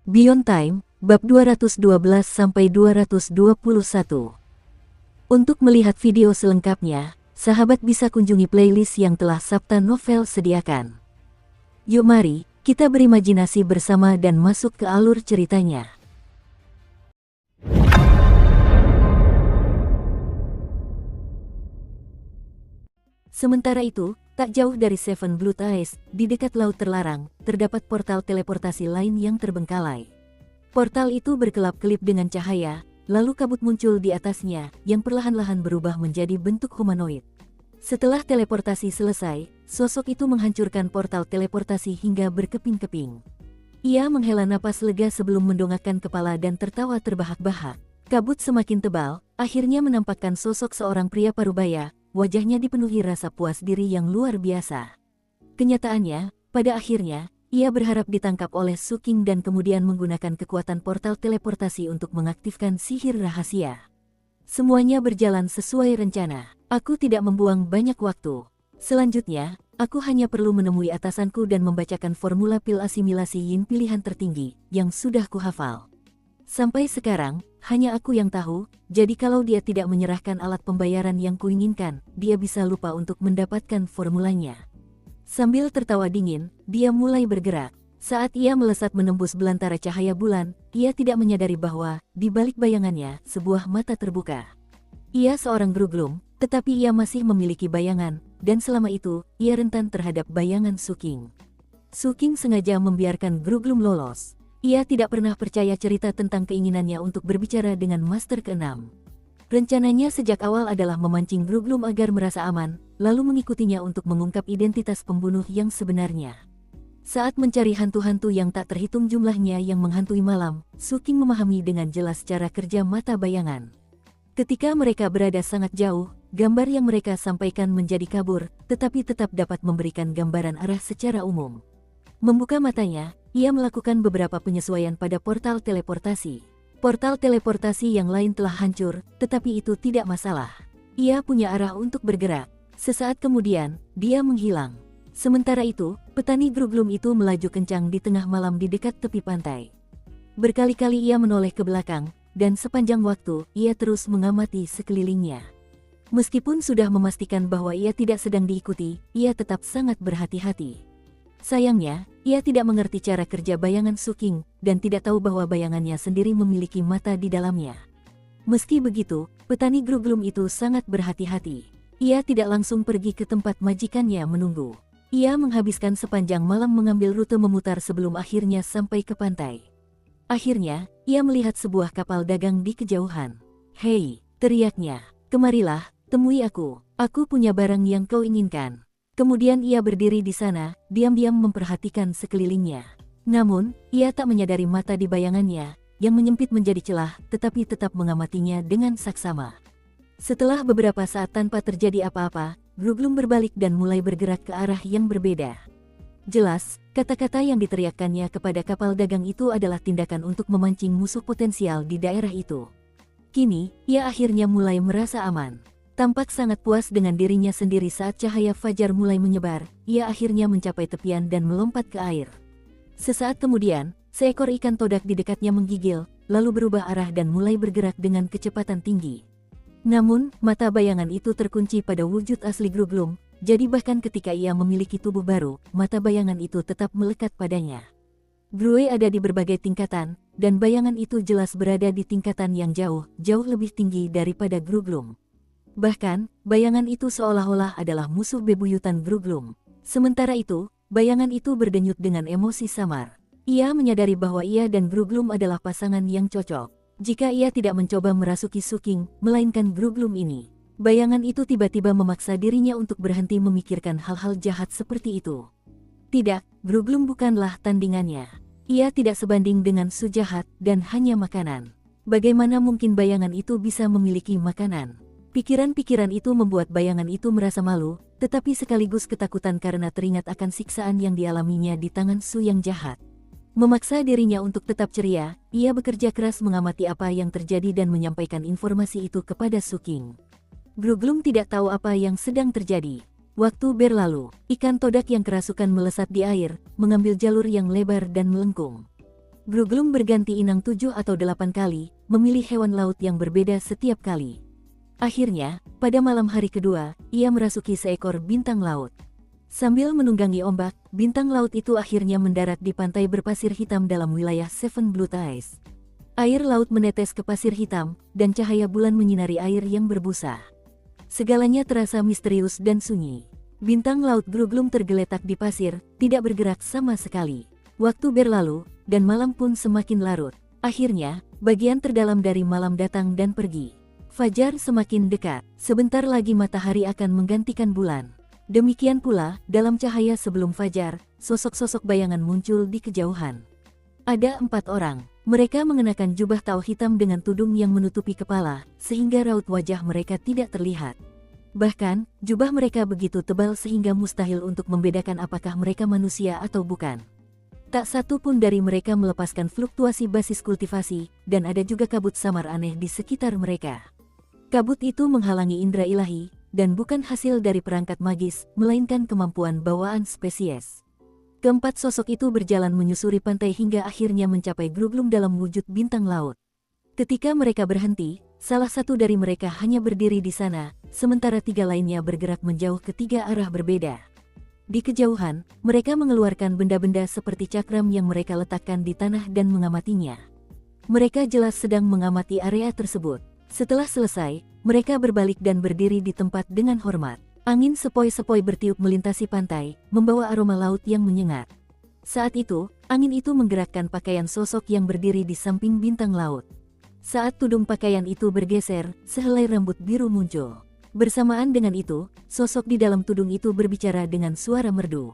Beyond Time, bab 212-221. Untuk melihat video selengkapnya, sahabat bisa kunjungi playlist yang telah Sabta Novel sediakan. Yuk mari, kita berimajinasi bersama dan masuk ke alur ceritanya. Sementara itu, tak jauh dari Seven Blood Eyes, di dekat Laut Terlarang, terdapat portal teleportasi lain yang terbengkalai. Portal itu berkelap-kelip dengan cahaya, lalu kabut muncul di atasnya, yang perlahan-lahan berubah menjadi bentuk humanoid. Setelah teleportasi selesai, sosok itu menghancurkan portal teleportasi hingga berkeping-keping. Ia menghela napas lega sebelum mendongakkan kepala dan tertawa terbahak-bahak. Kabut semakin tebal, akhirnya menampakkan sosok seorang pria parubaya. Wajahnya dipenuhi rasa puas diri yang luar biasa. Kenyataannya, pada akhirnya, ia berharap ditangkap oleh Su King dan kemudian menggunakan kekuatan portal teleportasi untuk mengaktifkan sihir rahasia. Semuanya berjalan sesuai rencana. Aku tidak membuang banyak waktu. Selanjutnya, aku hanya perlu menemui atasanku dan membacakan formula pil asimilasi yin pilihan tertinggi, yang sudah kuhafal. Sampai sekarang, hanya aku yang tahu, jadi kalau dia tidak menyerahkan alat pembayaran yang kuinginkan, dia bisa lupa untuk mendapatkan formulanya. Sambil tertawa dingin, dia mulai bergerak. Saat ia melesat menembus belantara cahaya bulan, ia tidak menyadari bahwa, di balik bayangannya, sebuah mata terbuka. Ia seorang Gruglum, tetapi ia masih memiliki bayangan, dan selama itu, ia rentan terhadap bayangan Su King. Su King sengaja membiarkan Gruglum lolos. Ia tidak pernah percaya cerita tentang keinginannya untuk berbicara dengan Master ke-6. Rencananya sejak awal adalah memancing Gruglum agar merasa aman, lalu mengikutinya untuk mengungkap identitas pembunuh yang sebenarnya. Saat mencari hantu-hantu yang tak terhitung jumlahnya yang menghantui malam, Su King memahami dengan jelas cara kerja mata bayangan. Ketika mereka berada sangat jauh, gambar yang mereka sampaikan menjadi kabur, tetapi tetap dapat memberikan gambaran arah secara umum. Membuka matanya, ia melakukan beberapa penyesuaian pada portal teleportasi. Portal teleportasi yang lain telah hancur, tetapi itu tidak masalah. Ia punya arah untuk bergerak. Sesaat kemudian, dia menghilang. Sementara itu, petani Gruglum itu melaju kencang di tengah malam di dekat tepi pantai. Berkali-kali ia menoleh ke belakang, dan sepanjang waktu, ia terus mengamati sekelilingnya. Meskipun sudah memastikan bahwa ia tidak sedang diikuti, ia tetap sangat berhati-hati. Sayangnya, ia tidak mengerti cara kerja bayangan Su King, dan tidak tahu bahwa bayangannya sendiri memiliki mata di dalamnya. Meski begitu, petani Gruglum itu sangat berhati-hati. Ia tidak langsung pergi ke tempat majikannya menunggu. Ia menghabiskan sepanjang malam mengambil rute memutar sebelum akhirnya sampai ke pantai. Akhirnya, ia melihat sebuah kapal dagang di kejauhan. "Hei," teriaknya, "kemarilah, temui aku. Aku punya barang yang kau inginkan." Kemudian ia berdiri di sana, diam-diam memperhatikan sekelilingnya. Namun, ia tak menyadari mata di bayangannya, yang menyempit menjadi celah, tetapi tetap mengamatinya dengan saksama. Setelah beberapa saat tanpa terjadi apa-apa, Gruglum berbalik dan mulai bergerak ke arah yang berbeda. Jelas, kata-kata yang diteriakkannya kepada kapal dagang itu adalah tindakan untuk memancing musuh potensial di daerah itu. Kini, ia akhirnya mulai merasa aman. Tampak sangat puas dengan dirinya sendiri saat cahaya fajar mulai menyebar, ia akhirnya mencapai tepian dan melompat ke air. Sesaat kemudian, seekor ikan todak di dekatnya menggigil, lalu berubah arah dan mulai bergerak dengan kecepatan tinggi. Namun, mata bayangan itu terkunci pada wujud asli Gruglum, jadi bahkan ketika ia memiliki tubuh baru, mata bayangan itu tetap melekat padanya. Grue ada di berbagai tingkatan, dan bayangan itu jelas berada di tingkatan yang jauh lebih tinggi daripada Gruglum. Bahkan, bayangan itu seolah-olah adalah musuh bebuyutan Gruglum. Sementara itu, bayangan itu berdenyut dengan emosi samar. Ia menyadari bahwa ia dan Gruglum adalah pasangan yang cocok. Jika ia tidak mencoba merasuki Su King, melainkan Gruglum ini. Bayangan itu tiba-tiba memaksa dirinya untuk berhenti memikirkan hal-hal jahat seperti itu. Tidak, Gruglum bukanlah tandingannya. Ia tidak sebanding dengan Su jahat, dan hanya makanan. Bagaimana mungkin bayangan itu bisa memiliki makanan? Pikiran-pikiran itu membuat bayangan itu merasa malu, tetapi sekaligus ketakutan karena teringat akan siksaan yang dialaminya di tangan Su yang jahat. Memaksa dirinya untuk tetap ceria, ia bekerja keras mengamati apa yang terjadi dan menyampaikan informasi itu kepada Su King. Gruglum tidak tahu apa yang sedang terjadi. Waktu berlalu, ikan todak yang kerasukan melesat di air, mengambil jalur yang lebar dan melengkung. Gruglum berganti inang 7 atau 8 kali, memilih hewan laut yang berbeda setiap kali. Akhirnya, pada malam hari kedua, ia merasuki seekor bintang laut. Sambil menunggangi ombak, bintang laut itu akhirnya mendarat di pantai berpasir hitam dalam wilayah Seven Blue Ties. Air laut menetes ke pasir hitam, dan cahaya bulan menyinari air yang berbusa. Segalanya terasa misterius dan sunyi. Bintang laut Gruglum tergeletak di pasir, tidak bergerak sama sekali. Waktu berlalu, dan malam pun semakin larut. Akhirnya, bagian terdalam dari malam datang dan pergi. Fajar semakin dekat, sebentar lagi matahari akan menggantikan bulan. Demikian pula, dalam cahaya sebelum fajar, sosok-sosok bayangan muncul di kejauhan. Ada 4 orang. Mereka mengenakan jubah tau hitam dengan tudung yang menutupi kepala, sehingga raut wajah mereka tidak terlihat. Bahkan, jubah mereka begitu tebal sehingga mustahil untuk membedakan apakah mereka manusia atau bukan. Tak satu pun dari mereka melepaskan fluktuasi basis kultivasi, dan ada juga kabut samar aneh di sekitar mereka. Kabut itu menghalangi indera ilahi, dan bukan hasil dari perangkat magis, melainkan kemampuan bawaan spesies. Keempat sosok itu berjalan menyusuri pantai hingga akhirnya mencapai Gruglum dalam wujud bintang laut. Ketika mereka berhenti, salah satu dari mereka hanya berdiri di sana, sementara 3 lainnya bergerak menjauh ke 3 arah berbeda. Di kejauhan, mereka mengeluarkan benda-benda seperti cakram yang mereka letakkan di tanah dan mengamatinya. Mereka jelas sedang mengamati area tersebut. Setelah selesai, mereka berbalik dan berdiri di tempat dengan hormat. Angin sepoi-sepoi bertiup melintasi pantai, membawa aroma laut yang menyengat. Saat itu, angin itu menggerakkan pakaian sosok yang berdiri di samping bintang laut. Saat tudung pakaian itu bergeser, sehelai rambut biru muncul. Bersamaan dengan itu, sosok di dalam tudung itu berbicara dengan suara merdu.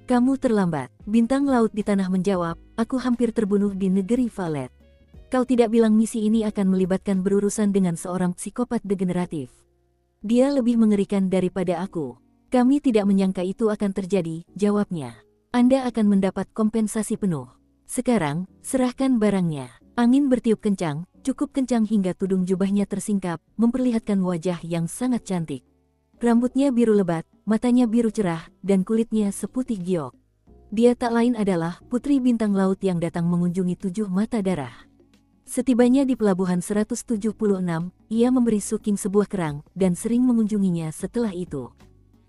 "Kamu terlambat." Bintang laut di tanah menjawab, "Aku hampir terbunuh di negeri Valet. Kau tidak bilang misi ini akan melibatkan berurusan dengan seorang psikopat degeneratif. Dia lebih mengerikan daripada aku." "Kami tidak menyangka itu akan terjadi," jawabnya. "Anda akan mendapat kompensasi penuh. Sekarang, serahkan barangnya." Angin bertiup kencang, cukup kencang hingga tudung jubahnya tersingkap, memperlihatkan wajah yang sangat cantik. Rambutnya biru lebat, matanya biru cerah, dan kulitnya seputih giok. Dia tak lain adalah putri bintang laut yang datang mengunjungi 7 mata darah. Setibanya di pelabuhan 176, ia memberi Suking sebuah kerang, dan sering mengunjunginya setelah itu.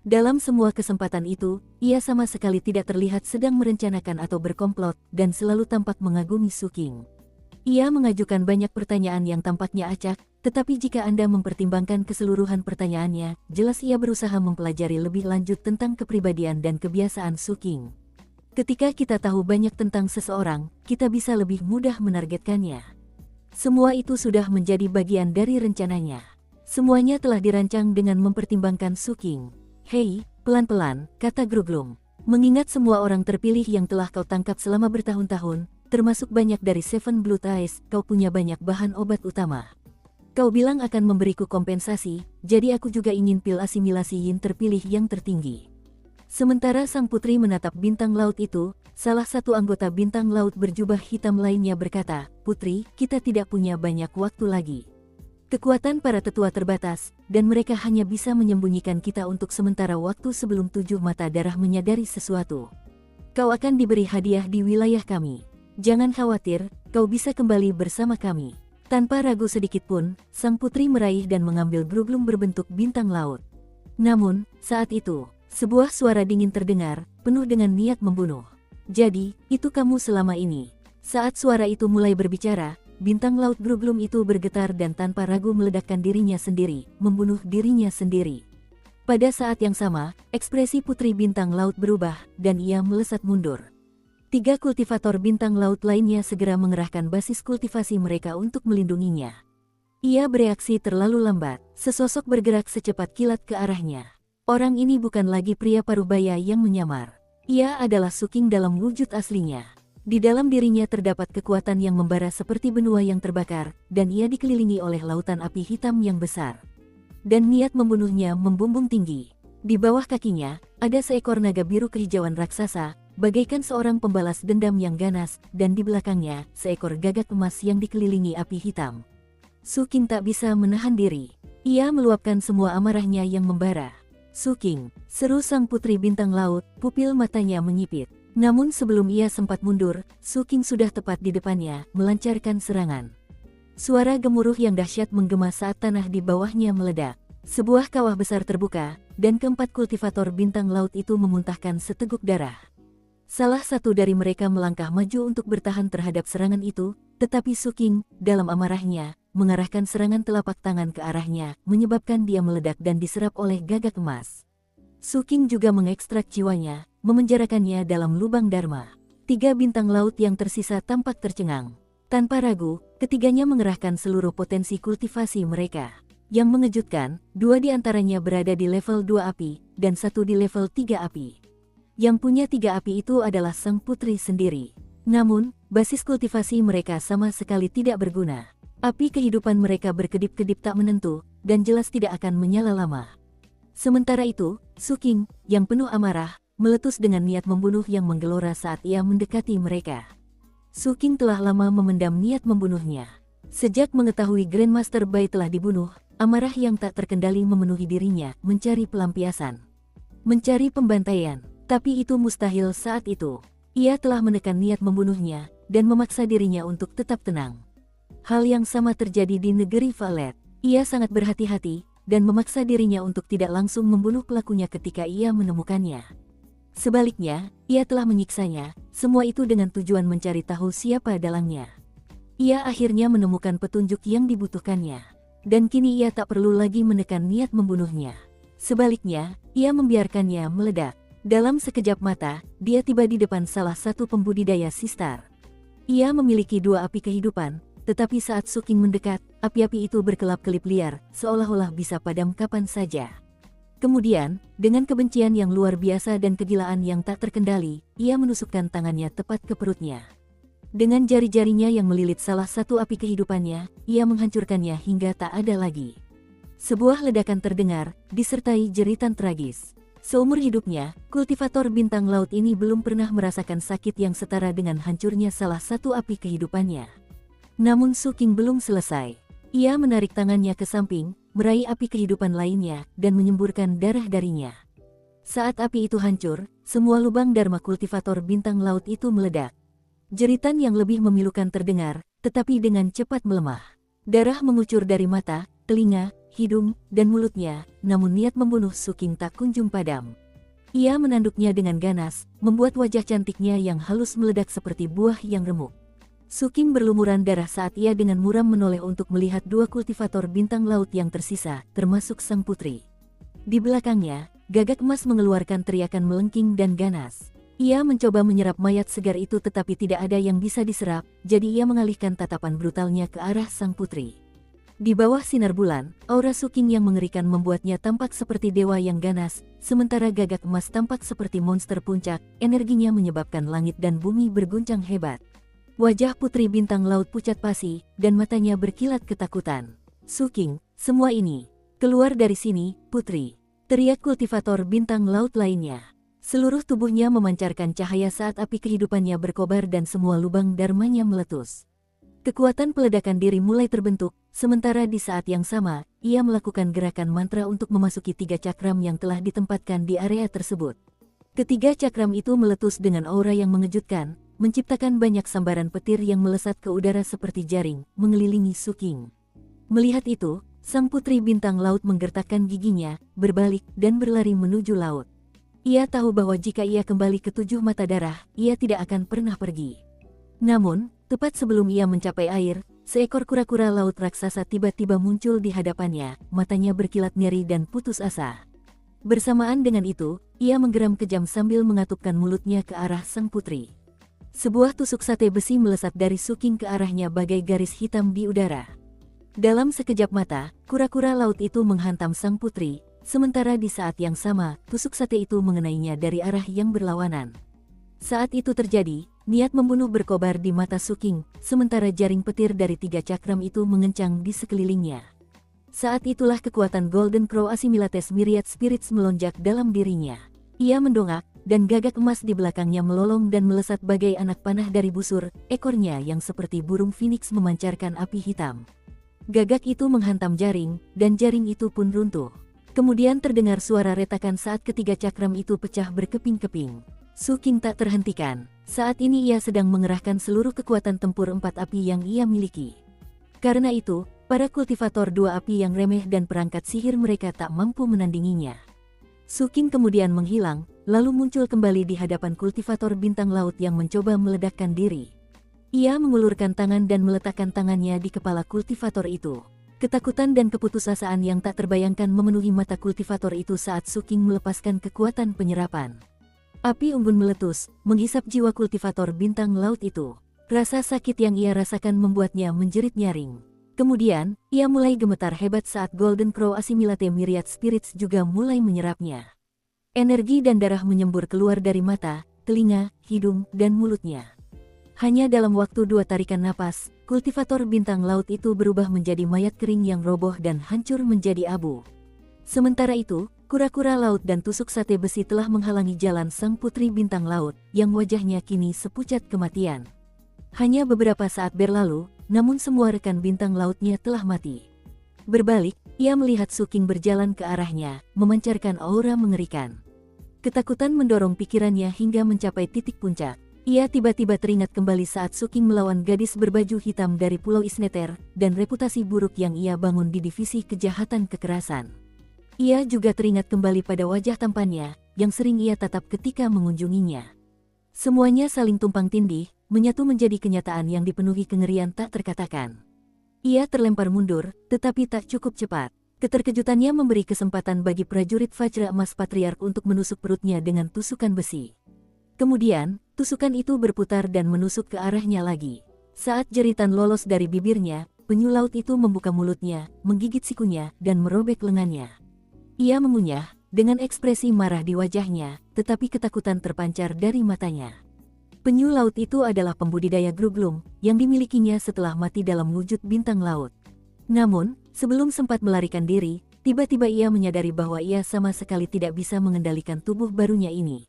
Dalam semua kesempatan itu, ia sama sekali tidak terlihat sedang merencanakan atau berkomplot, dan selalu tampak mengagumi Suking. Ia mengajukan banyak pertanyaan yang tampaknya acak, tetapi jika Anda mempertimbangkan keseluruhan pertanyaannya, jelas ia berusaha mempelajari lebih lanjut tentang kepribadian dan kebiasaan Suking. Ketika kita tahu banyak tentang seseorang, kita bisa lebih mudah menargetkannya. Semua itu sudah menjadi bagian dari rencananya. Semuanya telah dirancang dengan mempertimbangkan Suking. "Hei, pelan-pelan," kata Gruglum. "Mengingat semua orang terpilih yang telah kau tangkap selama bertahun-tahun, termasuk banyak dari Seven Blue Ties, kau punya banyak bahan obat utama. Kau bilang akan memberiku kompensasi, jadi aku juga ingin pil asimilasi yin terpilih yang tertinggi." Sementara sang putri menatap bintang laut itu, salah satu anggota bintang laut berjubah hitam lainnya berkata, "Putri, kita tidak punya banyak waktu lagi. Kekuatan para tetua terbatas, dan mereka hanya bisa menyembunyikan kita untuk sementara waktu sebelum 7 mata darah menyadari sesuatu. Kau akan diberi hadiah di wilayah kami. Jangan khawatir, kau bisa kembali bersama kami." Tanpa ragu sedikit pun, sang putri meraih dan mengambil Gruglum berbentuk bintang laut. Namun, saat itu, sebuah suara dingin terdengar, penuh dengan niat membunuh. "Jadi, itu kamu selama ini." Saat suara itu mulai berbicara, bintang laut Gruglum itu bergetar dan tanpa ragu meledakkan dirinya sendiri, membunuh dirinya sendiri. Pada saat yang sama, ekspresi putri bintang laut berubah, dan ia melesat mundur. 3 kultivator bintang laut lainnya segera mengerahkan basis kultivasi mereka untuk melindunginya. Ia bereaksi terlalu lambat, sesosok bergerak secepat kilat ke arahnya. Orang ini bukan lagi pria parubaya yang menyamar. Ia adalah Suking dalam wujud aslinya. Di dalam dirinya terdapat kekuatan yang membara seperti benua yang terbakar, dan ia dikelilingi oleh lautan api hitam yang besar. Dan niat membunuhnya membumbung tinggi. Di bawah kakinya, ada seekor naga biru kehijauan raksasa, bagaikan seorang pembalas dendam yang ganas, dan di belakangnya, seekor gagak emas yang dikelilingi api hitam. Suking tak bisa menahan diri. Ia meluapkan semua amarahnya yang membara. "Suking," seru sang putri bintang laut, pupil matanya menyipit. Namun sebelum ia sempat mundur, Su King sudah tepat di depannya, melancarkan serangan. Suara gemuruh yang dahsyat menggema saat tanah di bawahnya meledak. Sebuah kawah besar terbuka, dan keempat kultivator bintang laut itu memuntahkan seteguk darah. Salah satu dari mereka melangkah maju untuk bertahan terhadap serangan itu, tetapi Su King, dalam amarahnya, mengarahkan serangan telapak tangan ke arahnya, menyebabkan dia meledak dan diserap oleh gagak emas. Su King juga mengekstrak jiwanya, memenjarakannya dalam lubang dharma. 3 bintang laut yang tersisa tampak tercengang. Tanpa ragu, ketiganya mengerahkan seluruh potensi kultivasi mereka. Yang mengejutkan, 2 di antaranya berada di level 2 api, dan 1 di level 3 api. Yang punya 3 api itu adalah sang putri sendiri. Namun, basis kultivasi mereka sama sekali tidak berguna. Api kehidupan mereka berkedip-kedip tak menentu, dan jelas tidak akan menyala lama. Sementara itu, Su King, yang penuh amarah, meletus dengan niat membunuh yang menggelora saat ia mendekati mereka. Su King telah lama memendam niat membunuhnya. Sejak mengetahui Grandmaster Bai telah dibunuh, amarah yang tak terkendali memenuhi dirinya, mencari pelampiasan. Mencari pembantaian, tapi itu mustahil saat itu. Ia telah menekan niat membunuhnya, dan memaksa dirinya untuk tetap tenang. Hal yang sama terjadi di negeri Valet. Ia sangat berhati-hati, dan memaksa dirinya untuk tidak langsung membunuh pelakunya ketika ia menemukannya. Sebaliknya, ia telah menyiksanya, semua itu dengan tujuan mencari tahu siapa dalangnya. Ia akhirnya menemukan petunjuk yang dibutuhkannya, dan kini ia tak perlu lagi menekan niat membunuhnya. Sebaliknya, ia membiarkannya meledak. Dalam sekejap mata, dia tiba di depan salah satu pembudidaya sistar. Ia memiliki 2 api kehidupan, tetapi saat Su King mendekat, api-api itu berkelap-kelip liar, seolah-olah bisa padam kapan saja. Kemudian, dengan kebencian yang luar biasa dan kegilaan yang tak terkendali, ia menusukkan tangannya tepat ke perutnya. Dengan jari-jarinya yang melilit salah satu api kehidupannya, ia menghancurkannya hingga tak ada lagi. Sebuah ledakan terdengar, disertai jeritan tragis. Seumur hidupnya, kultivator bintang laut ini belum pernah merasakan sakit yang setara dengan hancurnya salah satu api kehidupannya. Namun Su King belum selesai. Ia menarik tangannya ke samping, meraih api kehidupan lainnya, dan menyemburkan darah darinya. Saat api itu hancur, semua lubang dharma kultivator bintang laut itu meledak. Jeritan yang lebih memilukan terdengar, tetapi dengan cepat melemah. Darah mengucur dari mata, telinga, hidung, dan mulutnya, namun niat membunuh Su King tak kunjung padam. Ia menanduknya dengan ganas, membuat wajah cantiknya yang halus meledak seperti buah yang remuk. Su King berlumuran darah saat ia dengan muram menoleh untuk melihat 2 kultivator bintang laut yang tersisa, termasuk sang putri. Di belakangnya, gagak emas mengeluarkan teriakan melengking dan ganas. Ia mencoba menyerap mayat segar itu tetapi tidak ada yang bisa diserap, jadi ia mengalihkan tatapan brutalnya ke arah sang putri. Di bawah sinar bulan, aura Su King yang mengerikan membuatnya tampak seperti dewa yang ganas, sementara gagak emas tampak seperti monster puncak, energinya menyebabkan langit dan bumi berguncang hebat. Wajah putri bintang laut pucat pasi, dan matanya berkilat ketakutan. Su King, semua ini. Keluar dari sini, putri. Teriak kultivator bintang laut lainnya. Seluruh tubuhnya memancarkan cahaya saat api kehidupannya berkobar dan semua lubang dharmanya meletus. Kekuatan peledakan diri mulai terbentuk, sementara di saat yang sama, ia melakukan gerakan mantra untuk memasuki 3 cakram yang telah ditempatkan di area tersebut. Ketiga cakram itu meletus dengan aura yang mengejutkan, menciptakan banyak sambaran petir yang melesat ke udara seperti jaring, mengelilingi Su King. Melihat itu, sang putri bintang laut menggertakkan giginya, berbalik, dan berlari menuju laut. Ia tahu bahwa jika ia kembali ke 7 mata darah, ia tidak akan pernah pergi. Namun, tepat sebelum ia mencapai air, seekor kura-kura laut raksasa tiba-tiba muncul di hadapannya, matanya berkilat nyeri dan putus asa. Bersamaan dengan itu, ia menggeram kejam sambil mengatupkan mulutnya ke arah sang putri. Sebuah tusuk sate besi melesat dari Su King ke arahnya bagai garis hitam di udara. Dalam sekejap mata, kura-kura laut itu menghantam sang putri, sementara di saat yang sama, tusuk sate itu mengenainya dari arah yang berlawanan. Saat itu terjadi, niat membunuh berkobar di mata Su King, sementara jaring petir dari 3 cakram itu mengencang di sekelilingnya. Saat itulah kekuatan Golden Crow Assimilates Myriad Spirits melonjak dalam dirinya. Ia mendongak, dan gagak emas di belakangnya melolong dan melesat bagai anak panah dari busur, ekornya yang seperti burung phoenix memancarkan api hitam. Gagak itu menghantam jaring, dan jaring itu pun runtuh. Kemudian terdengar suara retakan saat ketiga cakram itu pecah berkeping-keping. Su King tak terhentikan. Saat ini ia sedang mengerahkan seluruh kekuatan tempur 4 api yang ia miliki. Karena itu, para kultivator 2 api yang remeh dan perangkat sihir mereka tak mampu menandinginya. Su King kemudian menghilang, lalu muncul kembali di hadapan kultivator bintang laut yang mencoba meledakkan diri. Ia mengulurkan tangan dan meletakkan tangannya di kepala kultivator itu. Ketakutan dan keputusasaan yang tak terbayangkan memenuhi mata kultivator itu saat Su King melepaskan kekuatan penyerapan. Api unggun meletus, menghisap jiwa kultivator bintang laut itu. Rasa sakit yang ia rasakan membuatnya menjerit nyaring. Kemudian, ia mulai gemetar hebat saat Golden Crow Assimilate Myriad Spirits juga mulai menyerapnya. Energi dan darah menyembur keluar dari mata, telinga, hidung, dan mulutnya. Hanya dalam waktu 2 tarikan napas, kultivator bintang laut itu berubah menjadi mayat kering yang roboh dan hancur menjadi abu. Sementara itu, kura-kura laut dan tusuk sate besi telah menghalangi jalan sang putri bintang laut, yang wajahnya kini sepucat kematian. Hanya beberapa saat berlalu, namun semua rekan bintang lautnya telah mati. Berbalik, ia melihat Su King berjalan ke arahnya, memancarkan aura mengerikan. Ketakutan mendorong pikirannya hingga mencapai titik puncak. Ia tiba-tiba teringat kembali saat Su King melawan gadis berbaju hitam dari Pulau Isneter, dan reputasi buruk yang ia bangun di divisi kejahatan kekerasan. Ia juga teringat kembali pada wajah tampannya, yang sering ia tatap ketika mengunjunginya. Semuanya saling tumpang tindih, menyatu menjadi kenyataan yang dipenuhi kengerian tak terkatakan. Ia terlempar mundur, tetapi tak cukup cepat. Keterkejutannya memberi kesempatan bagi prajurit Vajra Emas Patriark untuk menusuk perutnya dengan tusukan besi. Kemudian, tusukan itu berputar dan menusuk ke arahnya lagi. Saat jeritan lolos dari bibirnya, penyu laut itu membuka mulutnya, menggigit sikunya, dan merobek lengannya. Ia mengunyah, dengan ekspresi marah di wajahnya, tetapi ketakutan terpancar dari matanya. Penyu laut itu adalah pembudidaya Gruglum, yang dimilikinya setelah mati dalam wujud bintang laut. Namun, sebelum sempat melarikan diri, tiba-tiba ia menyadari bahwa ia sama sekali tidak bisa mengendalikan tubuh barunya ini.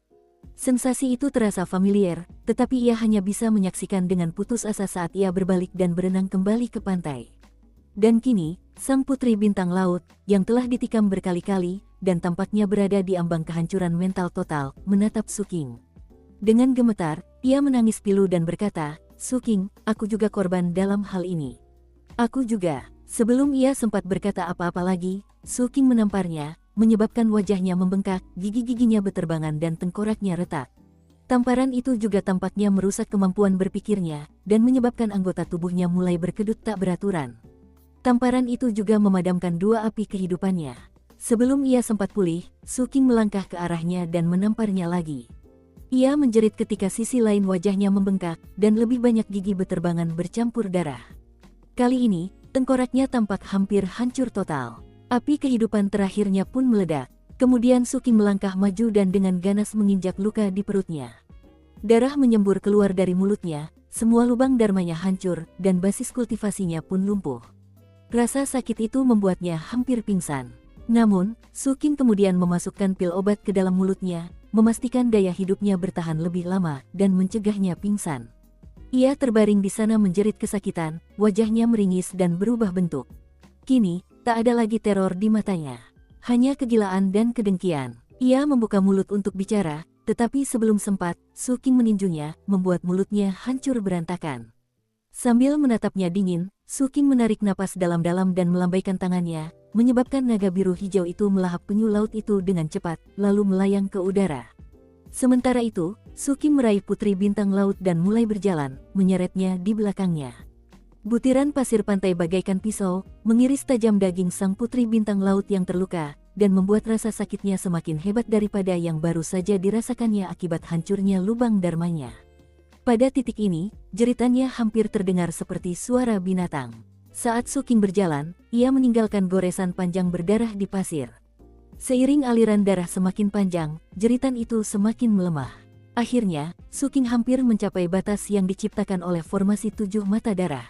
Sensasi itu terasa familiar, tetapi ia hanya bisa menyaksikan dengan putus asa saat ia berbalik dan berenang kembali ke pantai. Dan kini, sang putri bintang laut, yang telah ditikam berkali-kali, dan tampaknya berada di ambang kehancuran mental total, menatap Su King. Dengan gemetar, ia menangis pilu dan berkata, "Su King, aku juga korban dalam hal ini." "Aku juga." Sebelum ia sempat berkata apa-apa lagi, Su King menamparnya, menyebabkan wajahnya membengkak, gigi-giginya beterbangan dan tengkoraknya retak. Tamparan itu juga tampaknya merusak kemampuan berpikirnya, dan menyebabkan anggota tubuhnya mulai berkedut tak beraturan. Tamparan itu juga memadamkan 2 api kehidupannya. Sebelum ia sempat pulih, Su King melangkah ke arahnya dan menamparnya lagi. Ia menjerit ketika sisi lain wajahnya membengkak, dan lebih banyak gigi beterbangan bercampur darah. Kali ini, tengkoraknya tampak hampir hancur total. Api kehidupan terakhirnya pun meledak. Kemudian Su King melangkah maju dan dengan ganas menginjak luka di perutnya. Darah menyembur keluar dari mulutnya, semua lubang darmanya hancur, dan basis kultivasinya pun lumpuh. Rasa sakit itu membuatnya hampir pingsan. Namun, Su King kemudian memasukkan pil obat ke dalam mulutnya, memastikan daya hidupnya bertahan lebih lama, dan mencegahnya pingsan. Ia terbaring di sana menjerit kesakitan, wajahnya meringis dan berubah bentuk. Kini, tak ada lagi teror di matanya. Hanya kegilaan dan kedengkian. Ia membuka mulut untuk bicara, tetapi sebelum sempat, Su King meninjunya, membuat mulutnya hancur berantakan. Sambil menatapnya dingin, Su King menarik napas dalam-dalam dan melambaikan tangannya, menyebabkan naga biru hijau itu melahap penyu laut itu dengan cepat, lalu melayang ke udara. Sementara itu, Su King meraih putri bintang laut dan mulai berjalan, menyeretnya di belakangnya. Butiran pasir pantai bagaikan pisau, mengiris tajam daging sang putri bintang laut yang terluka, dan membuat rasa sakitnya semakin hebat daripada yang baru saja dirasakannya akibat hancurnya lubang darmanya. Pada titik ini, jeritannya hampir terdengar seperti suara binatang. Saat Su King berjalan, ia meninggalkan goresan panjang berdarah di pasir. Seiring aliran darah semakin panjang, jeritan itu semakin melemah. Akhirnya, Su King hampir mencapai batas yang diciptakan oleh formasi 7 mata darah.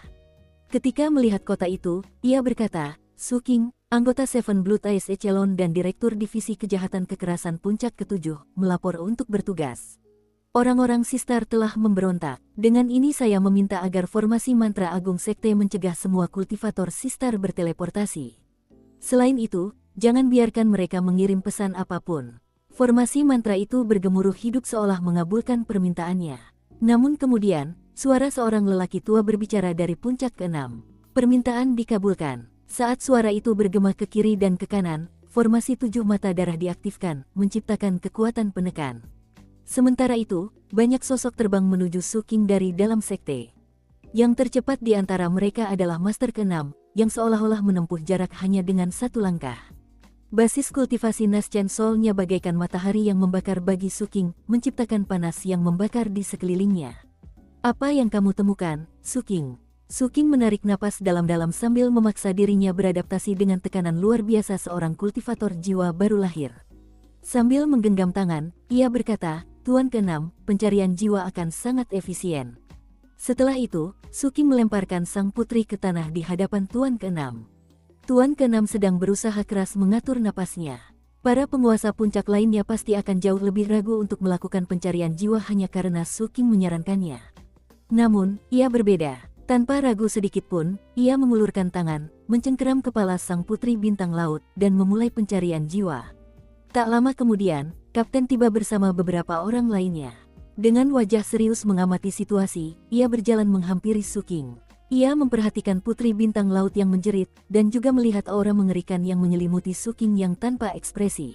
Ketika melihat kota itu, ia berkata, "Su King, anggota Seven Blood Eyes Echelon dan Direktur Divisi Kejahatan Kekerasan Puncak ke-7, melapor untuk bertugas. Orang-orang Sistar telah memberontak. Dengan ini saya meminta agar formasi mantra agung sekte mencegah semua kultivator Sistar berteleportasi. Selain itu, jangan biarkan mereka mengirim pesan apapun." Formasi mantra itu bergemuruh hidup seolah mengabulkan permintaannya. Namun kemudian, suara seorang lelaki tua berbicara dari puncak keenam. Permintaan dikabulkan. Saat suara itu bergema ke kiri dan ke kanan, formasi 7 mata darah diaktifkan, menciptakan kekuatan penekan. Sementara itu, banyak sosok terbang menuju Suking dari dalam sekte. Yang tercepat di antara mereka adalah Master ke-6, yang seolah-olah menempuh jarak hanya dengan satu langkah. Basis kultivasi Naschen Soul-nya bagaikan matahari yang membakar bagi Suking, menciptakan panas yang membakar di sekelilingnya. Apa yang kamu temukan, Suking? Suking menarik napas dalam-dalam sambil memaksa dirinya beradaptasi dengan tekanan luar biasa seorang kultivator jiwa baru lahir. Sambil menggenggam tangan, ia berkata, Tuan ke-6, pencarian jiwa akan sangat efisien. Setelah itu, Suking melemparkan sang putri ke tanah di hadapan Tuan ke-6. Tuan ke-6 sedang berusaha keras mengatur napasnya. Para penguasa puncak lainnya pasti akan jauh lebih ragu untuk melakukan pencarian jiwa hanya karena Suking menyarankannya. Namun, ia berbeda. Tanpa ragu sedikit pun, ia mengulurkan tangan, mencengkeram kepala sang putri bintang laut, dan memulai pencarian jiwa. Tak lama kemudian, Kapten tiba bersama beberapa orang lainnya. Dengan wajah serius mengamati situasi, ia berjalan menghampiri Suking. Ia memperhatikan putri bintang laut yang menjerit, dan juga melihat aura mengerikan yang menyelimuti Suking yang tanpa ekspresi.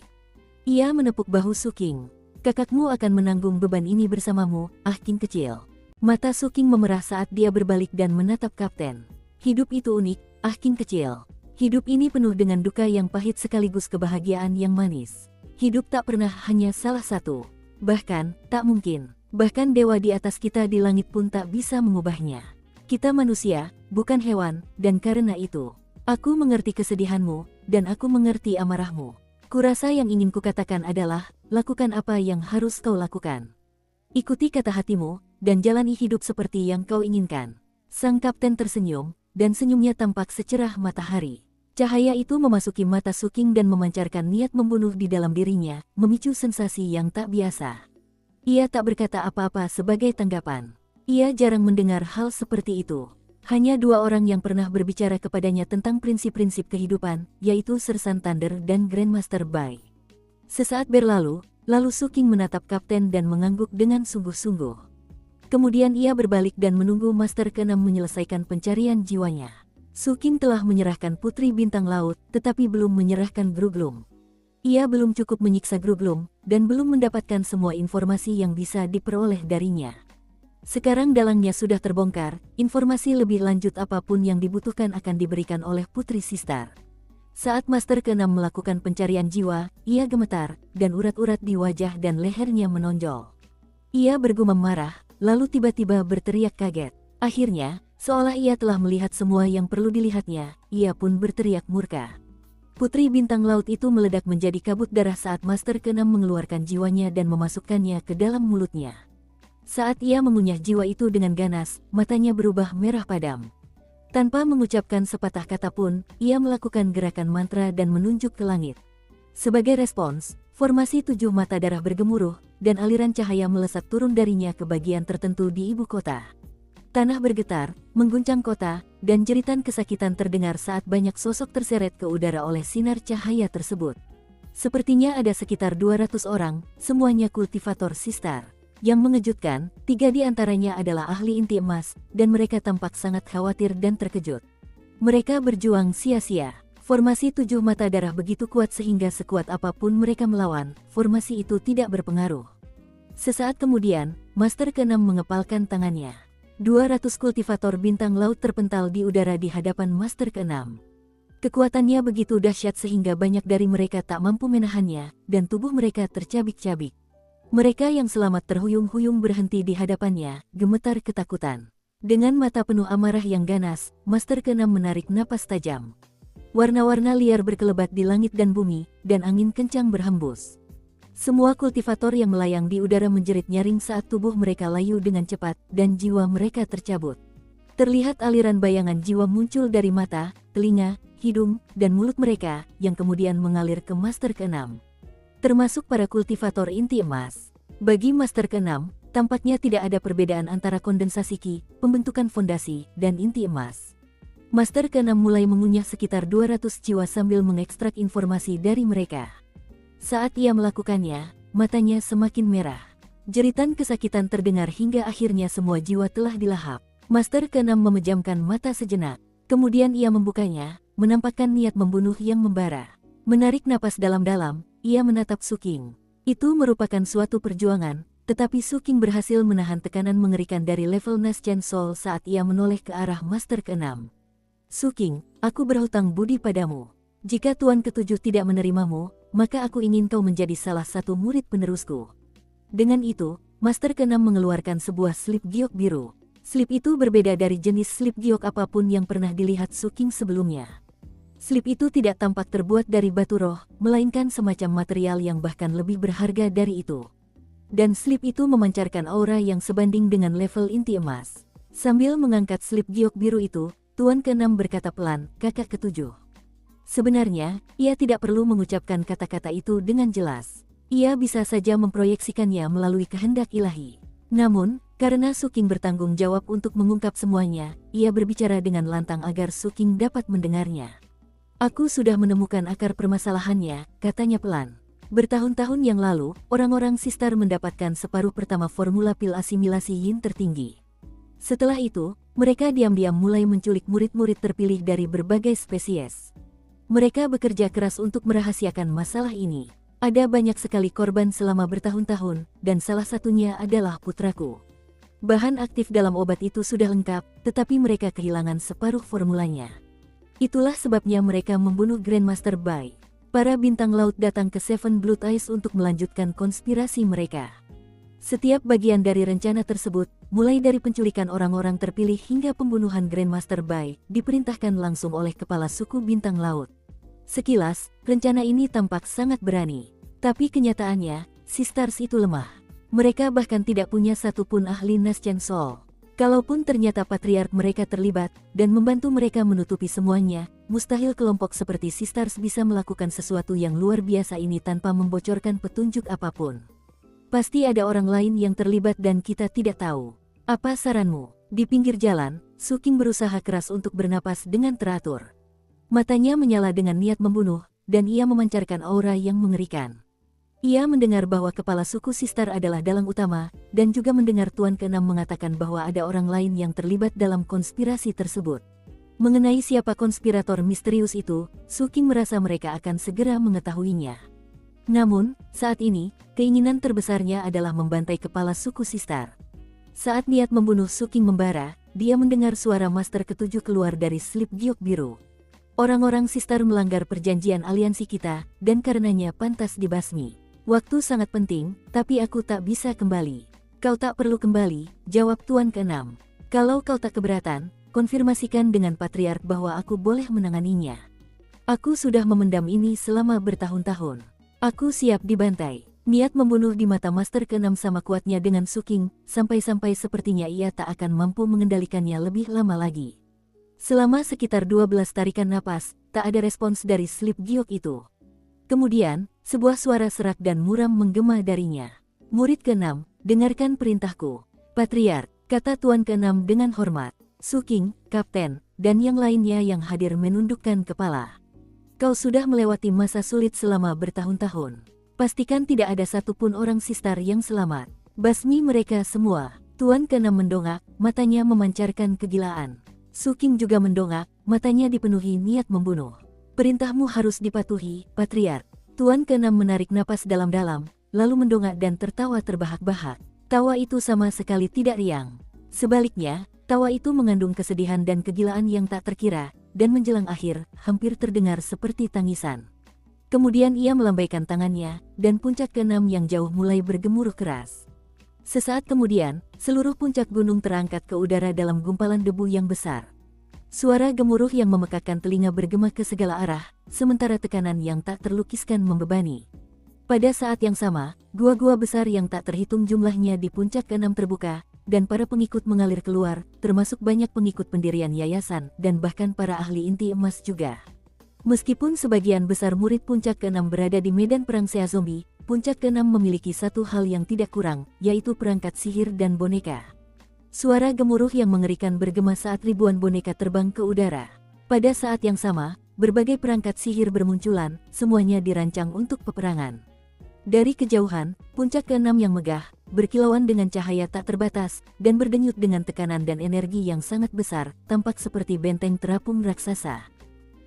Ia menepuk bahu Suking. Kakakmu akan menanggung beban ini bersamamu, King kecil. Mata Suking memerah saat dia berbalik dan menatap Kapten. Hidup itu unik, King kecil. Hidup ini penuh dengan duka yang pahit sekaligus kebahagiaan yang manis. Hidup tak pernah hanya salah satu. Bahkan, tak mungkin. Bahkan dewa di atas kita di langit pun tak bisa mengubahnya. Kita manusia, bukan hewan, dan karena itu, aku mengerti kesedihanmu, dan aku mengerti amarahmu. Kurasa yang ingin kukatakan adalah, lakukan apa yang harus kau lakukan. Ikuti kata hatimu, dan jalani hidup seperti yang kau inginkan. Sang kapten tersenyum, dan senyumnya tampak secerah matahari. Cahaya itu memasuki mata Suking dan memancarkan niat membunuh di dalam dirinya, memicu sensasi yang tak biasa. Ia tak berkata apa-apa sebagai tanggapan. Ia jarang mendengar hal seperti itu. Hanya 2 orang yang pernah berbicara kepadanya tentang prinsip-prinsip kehidupan, yaitu Sersan Thunder dan Grandmaster Bai. Sesaat berlalu, lalu Suking menatap kapten dan mengangguk dengan sungguh-sungguh. Kemudian ia berbalik dan menunggu Master ke-6 menyelesaikan pencarian jiwanya. Suking telah menyerahkan putri bintang laut, tetapi belum menyerahkan Gruglum. Ia belum cukup menyiksa Gruglum, dan belum mendapatkan semua informasi yang bisa diperoleh darinya. Sekarang dalangnya sudah terbongkar, informasi lebih lanjut apapun yang dibutuhkan akan diberikan oleh Putri Sistar. Saat Master ke-6 melakukan pencarian jiwa, ia gemetar, dan urat-urat di wajah dan lehernya menonjol. Ia bergumam marah, lalu tiba-tiba berteriak kaget. Akhirnya, seolah ia telah melihat semua yang perlu dilihatnya, ia pun berteriak murka. Putri bintang laut itu meledak menjadi kabut darah saat Master ke-6 mengeluarkan jiwanya dan memasukkannya ke dalam mulutnya. Saat ia mengunyah jiwa itu dengan ganas, matanya berubah merah padam. Tanpa mengucapkan sepatah kata pun, ia melakukan gerakan mantra dan menunjuk ke langit. Sebagai respons, formasi 7 mata darah bergemuruh, dan aliran cahaya melesat turun darinya ke bagian tertentu di ibu kota. Tanah bergetar, mengguncang kota, dan jeritan kesakitan terdengar saat banyak sosok terseret ke udara oleh sinar cahaya tersebut. Sepertinya ada sekitar 200 orang, semuanya kultivator Sistar. Yang mengejutkan, 3 di antaranya adalah ahli inti emas, dan mereka tampak sangat khawatir dan terkejut. Mereka berjuang sia-sia. Formasi 7 mata darah begitu kuat sehingga sekuat apapun mereka melawan, formasi itu tidak berpengaruh. Sesaat kemudian, Master ke-6 mengepalkan tangannya. 200 kultivator bintang laut terpental di udara di hadapan Master ke-6. Kekuatannya begitu dahsyat sehingga banyak dari mereka tak mampu menahannya, dan tubuh mereka tercabik-cabik. Mereka yang selamat terhuyung-huyung berhenti di hadapannya, gemetar ketakutan. Dengan mata penuh amarah yang ganas, Master ke-6 menarik napas tajam. Warna-warna liar berkelebat di langit dan bumi, dan angin kencang berhembus. Semua kultivator yang melayang di udara menjerit nyaring saat tubuh mereka layu dengan cepat, dan jiwa mereka tercabut. Terlihat aliran bayangan jiwa muncul dari mata, telinga, hidung, dan mulut mereka, yang kemudian mengalir ke Master ke-6. Termasuk para kultivator inti emas. Bagi Master ke-6, tampaknya tidak ada perbedaan antara kondensasi ki, pembentukan fondasi, dan inti emas. Master ke-6 mulai mengunyah sekitar 200 jiwa sambil mengekstrak informasi dari mereka. Saat ia melakukannya, matanya semakin merah. Jeritan kesakitan terdengar hingga akhirnya semua jiwa telah dilahap. Master ke-6 memejamkan mata sejenak. Kemudian ia membukanya, menampakkan niat membunuh yang membara. Menarik napas dalam-dalam, ia menatap Su King. Itu merupakan suatu perjuangan, tetapi Su King berhasil menahan tekanan mengerikan dari level Naschen Soul saat ia menoleh ke arah Master ke-6. Su King, aku berhutang budi padamu. Jika Tuan ke-7 tidak menerimamu, maka aku ingin kau menjadi salah satu murid penerusku. Dengan itu, Master ke-6 mengeluarkan sebuah slip giok biru. Slip itu berbeda dari jenis slip giok apapun yang pernah dilihat Su King sebelumnya. Slip itu tidak tampak terbuat dari batu roh, melainkan semacam material yang bahkan lebih berharga dari itu. Dan slip itu memancarkan aura yang sebanding dengan level inti emas. Sambil mengangkat slip giok biru itu, Tuan ke-6 berkata pelan, "Kakak ke-7." Sebenarnya, ia tidak perlu mengucapkan kata-kata itu dengan jelas. Ia bisa saja memproyeksikannya melalui kehendak ilahi. Namun, karena Su King bertanggung jawab untuk mengungkap semuanya, ia berbicara dengan lantang agar Su King dapat mendengarnya. "Aku sudah menemukan akar permasalahannya," katanya pelan. Bertahun-tahun yang lalu, orang-orang Sistar mendapatkan separuh pertama formula pil asimilasi yin tertinggi. Setelah itu, mereka diam-diam mulai menculik murid-murid terpilih dari berbagai spesies. Mereka bekerja keras untuk merahasiakan masalah ini. Ada banyak sekali korban selama bertahun-tahun, dan salah satunya adalah putraku. Bahan aktif dalam obat itu sudah lengkap, tetapi mereka kehilangan separuh formulanya. Itulah sebabnya mereka membunuh Grandmaster Bai. Para bintang laut datang ke Seven Blood Eyes untuk melanjutkan konspirasi mereka. Setiap bagian dari rencana tersebut, mulai dari penculikan orang-orang terpilih hingga pembunuhan Grandmaster Bai, diperintahkan langsung oleh kepala suku bintang laut. Sekilas, rencana ini tampak sangat berani. Tapi kenyataannya, Sistars itu lemah. Mereka bahkan tidak punya satupun ahli Naschen Soul. Kalaupun ternyata patriark mereka terlibat, dan membantu mereka menutupi semuanya, mustahil kelompok seperti Sistars bisa melakukan sesuatu yang luar biasa ini tanpa membocorkan petunjuk apapun. Pasti ada orang lain yang terlibat dan kita tidak tahu. Apa saranmu? Di pinggir jalan, Su King berusaha keras untuk bernapas dengan teratur. Matanya menyala dengan niat membunuh, dan ia memancarkan aura yang mengerikan. Ia mendengar bahwa kepala suku Sistar adalah dalang utama, dan juga mendengar Tuan ke-6 mengatakan bahwa ada orang lain yang terlibat dalam konspirasi tersebut. Mengenai siapa konspirator misterius itu, Su King merasa mereka akan segera mengetahuinya. Namun, saat ini, keinginan terbesarnya adalah membantai kepala suku Sistar. Saat niat membunuh Su King membara, dia mendengar suara Master ke-7 keluar dari slip giok biru. "Orang-orang Sistar melanggar perjanjian aliansi kita, dan karenanya pantas dibasmi. Waktu sangat penting, tapi aku tak bisa kembali." "Kau tak perlu kembali," jawab Tuan ke-6. "Kalau kau tak keberatan, konfirmasikan dengan Patriark bahwa aku boleh menanganinya. Aku sudah memendam ini selama bertahun-tahun. Aku siap dibantai." Niat membunuh di mata Master ke-6 sama kuatnya dengan Su King, sampai-sampai sepertinya ia tak akan mampu mengendalikannya lebih lama lagi. Selama sekitar 12 tarikan napas, tak ada respons dari slip giok itu. Kemudian, sebuah suara serak dan muram menggema darinya. "Murid ke-6, dengarkan perintahku." "Patriark," kata Tuan ke-6 dengan hormat. Su King, Kapten, dan yang lainnya yang hadir menundukkan kepala. "Kau sudah melewati masa sulit selama bertahun-tahun. Pastikan tidak ada satupun orang Sistar yang selamat. Basmi mereka semua." Tuan ke-6 mendongak, matanya memancarkan kegilaan. Su King juga mendongak, matanya dipenuhi niat membunuh. "Perintahmu harus dipatuhi, Patriark." Tuan ke-6 menarik napas dalam-dalam, lalu mendongak dan tertawa terbahak-bahak. Tawa itu sama sekali tidak riang. Sebaliknya, tawa itu mengandung kesedihan dan kegilaan yang tak terkira, dan menjelang akhir, hampir terdengar seperti tangisan. Kemudian ia melambaikan tangannya, dan puncak ke-6 yang jauh mulai bergemuruh keras. Sesaat kemudian, seluruh puncak gunung terangkat ke udara dalam gumpalan debu yang besar. Suara gemuruh yang memekakkan telinga bergema ke segala arah, sementara tekanan yang tak terlukiskan membebani. Pada saat yang sama, gua-gua besar yang tak terhitung jumlahnya di puncak ke-6 terbuka, dan para pengikut mengalir keluar, termasuk banyak pengikut pendirian yayasan, dan bahkan para ahli inti emas juga. Meskipun sebagian besar murid puncak ke-6 berada di medan perang Sea Zombie, puncak ke-6 memiliki satu hal yang tidak kurang, yaitu perangkat sihir dan boneka. Suara gemuruh yang mengerikan bergema saat ribuan boneka terbang ke udara. Pada saat yang sama, berbagai perangkat sihir bermunculan, semuanya dirancang untuk peperangan. Dari kejauhan, puncak keenam yang megah, berkilauan dengan cahaya tak terbatas, dan berdenyut dengan tekanan dan energi yang sangat besar, tampak seperti benteng terapung raksasa.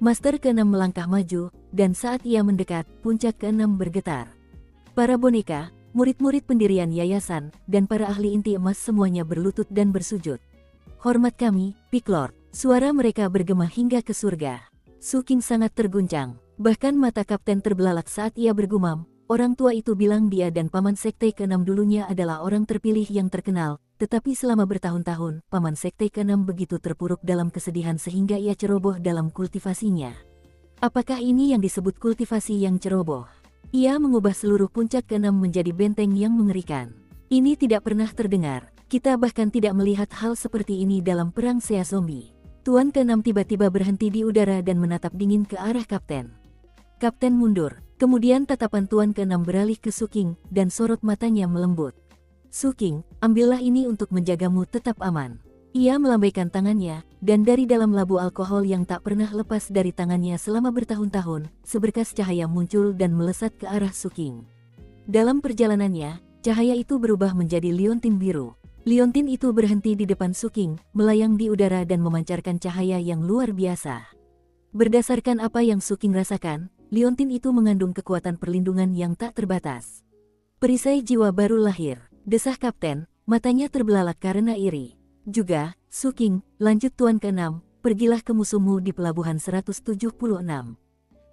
Master keenam melangkah maju, dan saat ia mendekat, puncak keenam bergetar. Para boneka, murid-murid pendirian yayasan, dan para ahli inti emas semuanya berlutut dan bersujud. Hormat kami, Peak Lord. Suara mereka bergema hingga ke surga. Su King sangat terguncang. Bahkan mata kapten terbelalak saat ia bergumam, orang tua itu bilang dia dan paman sekte keenam dulunya adalah orang terpilih yang terkenal, tetapi selama bertahun-tahun, paman sekte keenam begitu terpuruk dalam kesedihan sehingga ia ceroboh dalam kultivasinya. Apakah ini yang disebut kultivasi yang ceroboh? Ia mengubah seluruh puncak keenam menjadi benteng yang mengerikan. Ini tidak pernah terdengar. Kita bahkan tidak melihat hal seperti ini dalam perang Sea Zombie. Tuan keenam tiba-tiba berhenti di udara dan menatap dingin ke arah kapten. Kapten mundur, kemudian tatapan Tuan keenam beralih ke Su King, dan sorot matanya melembut. Su King, ambillah ini untuk menjagamu tetap aman. Ia melambaikan tangannya, dan dari dalam labu alkohol yang tak pernah lepas dari tangannya selama bertahun-tahun, seberkas cahaya muncul dan melesat ke arah Su King. Dalam perjalanannya, cahaya itu berubah menjadi liontin biru. Liontin itu berhenti di depan Su King, melayang di udara dan memancarkan cahaya yang luar biasa. Berdasarkan apa yang Su King rasakan, liontin itu mengandung kekuatan perlindungan yang tak terbatas. Perisai jiwa baru lahir, desah kapten, matanya terbelalak karena iri. Juga, Su King, lanjut Tuan keenam, pergilah ke musuhmu di pelabuhan 176.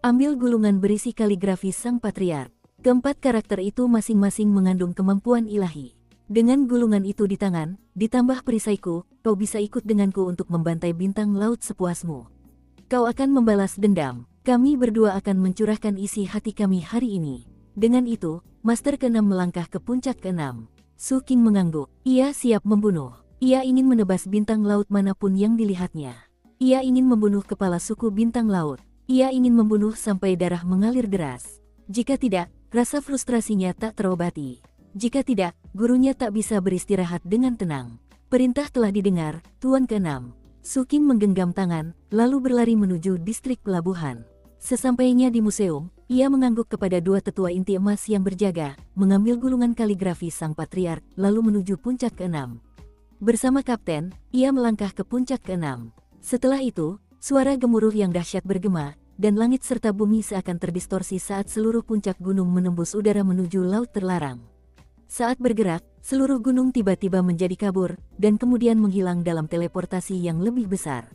Ambil gulungan berisi kaligrafi sang patriark. Keempat karakter itu masing-masing mengandung kemampuan ilahi. Dengan gulungan itu di tangan, ditambah perisaiku, kau bisa ikut denganku untuk membantai bintang laut sepuasmu. Kau akan membalas dendam. Kami berdua akan mencurahkan isi hati kami hari ini. Dengan itu, Master keenam melangkah ke puncak keenam. Su King mengangguk. Ia siap membunuh. Ia ingin menebas bintang laut manapun yang dilihatnya. Ia ingin membunuh kepala suku bintang laut. Ia ingin membunuh sampai darah mengalir deras. Jika tidak, rasa frustrasinya tak terobati. Jika tidak, gurunya tak bisa beristirahat dengan tenang. Perintah telah didengar, Tuan keenam. Su King menggenggam tangan, lalu berlari menuju distrik pelabuhan. Sesampainya di museum, ia mengangguk kepada dua tetua inti emas yang berjaga, mengambil gulungan kaligrafi sang patriark, lalu menuju puncak keenam. Bersama kapten, ia melangkah ke puncak keenam. Setelah itu, suara gemuruh yang dahsyat bergema, dan langit serta bumi seakan terdistorsi saat seluruh puncak gunung menembus udara menuju laut terlarang. Saat bergerak, seluruh gunung tiba-tiba menjadi kabur, dan kemudian menghilang dalam teleportasi yang lebih besar.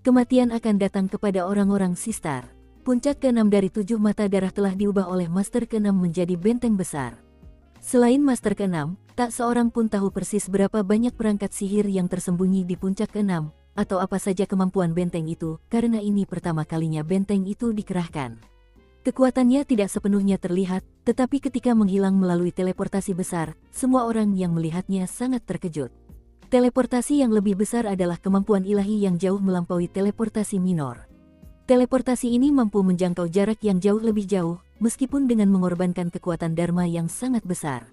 Kematian akan datang kepada orang-orang Sistar. Puncak keenam dari 7 mata darah telah diubah oleh Master keenam menjadi benteng besar. Selain Master keenam, tak seorang pun tahu persis berapa banyak perangkat sihir yang tersembunyi di puncak keenam, atau apa saja kemampuan benteng itu, karena ini pertama kalinya benteng itu dikerahkan. Kekuatannya tidak sepenuhnya terlihat, tetapi ketika menghilang melalui teleportasi besar, semua orang yang melihatnya sangat terkejut. Teleportasi yang lebih besar adalah kemampuan ilahi yang jauh melampaui teleportasi minor. Teleportasi ini mampu menjangkau jarak yang jauh lebih jauh, meskipun dengan mengorbankan kekuatan Dharma yang sangat besar.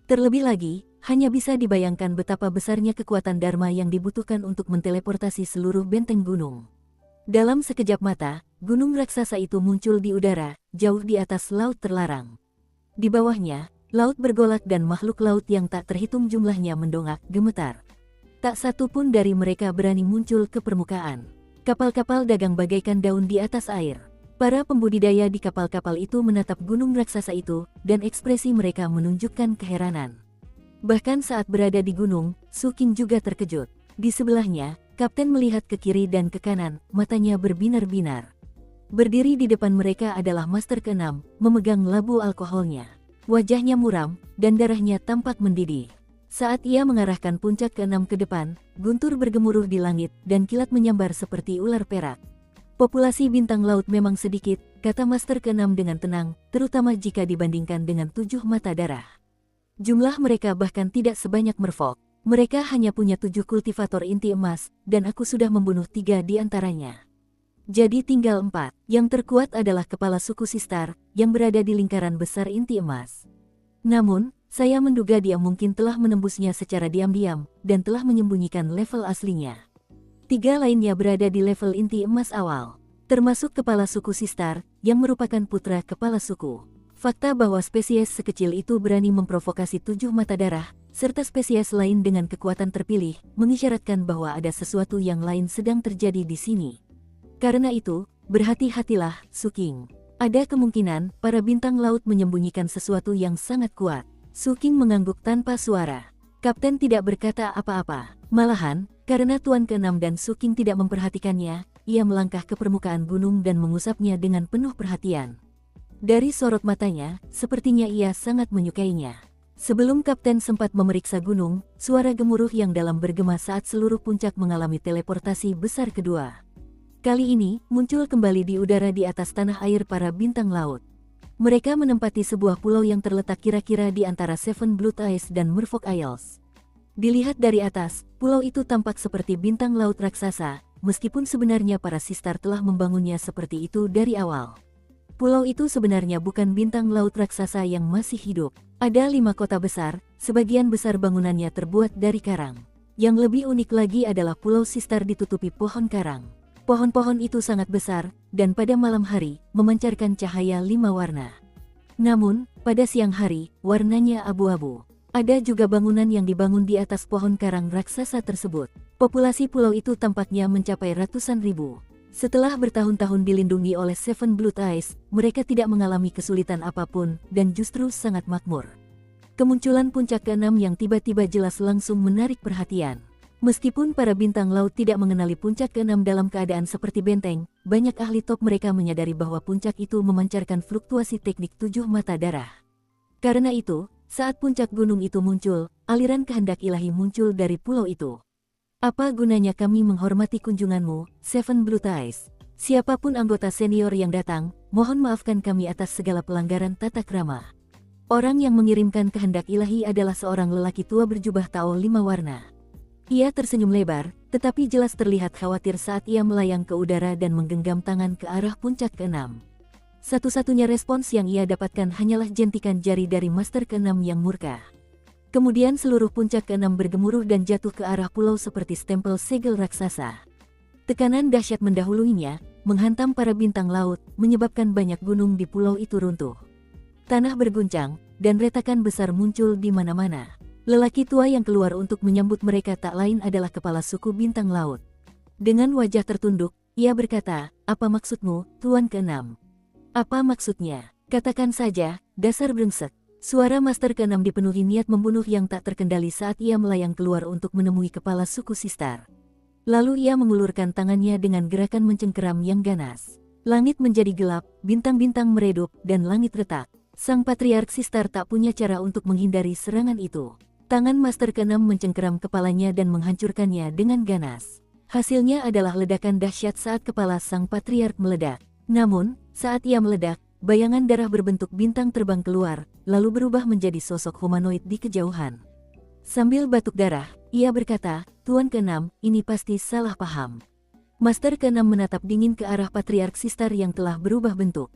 Terlebih lagi, hanya bisa dibayangkan betapa besarnya kekuatan Dharma yang dibutuhkan untuk menteleportasi seluruh benteng gunung. Dalam sekejap mata, gunung raksasa itu muncul di udara, jauh di atas laut terlarang. Di bawahnya, laut bergolak dan makhluk laut yang tak terhitung jumlahnya mendongak, gemetar. Tak satu pun dari mereka berani muncul ke permukaan. Kapal-kapal dagang bagaikan daun di atas air. Para pembudidaya di kapal-kapal itu menatap gunung raksasa itu, dan ekspresi mereka menunjukkan keheranan. Bahkan saat berada di gunung, Su King juga terkejut. Di sebelahnya, kapten melihat ke kiri dan ke kanan, matanya berbinar-binar. Berdiri di depan mereka adalah Master keenam, memegang labu alkoholnya. Wajahnya muram, dan darahnya tampak mendidih. Saat ia mengarahkan puncak keenam ke depan, guntur bergemuruh di langit, dan kilat menyambar seperti ular perak. Populasi bintang laut memang sedikit, kata Master keenam dengan tenang, terutama jika dibandingkan dengan 7 mata darah. Jumlah mereka bahkan tidak sebanyak merfolk. Mereka hanya punya 7 kultivator inti emas, dan aku sudah membunuh 3 di antaranya. Jadi tinggal 4. Yang terkuat adalah kepala suku Sistar, yang berada di lingkaran besar inti emas. Namun, saya menduga dia mungkin telah menembusnya secara diam-diam, dan telah menyembunyikan level aslinya. 3 lainnya berada di level inti emas awal, termasuk kepala suku Sistar, yang merupakan putra kepala suku. Fakta bahwa spesies sekecil itu berani memprovokasi 7 mata darah, serta spesies lain dengan kekuatan terpilih, mengisyaratkan bahwa ada sesuatu yang lain sedang terjadi di sini. Karena itu, berhati-hatilah, Su King. Ada kemungkinan para bintang laut menyembunyikan sesuatu yang sangat kuat. Su King mengangguk tanpa suara. Kapten tidak berkata apa-apa. Malahan, karena Tuan ke-6 dan Su King tidak memperhatikannya, ia melangkah ke permukaan gunung dan mengusapnya dengan penuh perhatian. Dari sorot matanya, sepertinya ia sangat menyukainya. Sebelum kapten sempat memeriksa gunung, suara gemuruh yang dalam bergema saat seluruh puncak mengalami teleportasi besar kedua. Kali ini, muncul kembali di udara di atas tanah air para bintang laut. Mereka menempati sebuah pulau yang terletak kira-kira di antara Seven Blue Ice dan Merfolk Isles. Dilihat dari atas, pulau itu tampak seperti bintang laut raksasa, meskipun sebenarnya para sistar telah membangunnya seperti itu dari awal. Pulau itu sebenarnya bukan bintang laut raksasa yang masih hidup. Ada 5 kota besar, sebagian besar bangunannya terbuat dari karang. Yang lebih unik lagi adalah Pulau Sistar ditutupi pohon karang. Pohon-pohon itu sangat besar, dan pada malam hari, memancarkan cahaya 5 warna. Namun, pada siang hari, warnanya abu-abu. Ada juga bangunan yang dibangun di atas pohon karang raksasa tersebut. Populasi pulau itu tampaknya mencapai ratusan ribu. Setelah bertahun-tahun dilindungi oleh Seven Blue Ice, mereka tidak mengalami kesulitan apapun dan justru sangat makmur. Kemunculan puncak ke-6 yang tiba-tiba jelas langsung menarik perhatian. Meskipun para bintang laut tidak mengenali puncak ke-6 dalam keadaan seperti benteng, banyak ahli top mereka menyadari bahwa puncak itu memancarkan fluktuasi teknik 7 mata darah. Karena itu, saat puncak gunung itu muncul, aliran kehendak ilahi muncul dari pulau itu. Apa gunanya kami menghormati kunjunganmu, Seven Blue Ice? Siapapun anggota senior yang datang, mohon maafkan kami atas segala pelanggaran tata krama. Orang yang mengirimkan kehendak ilahi adalah seorang lelaki tua berjubah Tao 5 warna. Ia tersenyum lebar, tetapi jelas terlihat khawatir saat ia melayang ke udara dan menggenggam tangan ke arah puncak ke-6. Satu-satunya respons yang ia dapatkan hanyalah jentikan jari dari Master ke-6 yang murka. Kemudian seluruh puncak ke-6 bergemuruh dan jatuh ke arah pulau seperti stempel segel raksasa. Tekanan dahsyat mendahuluinya, menghantam para bintang laut, menyebabkan banyak gunung di pulau itu runtuh. Tanah berguncang, dan retakan besar muncul di mana-mana. Lelaki tua yang keluar untuk menyambut mereka tak lain adalah kepala suku bintang laut. Dengan wajah tertunduk, ia berkata, "Apa maksudmu, Tuan ke-6? Apa maksudnya? Katakan saja, dasar brengsek." Suara Master ke-6 dipenuhi niat membunuh yang tak terkendali saat ia melayang keluar untuk menemui kepala suku Sistar. Lalu ia mengulurkan tangannya dengan gerakan mencengkeram yang ganas. Langit menjadi gelap, bintang-bintang meredup, dan langit retak. Sang Patriark Sistar tak punya cara untuk menghindari serangan itu. Tangan Master ke-6 mencengkeram kepalanya dan menghancurkannya dengan ganas. Hasilnya adalah ledakan dahsyat saat kepala Sang Patriark meledak. Namun, saat ia meledak, bayangan darah berbentuk bintang terbang keluar, lalu berubah menjadi sosok humanoid di kejauhan. Sambil batuk darah, ia berkata, "Tuan ke-6, ini pasti salah paham." Master ke-6 menatap dingin ke arah Patriark Sistar yang telah berubah bentuk.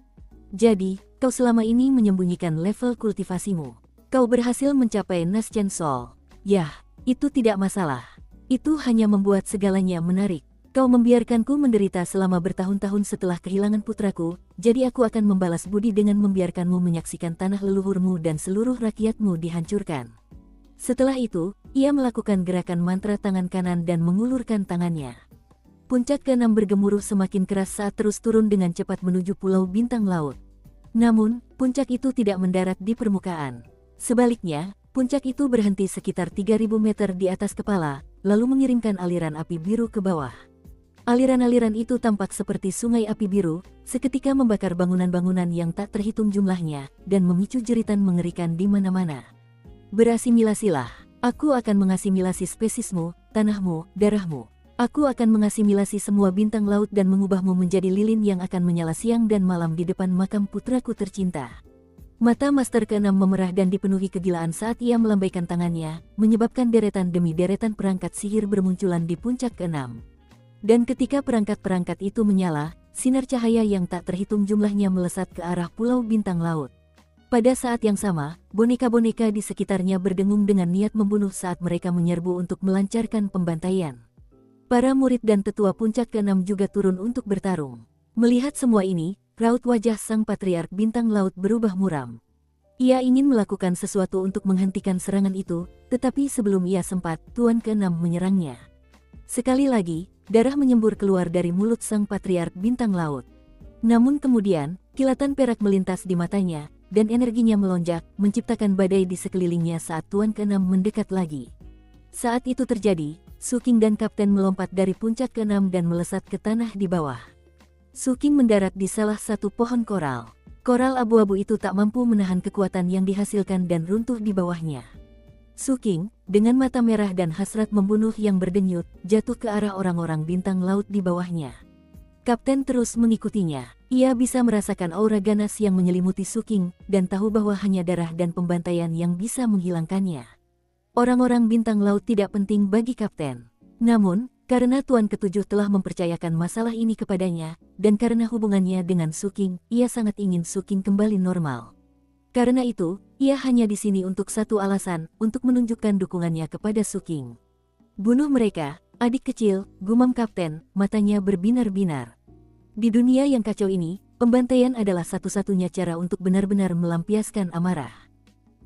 "Jadi, kau selama ini menyembunyikan level kultivasimu. Kau berhasil mencapai Nascent Soul. Yah, itu tidak masalah. Itu hanya membuat segalanya menarik. Kau membiarkanku menderita selama bertahun-tahun setelah kehilangan putraku, jadi aku akan membalas budi dengan membiarkanmu menyaksikan tanah leluhurmu dan seluruh rakyatmu dihancurkan." Setelah itu, ia melakukan gerakan mantra tangan kanan dan mengulurkan tangannya. Puncak ke-6 bergemuruh semakin keras saat terus turun dengan cepat menuju Pulau Bintang Laut. Namun, puncak itu tidak mendarat di permukaan. Sebaliknya, puncak itu berhenti sekitar 3.000 meter di atas kepala, lalu mengirimkan aliran api biru ke bawah. Aliran-aliran itu tampak seperti sungai api biru, seketika membakar bangunan-bangunan yang tak terhitung jumlahnya, dan memicu jeritan mengerikan di mana-mana. "Berasimilasilah. Aku akan mengasimilasi spesiesmu, tanahmu, darahmu. Aku akan mengasimilasi semua bintang laut dan mengubahmu menjadi lilin yang akan menyala siang dan malam di depan makam putraku tercinta." Mata Master ke-6 memerah dan dipenuhi kegilaan saat ia melambaikan tangannya, menyebabkan deretan demi deretan perangkat sihir bermunculan di puncak ke-6. Dan ketika perangkat-perangkat itu menyala, sinar cahaya yang tak terhitung jumlahnya melesat ke arah Pulau Bintang Laut. Pada saat yang sama, boneka-boneka di sekitarnya berdengung dengan niat membunuh saat mereka menyerbu untuk melancarkan pembantaian. Para murid dan tetua puncak ke-6 juga turun untuk bertarung. Melihat semua ini, raut wajah sang patriark bintang laut berubah muram. Ia ingin melakukan sesuatu untuk menghentikan serangan itu, tetapi sebelum ia sempat, Tuan ke-6 menyerangnya. Sekali lagi, darah menyembur keluar dari mulut sang patriark bintang laut. Namun kemudian, kilatan perak melintas di matanya, dan energinya melonjak, menciptakan badai di sekelilingnya saat Tuan ke-6 mendekat lagi. Saat itu terjadi, Su King dan Kapten melompat dari puncak ke-6 dan melesat ke tanah di bawah. Su King mendarat di salah satu pohon koral. Koral abu-abu itu tak mampu menahan kekuatan yang dihasilkan dan runtuh di bawahnya. Su King, dengan mata merah dan hasrat membunuh yang berdenyut, jatuh ke arah orang-orang bintang laut di bawahnya. Kapten terus mengikutinya. Ia bisa merasakan aura ganas yang menyelimuti Su King, dan tahu bahwa hanya darah dan pembantaian yang bisa menghilangkannya. Orang-orang bintang laut tidak penting bagi Kapten. Namun, karena Tuan ke-7 telah mempercayakan masalah ini kepadanya, dan karena hubungannya dengan Su King, ia sangat ingin Su King kembali normal. Karena itu, ia hanya di sini untuk satu alasan, untuk menunjukkan dukungannya kepada Su King. Bunuh mereka, adik kecil, gumam Kapten, matanya berbinar-binar. Di dunia yang kacau ini, pembantaian adalah satu-satunya cara untuk benar-benar melampiaskan amarah.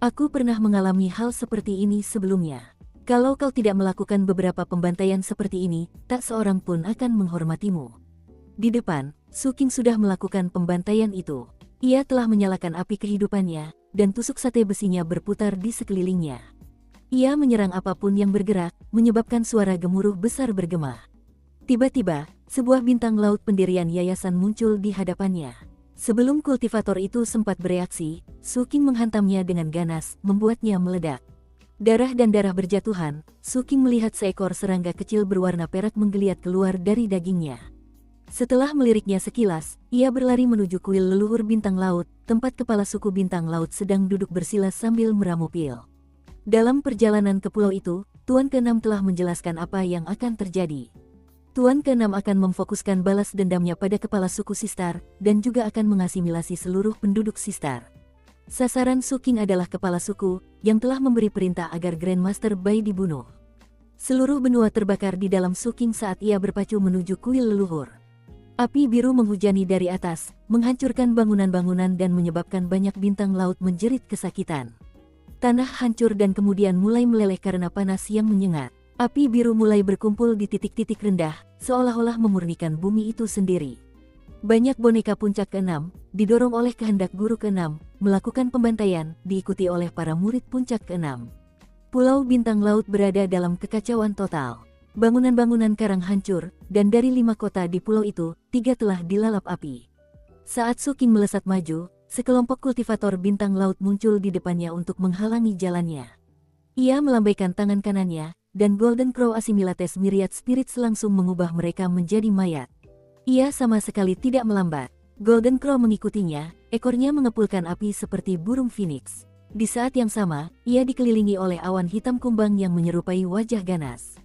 Aku pernah mengalami hal seperti ini sebelumnya. Kalau kau tidak melakukan beberapa pembantaian seperti ini, tak seorang pun akan menghormatimu. Di depan, Su King sudah melakukan pembantaian itu. Ia telah menyalakan api kehidupannya, dan tusuk sate besinya berputar di sekelilingnya. Ia menyerang apapun yang bergerak, menyebabkan suara gemuruh besar bergema. Tiba-tiba, sebuah bintang laut pendirian yayasan muncul di hadapannya. Sebelum kultivator itu sempat bereaksi, Su King menghantamnya dengan ganas, membuatnya meledak. Darah dan darah berjatuhan, Su King melihat seekor serangga kecil berwarna perak menggeliat keluar dari dagingnya. Setelah meliriknya sekilas, ia berlari menuju kuil leluhur bintang laut, tempat kepala suku bintang laut sedang duduk bersila sambil meramu pil. Dalam perjalanan ke pulau itu, Tuan ke-6 telah menjelaskan apa yang akan terjadi. Tuan ke-6 akan memfokuskan balas dendamnya pada kepala suku Sistar, dan juga akan mengasimilasi seluruh penduduk Sistar. Sasaran Su King adalah kepala suku, yang telah memberi perintah agar Grandmaster Bai dibunuh. Seluruh benua terbakar di dalam Su King saat ia berpacu menuju kuil leluhur. Api biru menghujani dari atas, menghancurkan bangunan-bangunan dan menyebabkan banyak bintang laut menjerit kesakitan. Tanah hancur dan kemudian mulai meleleh karena panas yang menyengat. Api biru mulai berkumpul di titik-titik rendah, seolah-olah memurnikan bumi itu sendiri. Banyak boneka puncak ke-6, didorong oleh kehendak guru ke-6, melakukan pembantaian, diikuti oleh para murid puncak ke-6. Pulau Bintang Laut berada dalam kekacauan total. Bangunan-bangunan karang hancur, dan dari 5 kota di pulau itu, 3 telah dilalap api. Saat Su King melesat maju, sekelompok kultivator bintang laut muncul di depannya untuk menghalangi jalannya. Ia melambaikan tangan kanannya, dan Golden Crow Assimilates Myriad Spirits langsung mengubah mereka menjadi mayat. Ia sama sekali tidak melambat. Golden Crow mengikutinya, ekornya mengepulkan api seperti burung phoenix. Di saat yang sama, ia dikelilingi oleh awan hitam kumbang yang menyerupai wajah ganas.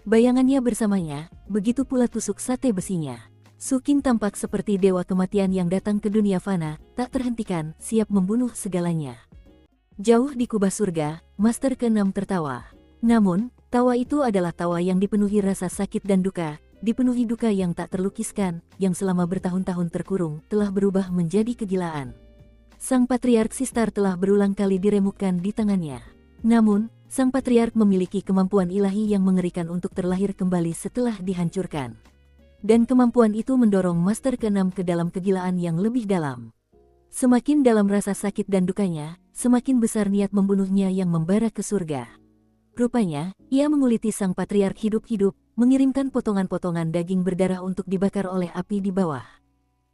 Bayangannya bersamanya, begitu pula tusuk sate besinya. Su King tampak seperti dewa kematian yang datang ke dunia fana, tak terhentikan, siap membunuh segalanya. Jauh di kubah surga, Master ke-6 tertawa. Namun, tawa itu adalah tawa yang dipenuhi rasa sakit dan duka, dipenuhi duka yang tak terlukiskan, yang selama bertahun-tahun terkurung, telah berubah menjadi kegilaan. Sang Patriark Sistar telah berulang kali diremukkan di tangannya. Namun, Sang Patriark memiliki kemampuan ilahi yang mengerikan untuk terlahir kembali setelah dihancurkan. Dan kemampuan itu mendorong Master ke-6 ke dalam kegilaan yang lebih dalam. Semakin dalam rasa sakit dan dukanya, semakin besar niat membunuhnya yang membara ke surga. Rupanya, ia menguliti Sang Patriark hidup-hidup, mengirimkan potongan-potongan daging berdarah untuk dibakar oleh api di bawah.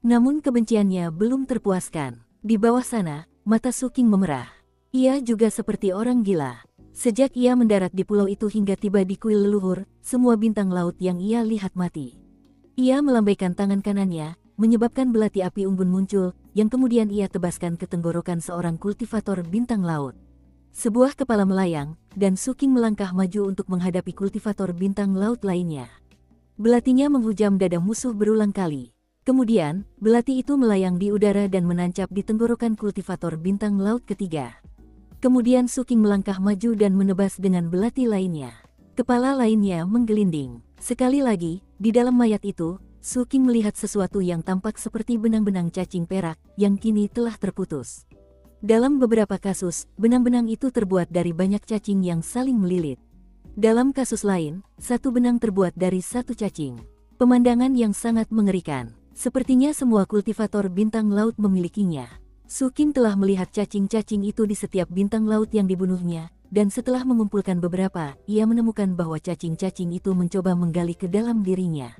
Namun kebenciannya belum terpuaskan. Di bawah sana, mata Su King memerah. Ia juga seperti orang gila. Sejak ia mendarat di pulau itu hingga tiba di kuil leluhur, semua bintang laut yang ia lihat mati. Ia melambaikan tangan kanannya, menyebabkan belati api unggun muncul, yang kemudian ia tebaskan ke tenggorokan seorang kultivator bintang laut. Sebuah kepala melayang, dan Su King melangkah maju untuk menghadapi kultivator bintang laut lainnya. Belatinya menghujam dada musuh berulang kali. Kemudian, belati itu melayang di udara dan menancap di tenggorokan kultivator bintang laut ketiga. Kemudian Su King melangkah maju dan menebas dengan belati lainnya. Kepala lainnya menggelinding. Sekali lagi, di dalam mayat itu, Su King melihat sesuatu yang tampak seperti benang-benang cacing perak yang kini telah terputus. Dalam beberapa kasus, benang-benang itu terbuat dari banyak cacing yang saling melilit. Dalam kasus lain, satu benang terbuat dari satu cacing. Pemandangan yang sangat mengerikan. Sepertinya semua kultivator bintang laut memilikinya. Su King telah melihat cacing-cacing itu di setiap bintang laut yang dibunuhnya, dan setelah mengumpulkan beberapa, ia menemukan bahwa cacing-cacing itu mencoba menggali ke dalam dirinya.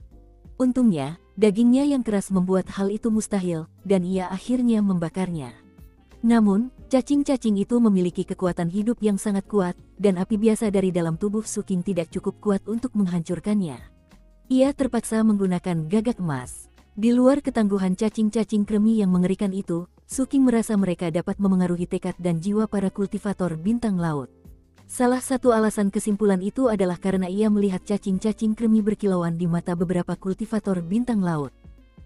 Untungnya, dagingnya yang keras membuat hal itu mustahil, dan ia akhirnya membakarnya. Namun, cacing-cacing itu memiliki kekuatan hidup yang sangat kuat, dan api biasa dari dalam tubuh Su King tidak cukup kuat untuk menghancurkannya. Ia terpaksa menggunakan gagak emas. Di luar ketangguhan cacing-cacing kremi yang mengerikan itu, Su King merasa mereka dapat memengaruhi tekad dan jiwa para kultivator bintang laut. Salah satu alasan kesimpulan itu adalah karena ia melihat cacing-cacing kremi berkilauan di mata beberapa kultivator bintang laut.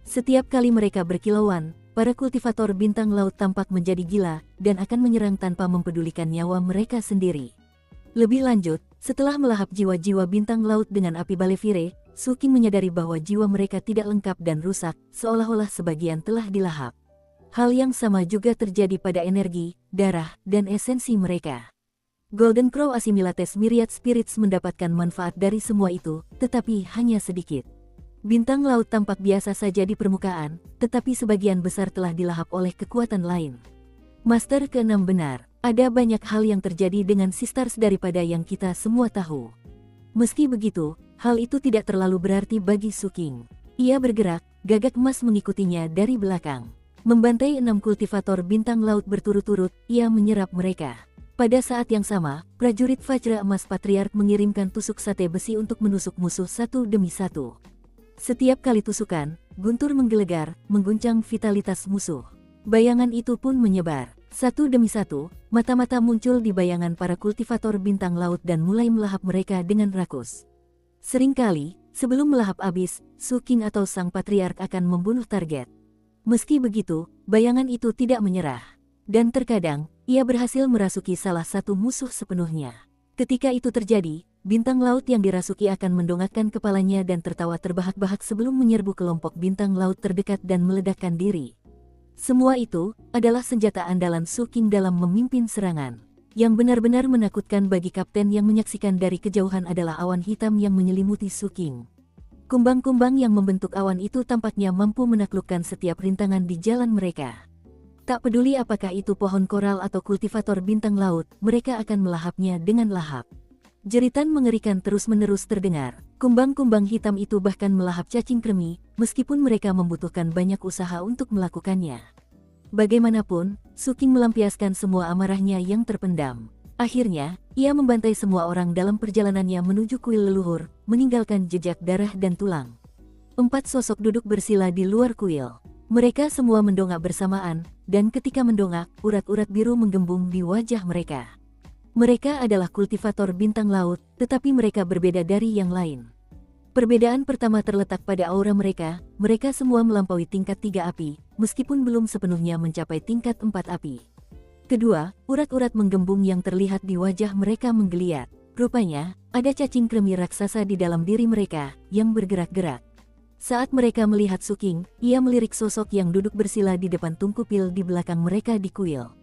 Setiap kali mereka berkilauan, para kultivator bintang laut tampak menjadi gila dan akan menyerang tanpa mempedulikan nyawa mereka sendiri. Lebih lanjut, setelah melahap jiwa-jiwa bintang laut dengan api Balefire, Su King menyadari bahwa jiwa mereka tidak lengkap dan rusak, seolah-olah sebagian telah dilahap. Hal yang sama juga terjadi pada energi, darah, dan esensi mereka. Golden Crow Assimilates Myriad Spirits mendapatkan manfaat dari semua itu, tetapi hanya sedikit. Bintang laut tampak biasa saja di permukaan, tetapi sebagian besar telah dilahap oleh kekuatan lain. Master ke-6 benar, ada banyak hal yang terjadi dengan Sistars daripada yang kita semua tahu. Meski begitu, hal itu tidak terlalu berarti bagi Su King. Ia bergerak, gagak emas mengikutinya dari belakang. Membantai 6 kultivator bintang laut berturut-turut, ia menyerap mereka. Pada saat yang sama, prajurit Vajra Emas Patriark mengirimkan tusuk sate besi untuk menusuk musuh satu demi satu. Setiap kali tusukan, guntur menggelegar, mengguncang vitalitas musuh. Bayangan itu pun menyebar. Satu demi satu, mata-mata muncul di bayangan para kultivator bintang laut dan mulai melahap mereka dengan rakus. Seringkali, sebelum melahap habis, Su King atau Sang Patriark akan membunuh target. Meski begitu, bayangan itu tidak menyerah. Dan terkadang, ia berhasil merasuki salah satu musuh sepenuhnya. Ketika itu terjadi, bintang laut yang dirasuki akan mendongakkan kepalanya dan tertawa terbahak-bahak sebelum menyerbu kelompok bintang laut terdekat dan meledakkan diri. Semua itu adalah senjata andalan Su King dalam memimpin serangan. Yang benar-benar menakutkan bagi kapten yang menyaksikan dari kejauhan adalah awan hitam yang menyelimuti Su King. Kumbang-kumbang yang membentuk awan itu tampaknya mampu menaklukkan setiap rintangan di jalan mereka. Tak peduli apakah itu pohon koral atau kultivator bintang laut, mereka akan melahapnya dengan lahap. Jeritan mengerikan terus-menerus terdengar. Kumbang-kumbang hitam itu bahkan melahap cacing kremi, meskipun mereka membutuhkan banyak usaha untuk melakukannya. Bagaimanapun, Su King melampiaskan semua amarahnya yang terpendam. Akhirnya, ia membantai semua orang dalam perjalanannya menuju kuil leluhur, meninggalkan jejak darah dan tulang. 4 sosok duduk bersila di luar kuil. Mereka semua mendongak bersamaan, dan ketika mendongak, urat-urat biru menggembung di wajah mereka. Mereka adalah kultivator bintang laut, tetapi mereka berbeda dari yang lain. Perbedaan pertama terletak pada aura mereka semua melampaui tingkat 3 api, meskipun belum sepenuhnya mencapai tingkat 4 api. Kedua, urat-urat menggembung yang terlihat di wajah mereka menggeliat. Rupanya, ada cacing kremi raksasa di dalam diri mereka, yang bergerak-gerak. Saat mereka melihat Su King, ia melirik sosok yang duduk bersila di depan tungku pil di belakang mereka di kuil.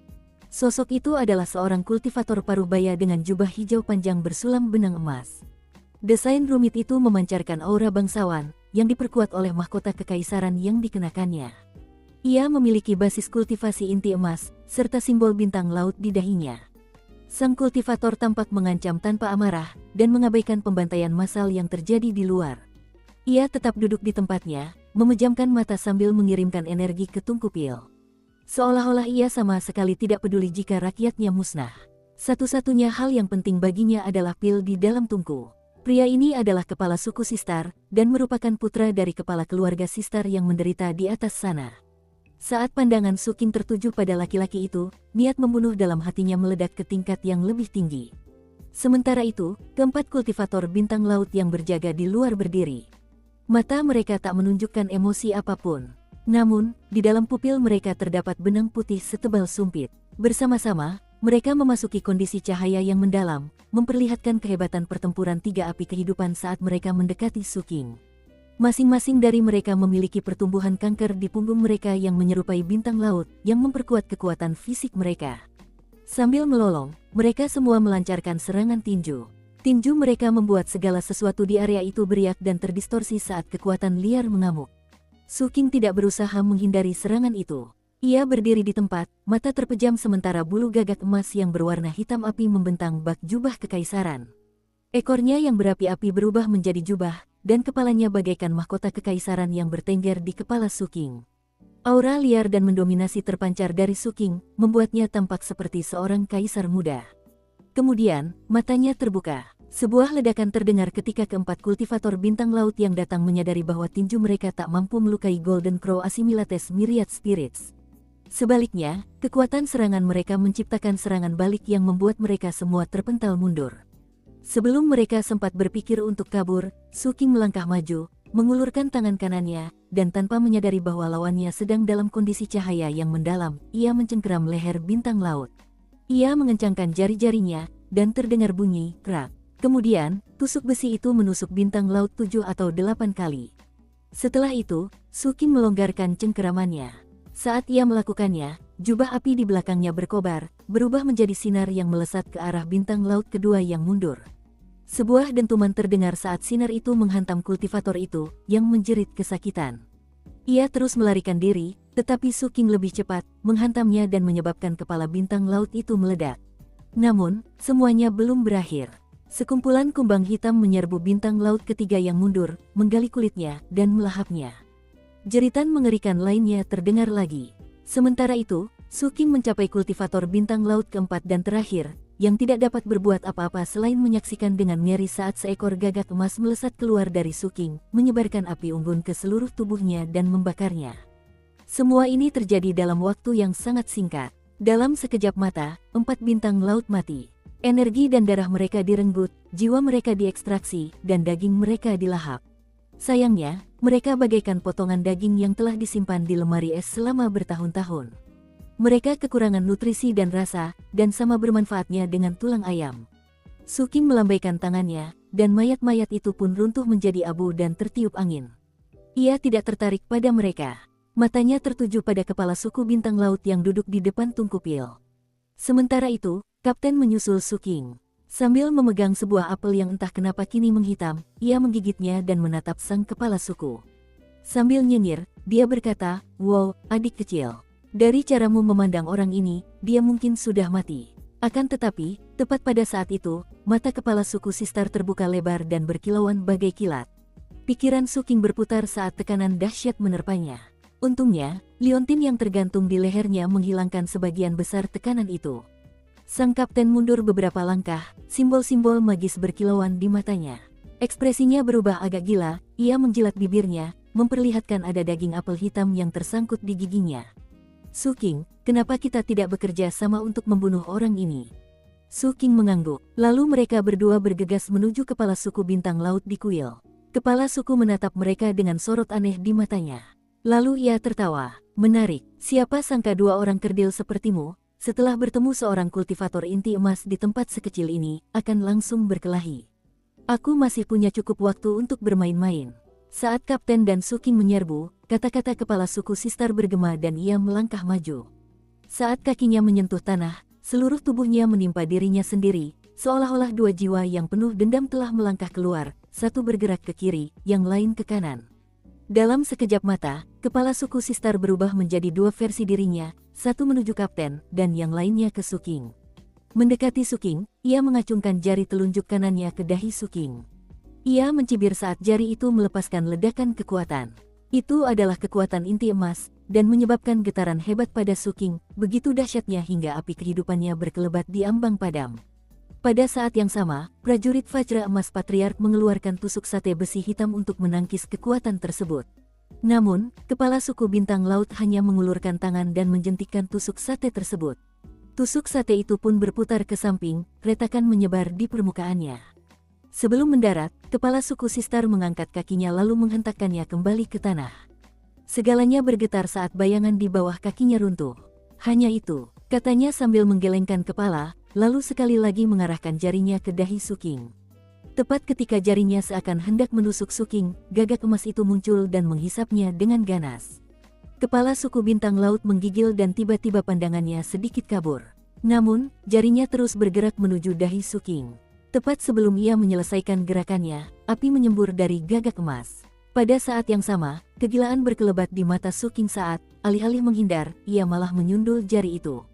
Sosok itu adalah seorang kultivator parubaya dengan jubah hijau panjang bersulam benang emas. Desain rumit itu memancarkan aura bangsawan, yang diperkuat oleh mahkota kekaisaran yang dikenakannya. Ia memiliki basis kultivasi inti emas, serta simbol bintang laut di dahinya. Sang kultivator tampak mengancam tanpa amarah, dan mengabaikan pembantaian massal yang terjadi di luar. Ia tetap duduk di tempatnya, memejamkan mata sambil mengirimkan energi ke tungku pil. Seolah-olah ia sama sekali tidak peduli jika rakyatnya musnah. Satu-satunya hal yang penting baginya adalah pil di dalam tungku. Pria ini adalah kepala suku Sistar, dan merupakan putra dari kepala keluarga Sistar yang menderita di atas sana. Saat pandangan Su King tertuju pada laki-laki itu, niat membunuh dalam hatinya meledak ke tingkat yang lebih tinggi. Sementara itu, keempat kultivator bintang laut yang berjaga di luar berdiri. Mata mereka tak menunjukkan emosi apapun. Namun, di dalam pupil mereka terdapat benang putih setebal sumpit. Bersama-sama, mereka memasuki kondisi cahaya yang mendalam, memperlihatkan kehebatan pertempuran 3 api kehidupan saat mereka mendekati Su King. Masing-masing dari mereka memiliki pertumbuhan kanker di punggung mereka yang menyerupai bintang laut yang memperkuat kekuatan fisik mereka. Sambil melolong, mereka semua melancarkan serangan tinju. Tinju mereka membuat segala sesuatu di area itu beriak dan terdistorsi saat kekuatan liar mengamuk. Su King tidak berusaha menghindari serangan itu. Ia berdiri di tempat, mata terpejam sementara bulu gagak emas yang berwarna hitam api membentang bak jubah kekaisaran. Ekornya yang berapi-api berubah menjadi jubah, dan kepalanya bagaikan mahkota kekaisaran yang bertengger di kepala Su King. Aura liar dan mendominasi terpancar dari Su King, membuatnya tampak seperti seorang kaisar muda. Kemudian, matanya terbuka. Sebuah ledakan terdengar ketika keempat kultivator bintang laut yang datang menyadari bahwa tinju mereka tak mampu melukai Golden Crow Assimilates Myriad Spirits. Sebaliknya, kekuatan serangan mereka menciptakan serangan balik yang membuat mereka semua terpental mundur. Sebelum mereka sempat berpikir untuk kabur, Su King melangkah maju, mengulurkan tangan kanannya, dan tanpa menyadari bahwa lawannya sedang dalam kondisi cahaya yang mendalam, ia mencengkeram leher bintang laut. Ia mengencangkan jari-jarinya, dan terdengar bunyi, krak. Kemudian, tusuk besi itu menusuk bintang laut 7 atau 8 kali. Setelah itu, Su King melonggarkan cengkeramannya. Saat ia melakukannya, jubah api di belakangnya berkobar, berubah menjadi sinar yang melesat ke arah bintang laut kedua yang mundur. Sebuah dentuman terdengar saat sinar itu menghantam kultivator itu, yang menjerit kesakitan. Ia terus melarikan diri, tetapi Su King lebih cepat, menghantamnya dan menyebabkan kepala bintang laut itu meledak. Namun, semuanya belum berakhir. Sekumpulan kumbang hitam menyerbu bintang laut ketiga yang mundur, menggali kulitnya, dan melahapnya. Jeritan mengerikan lainnya terdengar lagi. Sementara itu, Su King mencapai kultivator bintang laut keempat dan terakhir, yang tidak dapat berbuat apa-apa selain menyaksikan dengan ngeri saat seekor gagak emas melesat keluar dari Su King, menyebarkan api unggun ke seluruh tubuhnya dan membakarnya. Semua ini terjadi dalam waktu yang sangat singkat. Dalam sekejap mata, 4 bintang laut mati. Energi dan darah mereka direnggut, jiwa mereka diekstraksi, dan daging mereka dilahap. Sayangnya, mereka bagaikan potongan daging yang telah disimpan di lemari es selama bertahun-tahun. Mereka kekurangan nutrisi dan rasa, dan sama bermanfaatnya dengan tulang ayam. Su King melambaikan tangannya, dan mayat-mayat itu pun runtuh menjadi abu dan tertiup angin. Ia tidak tertarik pada mereka. Matanya tertuju pada kepala suku bintang laut yang duduk di depan tungku pil. Sementara itu, Kapten menyusul Su King. Sambil memegang sebuah apel yang entah kenapa kini menghitam, ia menggigitnya dan menatap sang kepala suku. Sambil nyengir, dia berkata, "Wow, adik kecil. Dari caramu memandang orang ini, dia mungkin sudah mati." Akan tetapi, tepat pada saat itu, mata kepala suku Sistar terbuka lebar dan berkilauan bagai kilat. Pikiran Su King berputar saat tekanan dahsyat menerpanya. Untungnya, liontin yang tergantung di lehernya menghilangkan sebagian besar tekanan itu. Sang kapten mundur beberapa langkah, simbol-simbol magis berkilauan di matanya. Ekspresinya berubah agak gila, ia menjilat bibirnya, memperlihatkan ada daging apel hitam yang tersangkut di giginya. "Su King, kenapa kita tidak bekerja sama untuk membunuh orang ini?" Su King mengangguk. Lalu mereka berdua bergegas menuju kepala suku bintang laut di kuil. Kepala suku menatap mereka dengan sorot aneh di matanya. Lalu ia tertawa. "Menarik, siapa sangka 2 orang kerdil sepertimu, setelah bertemu seorang kultivator inti emas di tempat sekecil ini, akan langsung berkelahi. Aku masih punya cukup waktu untuk bermain-main." Saat Kapten dan Su King menyerbu, kata-kata kepala suku Sistar bergema dan ia melangkah maju. Saat kakinya menyentuh tanah, seluruh tubuhnya menimpa dirinya sendiri, seolah-olah 2 jiwa yang penuh dendam telah melangkah keluar, satu bergerak ke kiri, yang lain ke kanan. Dalam sekejap mata, kepala suku Sistar berubah menjadi 2 versi dirinya, satu menuju Kapten, dan yang lainnya ke Su King. Mendekati Su King, ia mengacungkan jari telunjuk kanannya ke dahi Su King. Ia mencibir saat jari itu melepaskan ledakan kekuatan. Itu adalah kekuatan inti emas, dan menyebabkan getaran hebat pada Su King, begitu dahsyatnya hingga api kehidupannya berkelebat di ambang padam. Pada saat yang sama, prajurit Vajra Emas Patriark mengeluarkan tusuk sate besi hitam untuk menangkis kekuatan tersebut. Namun, kepala suku bintang laut hanya mengulurkan tangan dan menjentikkan tusuk sate tersebut. Tusuk sate itu pun berputar ke samping, retakan menyebar di permukaannya. Sebelum mendarat, kepala suku Sistar mengangkat kakinya lalu menghentakkannya kembali ke tanah. Segalanya bergetar saat bayangan di bawah kakinya runtuh. "Hanya itu," katanya sambil menggelengkan kepala, lalu sekali lagi mengarahkan jarinya ke dahi Su King. Tepat ketika jarinya seakan hendak menusuk Suking, gagak emas itu muncul dan menghisapnya dengan ganas. Kepala suku bintang laut menggigil dan tiba-tiba pandangannya sedikit kabur. Namun, jarinya terus bergerak menuju dahi Suking. Tepat sebelum ia menyelesaikan gerakannya, api menyembur dari gagak emas. Pada saat yang sama, kegilaan berkelebat di mata Suking saat, alih-alih menghindar, ia malah menyundul jari itu.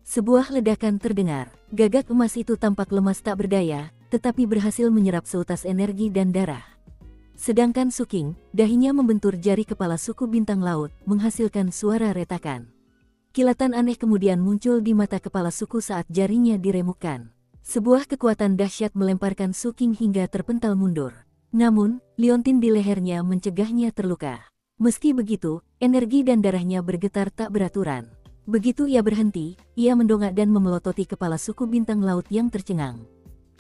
Sebuah ledakan terdengar. Gagak emas itu tampak lemas tak berdaya, tetapi berhasil menyerap seutas energi dan darah. Sedangkan Suking, dahinya membentur jari kepala suku bintang laut, menghasilkan suara retakan. Kilatan aneh kemudian muncul di mata kepala suku saat jarinya diremukkan. Sebuah kekuatan dahsyat melemparkan Suking hingga terpental mundur. Namun, liontin di lehernya mencegahnya terluka. Meski begitu, energi dan darahnya bergetar tak beraturan. Begitu ia berhenti, ia mendongak dan memelototi kepala suku bintang laut yang tercengang.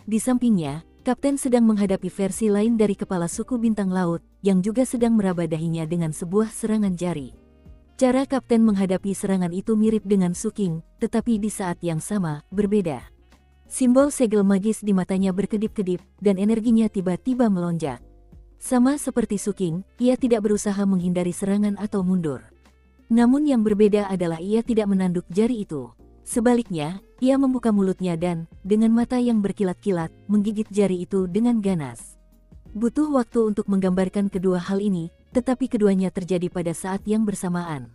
Di sampingnya, Kapten sedang menghadapi versi lain dari kepala suku bintang laut, yang juga sedang meraba dahinya dengan sebuah serangan jari. Cara Kapten menghadapi serangan itu mirip dengan Suking, tetapi di saat yang sama, berbeda. Simbol segel magis di matanya berkedip-kedip, dan energinya tiba-tiba melonjak. Sama seperti Suking, ia tidak berusaha menghindari serangan atau mundur. Namun yang berbeda adalah ia tidak menanduk jari itu. Sebaliknya, ia membuka mulutnya dan, dengan mata yang berkilat-kilat, menggigit jari itu dengan ganas. Butuh waktu untuk menggambarkan kedua hal ini, tetapi keduanya terjadi pada saat yang bersamaan.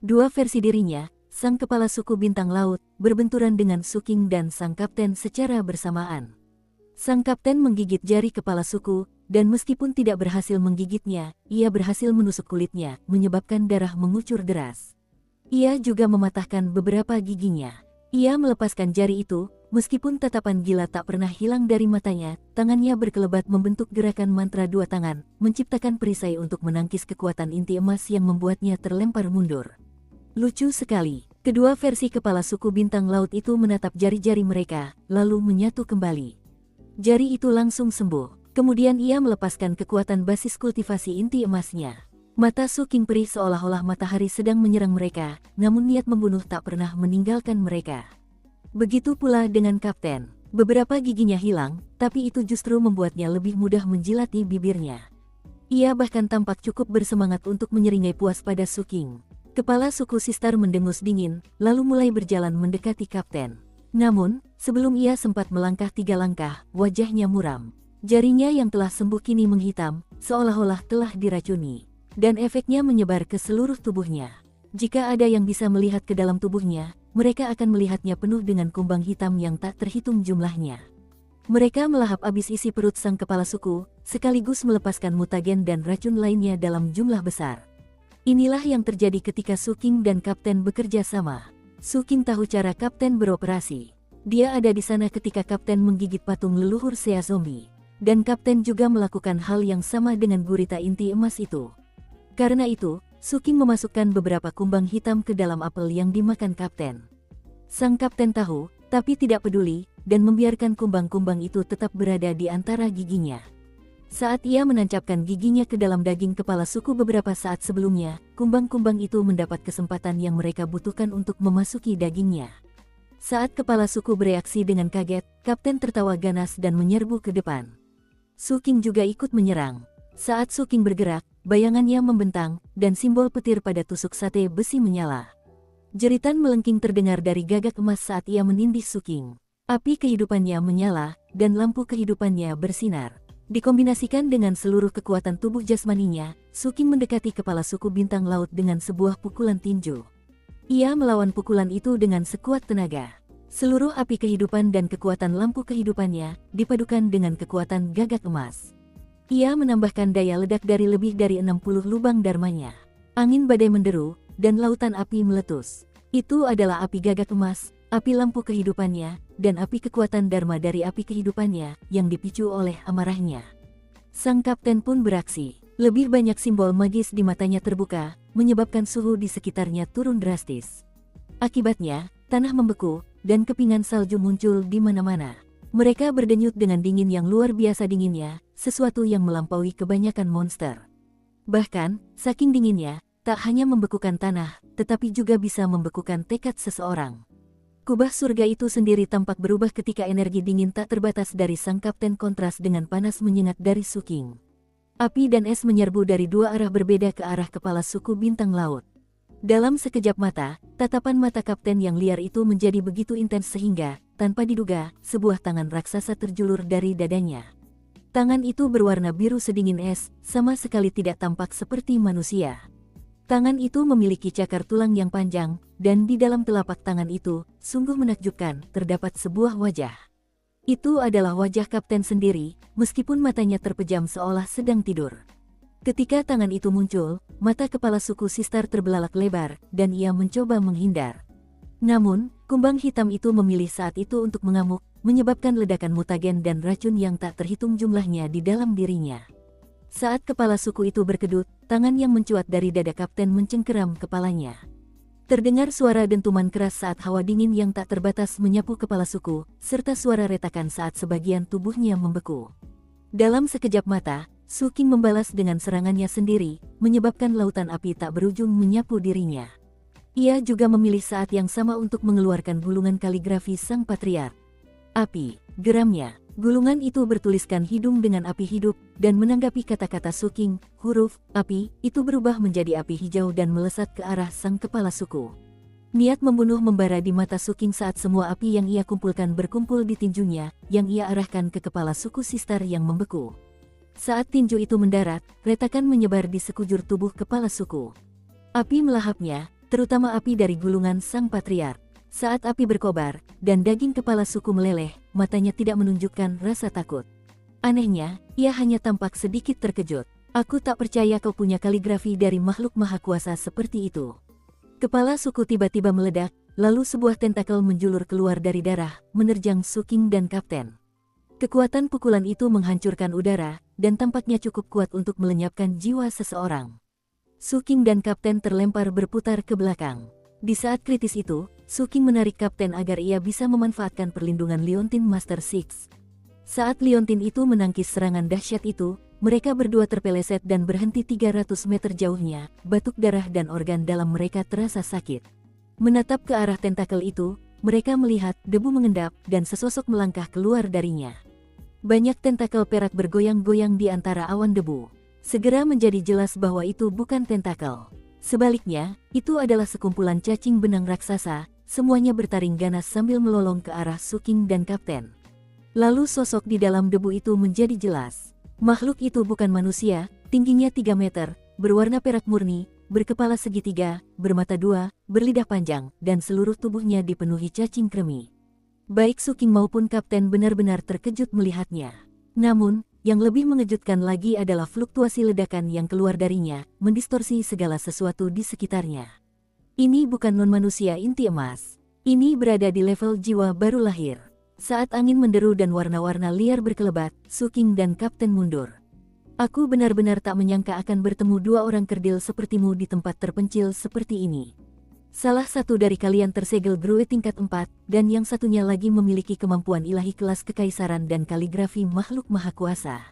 Dua versi dirinya, sang kepala suku bintang laut, berbenturan dengan Suking dan sang kapten secara bersamaan. Sang kapten menggigit jari kepala suku, dan meskipun tidak berhasil menggigitnya, ia berhasil menusuk kulitnya, menyebabkan darah mengucur deras. Ia juga mematahkan beberapa giginya. Ia melepaskan jari itu, meskipun tatapan gila tak pernah hilang dari matanya, tangannya berkelebat membentuk gerakan mantra dua tangan, menciptakan perisai untuk menangkis kekuatan inti emas yang membuatnya terlempar mundur. Lucu sekali, kedua versi kepala suku bintang laut itu menatap jari-jari mereka, lalu menyatu kembali. Jari itu langsung sembuh, kemudian ia melepaskan kekuatan basis kultivasi inti emasnya. Mata Suking perih seolah-olah matahari sedang menyerang mereka, namun niat membunuh tak pernah meninggalkan mereka. Begitu pula dengan Kapten. Beberapa giginya hilang, tapi itu justru membuatnya lebih mudah menjilati bibirnya. Ia bahkan tampak cukup bersemangat untuk menyeringai puas pada Suking. Kepala suku Sistar mendengus dingin, lalu mulai berjalan mendekati Kapten. Namun, sebelum ia sempat melangkah 3 langkah, wajahnya muram. Jarinya yang telah sembuh kini menghitam, seolah-olah telah diracuni. Dan efeknya menyebar ke seluruh tubuhnya. Jika ada yang bisa melihat ke dalam tubuhnya, mereka akan melihatnya penuh dengan kumbang hitam yang tak terhitung jumlahnya. Mereka melahap habis isi perut sang kepala suku, sekaligus melepaskan mutagen dan racun lainnya dalam jumlah besar. Inilah yang terjadi ketika Suking dan Kapten bekerja sama. Suking tahu cara Kapten beroperasi. Dia ada di sana ketika Kapten menggigit patung leluhur Sea Zombie. Dan Kapten juga melakukan hal yang sama dengan gurita inti emas itu. Karena itu, Suking memasukkan beberapa kumbang hitam ke dalam apel yang dimakan Kapten. Sang Kapten tahu, tapi tidak peduli, dan membiarkan kumbang-kumbang itu tetap berada di antara giginya. Saat ia menancapkan giginya ke dalam daging kepala suku beberapa saat sebelumnya, kumbang-kumbang itu mendapat kesempatan yang mereka butuhkan untuk memasuki dagingnya. Saat kepala suku bereaksi dengan kaget, Kapten tertawa ganas dan menyerbu ke depan. Suking juga ikut menyerang. Saat Suking bergerak, bayangannya membentang, dan simbol petir pada tusuk sate besi menyala. Jeritan melengking terdengar dari gagak emas saat ia menindih Suking. Api kehidupannya menyala, dan lampu kehidupannya bersinar. Dikombinasikan dengan seluruh kekuatan tubuh jasmaninya, Suking mendekati kepala suku bintang laut dengan sebuah pukulan tinju. Ia melawan pukulan itu dengan sekuat tenaga. Seluruh api kehidupan dan kekuatan lampu kehidupannya dipadukan dengan kekuatan gagak emas. Ia menambahkan daya ledak dari lebih dari 60 lubang dharmanya. Angin badai menderu, dan lautan api meletus. Itu adalah api gagak emas, api lampu kehidupannya, dan api kekuatan dharma dari api kehidupannya yang dipicu oleh amarahnya. Sang Kapten pun beraksi. Lebih banyak simbol magis di matanya terbuka, menyebabkan suhu di sekitarnya turun drastis. Akibatnya, tanah membeku, dan kepingan salju muncul di mana-mana. Mereka berdenyut dengan dingin yang luar biasa dinginnya, sesuatu yang melampaui kebanyakan monster. Bahkan, saking dinginnya, tak hanya membekukan tanah, tetapi juga bisa membekukan tekad seseorang. Kubah surga itu sendiri tampak berubah ketika energi dingin tak terbatas dari sang kapten kontras dengan panas menyengat dari Su King. Api dan es menyerbu dari dua arah berbeda ke arah kepala suku bintang laut. Dalam sekejap mata, tatapan mata kapten yang liar itu menjadi begitu intens sehingga, tanpa diduga, sebuah tangan raksasa terjulur dari dadanya. Tangan itu berwarna biru sedingin es, sama sekali tidak tampak seperti manusia. Tangan itu memiliki cakar tulang yang panjang, dan di dalam telapak tangan itu, sungguh menakjubkan, terdapat sebuah wajah. Itu adalah wajah kapten sendiri, meskipun matanya terpejam seolah sedang tidur. Ketika tangan itu muncul, mata kepala suku Sistar terbelalak lebar, dan ia mencoba menghindar. Namun, kumbang hitam itu memilih saat itu untuk mengamuk, menyebabkan ledakan mutagen dan racun yang tak terhitung jumlahnya di dalam dirinya. Saat kepala suku itu berkedut, tangan yang mencuat dari dada kapten mencengkeram kepalanya. Terdengar suara dentuman keras saat hawa dingin yang tak terbatas menyapu kepala suku, serta suara retakan saat sebagian tubuhnya membeku. Dalam sekejap mata, Su King membalas dengan serangannya sendiri, menyebabkan lautan api tak berujung menyapu dirinya. Ia juga memilih saat yang sama untuk mengeluarkan gulungan kaligrafi sang patriark. Api, geramnya. Gulungan itu bertuliskan hidung dengan api hidup, dan menanggapi kata-kata Su King, huruf api itu berubah menjadi api hijau dan melesat ke arah sang kepala suku. Niat membunuh membara di mata Su King saat semua api yang ia kumpulkan berkumpul di tinjunya, yang ia arahkan ke kepala suku Sistar yang membeku. Saat tinju itu mendarat, retakan menyebar di sekujur tubuh kepala suku. Api melahapnya, terutama api dari gulungan sang patriark. Saat api berkobar, dan daging kepala suku meleleh, matanya tidak menunjukkan rasa takut. Anehnya, ia hanya tampak sedikit terkejut. Aku tak percaya kau punya kaligrafi dari makhluk maha kuasa seperti itu. Kepala suku tiba-tiba meledak, lalu sebuah tentakel menjulur keluar dari darah, menerjang Su King dan kapten. Kekuatan pukulan itu menghancurkan udara, dan tampaknya cukup kuat untuk melenyapkan jiwa seseorang. Su King dan kapten terlempar berputar ke belakang. Di saat kritis itu, Su King menarik kapten agar ia bisa memanfaatkan perlindungan Liontin Master Six. Saat Liontin itu menangkis serangan dahsyat itu, mereka berdua terpeleset dan berhenti 300 meter jauhnya, batuk darah dan organ dalam mereka terasa sakit. Menatap ke arah tentakel itu, mereka melihat debu mengendap dan sesosok melangkah keluar darinya. Banyak tentakel perak bergoyang-goyang di antara awan debu. Segera menjadi jelas bahwa itu bukan tentakel. Sebaliknya, itu adalah sekumpulan cacing benang raksasa, semuanya bertaring ganas sambil melolong ke arah Su King dan kapten. Lalu sosok di dalam debu itu menjadi jelas. Makhluk itu bukan manusia, tingginya 3 meter, berwarna perak murni, berkepala segitiga, bermata dua, berlidah panjang, dan seluruh tubuhnya dipenuhi cacing kremi. Baik Su King maupun kapten benar-benar terkejut melihatnya. Namun, yang lebih mengejutkan lagi adalah fluktuasi ledakan yang keluar darinya, mendistorsi segala sesuatu di sekitarnya. Ini bukan non-manusia inti emas. Ini berada di level jiwa baru lahir. Saat angin menderu dan warna-warna liar berkelebat, Su King dan kapten mundur. Aku benar-benar tak menyangka akan bertemu dua orang kerdil sepertimu di tempat terpencil seperti ini. Salah satu dari kalian tersegel Grue tingkat 4, dan yang satunya lagi memiliki kemampuan ilahi kelas kekaisaran dan kaligrafi makhluk maha kuasa.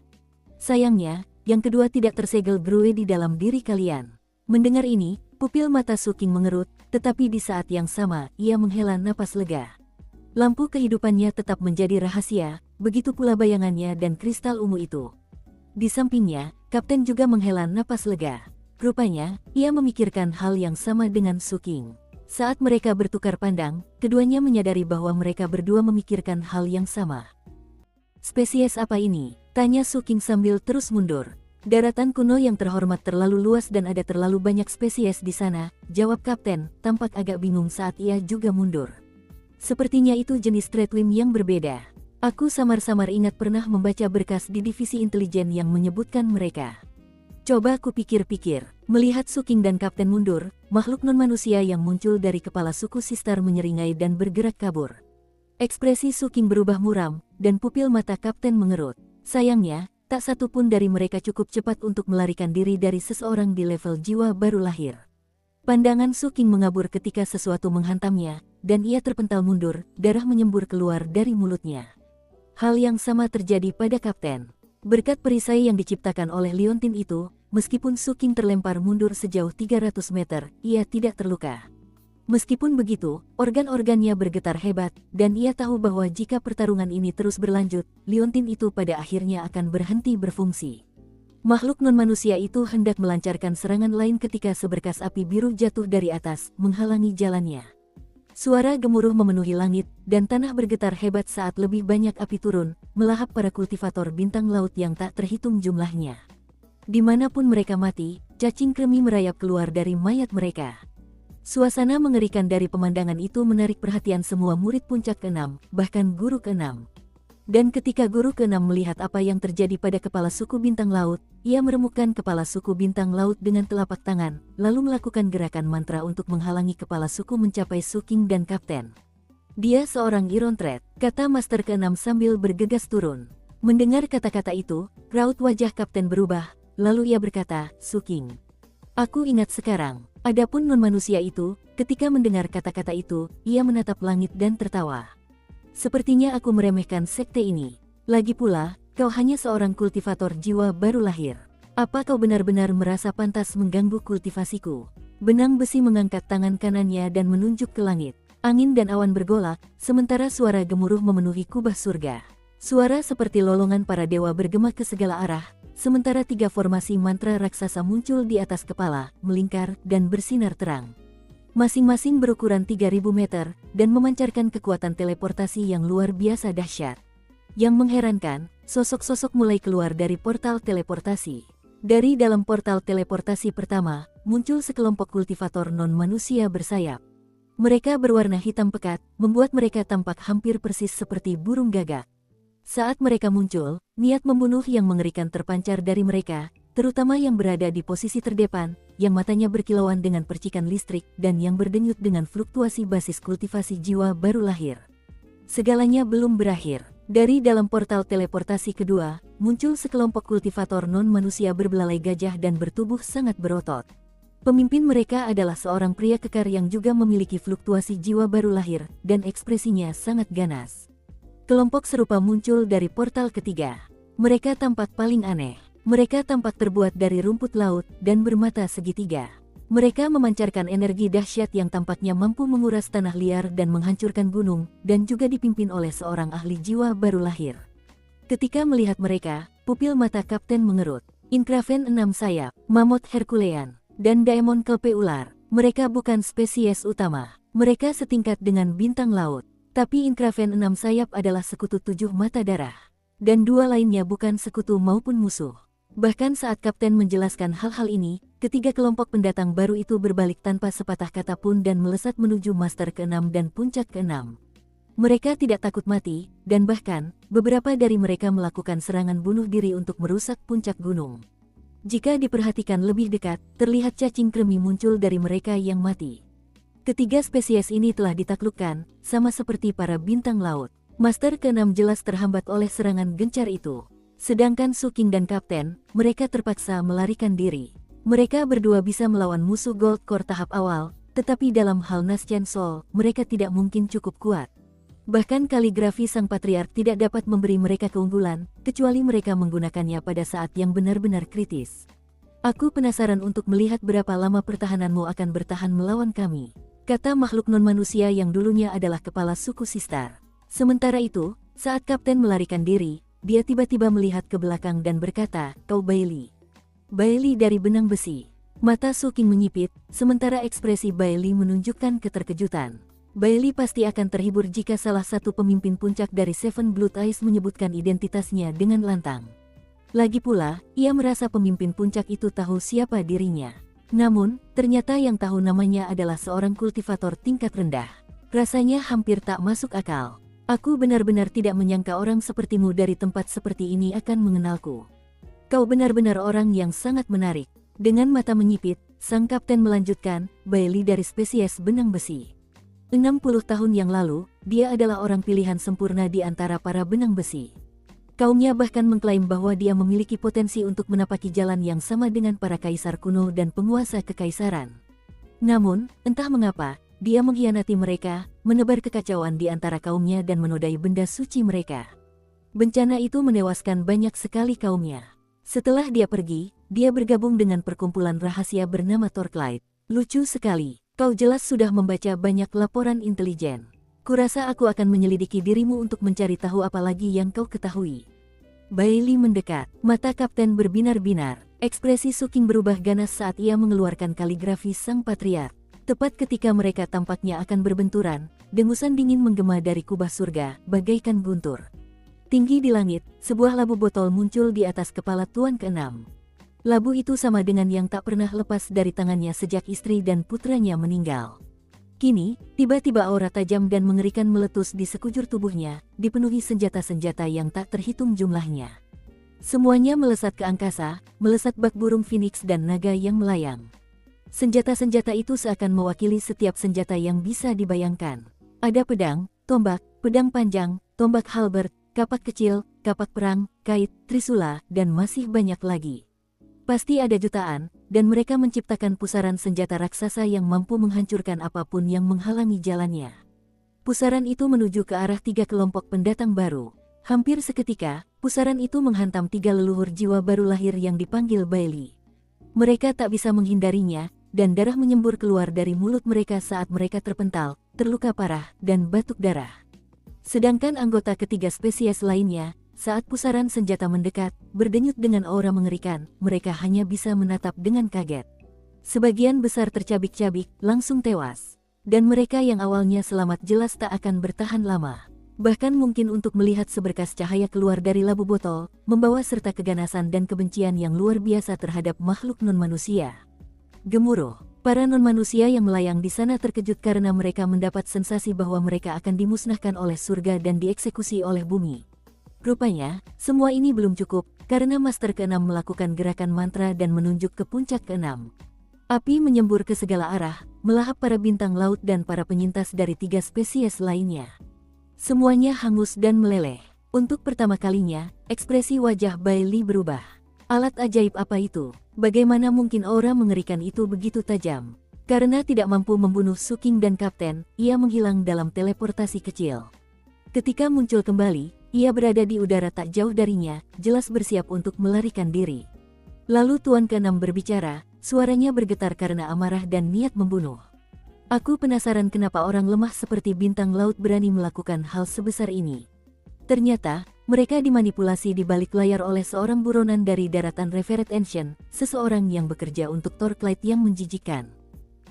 Sayangnya, yang kedua tidak tersegel Grue di dalam diri kalian. Mendengar ini, pupil mata Su King mengerut, tetapi di saat yang sama, ia menghela napas lega. Lampu kehidupannya tetap menjadi rahasia, begitu pula bayangannya dan kristal ungu itu. Di sampingnya, kapten juga menghela napas lega. Rupanya, ia memikirkan hal yang sama dengan Su King. Saat mereka bertukar pandang, keduanya menyadari bahwa mereka berdua memikirkan hal yang sama. Spesies apa ini? Tanya Su King sambil terus mundur. Daratan kuno yang terhormat terlalu luas dan ada terlalu banyak spesies di sana, jawab kapten, tampak agak bingung saat ia juga mundur. Sepertinya itu jenis Threadwim yang berbeda. Aku samar-samar ingat pernah membaca berkas di divisi intelijen yang menyebutkan mereka. Coba ku pikir-pikir, melihat Su King dan kapten mundur, makhluk non-manusia yang muncul dari kepala suku Sistar menyeringai dan bergerak kabur. Ekspresi Su King berubah muram, dan pupil mata kapten mengerut. Sayangnya, tak satu pun dari mereka cukup cepat untuk melarikan diri dari seseorang di level jiwa baru lahir. Pandangan Su King mengabur ketika sesuatu menghantamnya, dan ia terpental mundur, darah menyembur keluar dari mulutnya. Hal yang sama terjadi pada kapten. Berkat perisai yang diciptakan oleh Liontin itu, meskipun Su King terlempar mundur sejauh 300 meter, ia tidak terluka. Meskipun begitu, organ-organnya bergetar hebat, dan ia tahu bahwa jika pertarungan ini terus berlanjut, liontin itu pada akhirnya akan berhenti berfungsi. Makhluk non-manusia itu hendak melancarkan serangan lain ketika seberkas api biru jatuh dari atas, menghalangi jalannya. Suara gemuruh memenuhi langit, dan tanah bergetar hebat saat lebih banyak api turun, melahap para kultivator bintang laut yang tak terhitung jumlahnya. Dimanapun mereka mati, cacing kremi merayap keluar dari mayat mereka. Suasana mengerikan dari pemandangan itu menarik perhatian semua murid puncak ke-6, bahkan guru ke-6. Dan ketika guru ke-6 melihat apa yang terjadi pada kepala suku bintang laut, ia meremukkan kepala suku bintang laut dengan telapak tangan, lalu melakukan gerakan mantra untuk menghalangi kepala suku mencapai Suking dan Kapten. Dia seorang Irontred, kata Master ke-6 sambil bergegas turun. Mendengar kata-kata itu, raut wajah Kapten berubah, lalu ia berkata, Suking. Aku ingat sekarang. Adapun non-manusia itu, ketika mendengar kata-kata itu, ia menatap langit dan tertawa. Sepertinya aku meremehkan sekte ini. Lagi pula, kau hanya seorang kultivator jiwa baru lahir. Apa kau benar-benar merasa pantas mengganggu kultivasiku? Benang besi mengangkat tangan kanannya dan menunjuk ke langit. Angin dan awan bergolak, sementara suara gemuruh memenuhi kubah surga. Suara seperti lolongan para dewa bergema ke segala arah, sementara 3 formasi mantra raksasa muncul di atas kepala, melingkar, dan bersinar terang. Masing-masing berukuran 3000 meter, dan memancarkan kekuatan teleportasi yang luar biasa dahsyat. Yang mengherankan, sosok-sosok mulai keluar dari portal teleportasi. Dari dalam portal teleportasi pertama, muncul sekelompok kultivator non-manusia bersayap. Mereka berwarna hitam pekat, membuat mereka tampak hampir persis seperti burung gagak. Saat mereka muncul, niat membunuh yang mengerikan terpancar dari mereka, terutama yang berada di posisi terdepan, yang matanya berkilauan dengan percikan listrik, dan yang berdenyut dengan fluktuasi basis kultivasi jiwa baru lahir. Segalanya belum berakhir. Dari dalam portal teleportasi kedua, muncul sekelompok kultivator non-manusia berbelalai gajah dan bertubuh sangat berotot. Pemimpin mereka adalah seorang pria kekar yang juga memiliki fluktuasi jiwa baru lahir, dan ekspresinya sangat ganas. Kelompok serupa muncul dari portal ketiga. Mereka tampak paling aneh. Mereka tampak terbuat dari rumput laut dan bermata segitiga. Mereka memancarkan energi dahsyat yang tampaknya mampu menguras tanah liar dan menghancurkan gunung, dan juga dipimpin oleh seorang ahli jiwa baru lahir. Ketika melihat mereka, pupil mata Kapten mengerut. Inkraven 6 sayap, mamut Herculean, dan Daemon kelpe ular. Mereka bukan spesies utama. Mereka setingkat dengan bintang laut. Tapi Inkraven 6 sayap adalah sekutu 7 mata darah. Dan 2 lainnya bukan sekutu maupun musuh. Bahkan saat Kapten menjelaskan hal-hal ini, ketiga kelompok pendatang baru itu berbalik tanpa sepatah kata pun dan melesat menuju Master ke-6 dan Puncak ke-6. Mereka tidak takut mati, dan bahkan, beberapa dari mereka melakukan serangan bunuh diri untuk merusak puncak gunung. Jika diperhatikan lebih dekat, terlihat cacing kremi muncul dari mereka yang mati. Ketiga spesies ini telah ditaklukkan, sama seperti para bintang laut. Master ke-6 jelas terhambat oleh serangan gencar itu. Sedangkan Suking dan Kapten, mereka terpaksa melarikan diri. Mereka berdua bisa melawan musuh Gold Core tahap awal, tetapi dalam hal Nastian Soul, mereka tidak mungkin cukup kuat. Bahkan kaligrafi sang patriark tidak dapat memberi mereka keunggulan, kecuali mereka menggunakannya pada saat yang benar-benar kritis. Aku penasaran untuk melihat berapa lama pertahananmu akan bertahan melawan kami, kata makhluk non-manusia yang dulunya adalah kepala suku Sistar. Sementara itu, saat Kapten melarikan diri, dia tiba-tiba melihat ke belakang dan berkata, "Kau Bailey." Bailey dari benang besi. Mata Suking menyipit, sementara ekspresi Bailey menunjukkan keterkejutan. Bailey pasti akan terhibur jika salah satu pemimpin puncak dari Seven Blood Eyes menyebutkan identitasnya dengan lantang. Lagi pula, ia merasa pemimpin puncak itu tahu siapa dirinya. Namun, ternyata yang tahu namanya adalah seorang kultivator tingkat rendah. Rasanya hampir tak masuk akal. Aku benar-benar tidak menyangka orang sepertimu dari tempat seperti ini akan mengenalku. Kau benar-benar orang yang sangat menarik. Dengan mata menyipit, sang Kapten melanjutkan, Bailey dari spesies benang besi. 60 tahun yang lalu, dia adalah orang pilihan sempurna di antara para benang besi. Kaumnya bahkan mengklaim bahwa dia memiliki potensi untuk menapaki jalan yang sama dengan para kaisar kuno dan penguasa kekaisaran. Namun, entah mengapa, dia mengkhianati mereka, menebar kekacauan di antara kaumnya dan menodai benda suci mereka. Bencana itu menewaskan banyak sekali kaumnya. Setelah dia pergi, dia bergabung dengan perkumpulan rahasia bernama Torchlight. Lucu sekali. Kau jelas sudah membaca banyak laporan intelijen. Kurasa aku akan menyelidiki dirimu untuk mencari tahu apa lagi yang kau ketahui. Bailey mendekat. Mata kapten berbinar-binar. Ekspresi Su King berubah ganas saat ia mengeluarkan kaligrafi sang patriark. Tepat ketika mereka tampaknya akan berbenturan, dengusan dingin menggema dari kubah surga, bagaikan guntur. Tinggi di langit, sebuah labu botol muncul di atas kepala Tuan ke-6. Labu itu sama dengan yang tak pernah lepas dari tangannya sejak istri dan putranya meninggal. Kini, tiba-tiba aura tajam dan mengerikan meletus di sekujur tubuhnya, dipenuhi senjata-senjata yang tak terhitung jumlahnya. Semuanya melesat ke angkasa, melesat bak burung Phoenix dan naga yang melayang. Senjata-senjata itu seakan mewakili setiap senjata yang bisa dibayangkan. Ada pedang, tombak, pedang panjang, tombak halberd, kapak kecil, kapak perang, kait, trisula, dan masih banyak lagi. Pasti ada jutaan, dan mereka menciptakan pusaran senjata raksasa yang mampu menghancurkan apapun yang menghalangi jalannya. Pusaran itu menuju ke arah 3 kelompok pendatang baru. Hampir seketika, pusaran itu menghantam 3 leluhur jiwa baru lahir yang dipanggil Bailey. Mereka tak bisa menghindarinya, dan darah menyembur keluar dari mulut mereka saat mereka terpental, terluka parah, dan batuk darah. Sedangkan anggota ketiga spesies lainnya, saat pusaran senjata mendekat, berdenyut dengan aura mengerikan, mereka hanya bisa menatap dengan kaget. Sebagian besar tercabik-cabik, langsung tewas. Dan mereka yang awalnya selamat jelas tak akan bertahan lama. Bahkan mungkin untuk melihat seberkas cahaya keluar dari labu botol, membawa serta keganasan dan kebencian yang luar biasa terhadap makhluk non-manusia. Gemuruh. Para non-manusia yang melayang di sana terkejut karena mereka mendapat sensasi bahwa mereka akan dimusnahkan oleh surga dan dieksekusi oleh bumi. Rupanya, semua ini belum cukup, karena Master ke-6 melakukan gerakan mantra dan menunjuk ke puncak ke-6. Api menyembur ke segala arah, melahap para bintang laut dan para penyintas dari 3 spesies lainnya. Semuanya hangus dan meleleh. Untuk pertama kalinya, ekspresi wajah Bailey berubah. Alat ajaib apa itu? Bagaimana mungkin aura mengerikan itu begitu tajam? Karena tidak mampu membunuh Su King dan Kapten, ia menghilang dalam teleportasi kecil. Ketika muncul kembali, ia berada di udara tak jauh darinya, jelas bersiap untuk melarikan diri. Lalu Tuan ke-6 berbicara, suaranya bergetar karena amarah dan niat membunuh. Aku penasaran kenapa orang lemah seperti bintang laut berani melakukan hal sebesar ini. Ternyata, mereka dimanipulasi di balik layar oleh seorang buronan dari daratan Revered Ancient, seseorang yang bekerja untuk Torchlight yang menjijikan.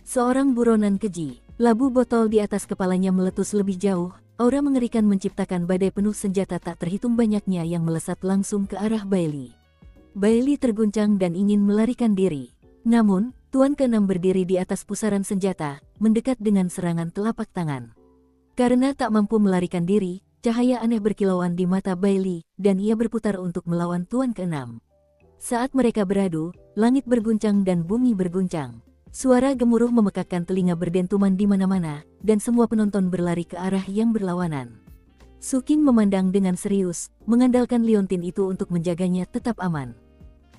Seorang buronan keji. Labu botol di atas kepalanya meletus lebih jauh. Aura mengerikan menciptakan badai penuh senjata tak terhitung banyaknya yang melesat langsung ke arah Bailey. Bailey terguncang dan ingin melarikan diri. Namun, Tuan ke-6 berdiri di atas pusaran senjata, mendekat dengan serangan telapak tangan. Karena tak mampu melarikan diri, cahaya aneh berkilauan di mata Bailey, dan ia berputar untuk melawan Tuan ke-6. Saat mereka beradu, langit berguncang dan bumi berguncang. Suara gemuruh memekakkan telinga berdentuman di mana-mana, dan semua penonton berlari ke arah yang berlawanan. Su King memandang dengan serius, mengandalkan liontin itu untuk menjaganya tetap aman.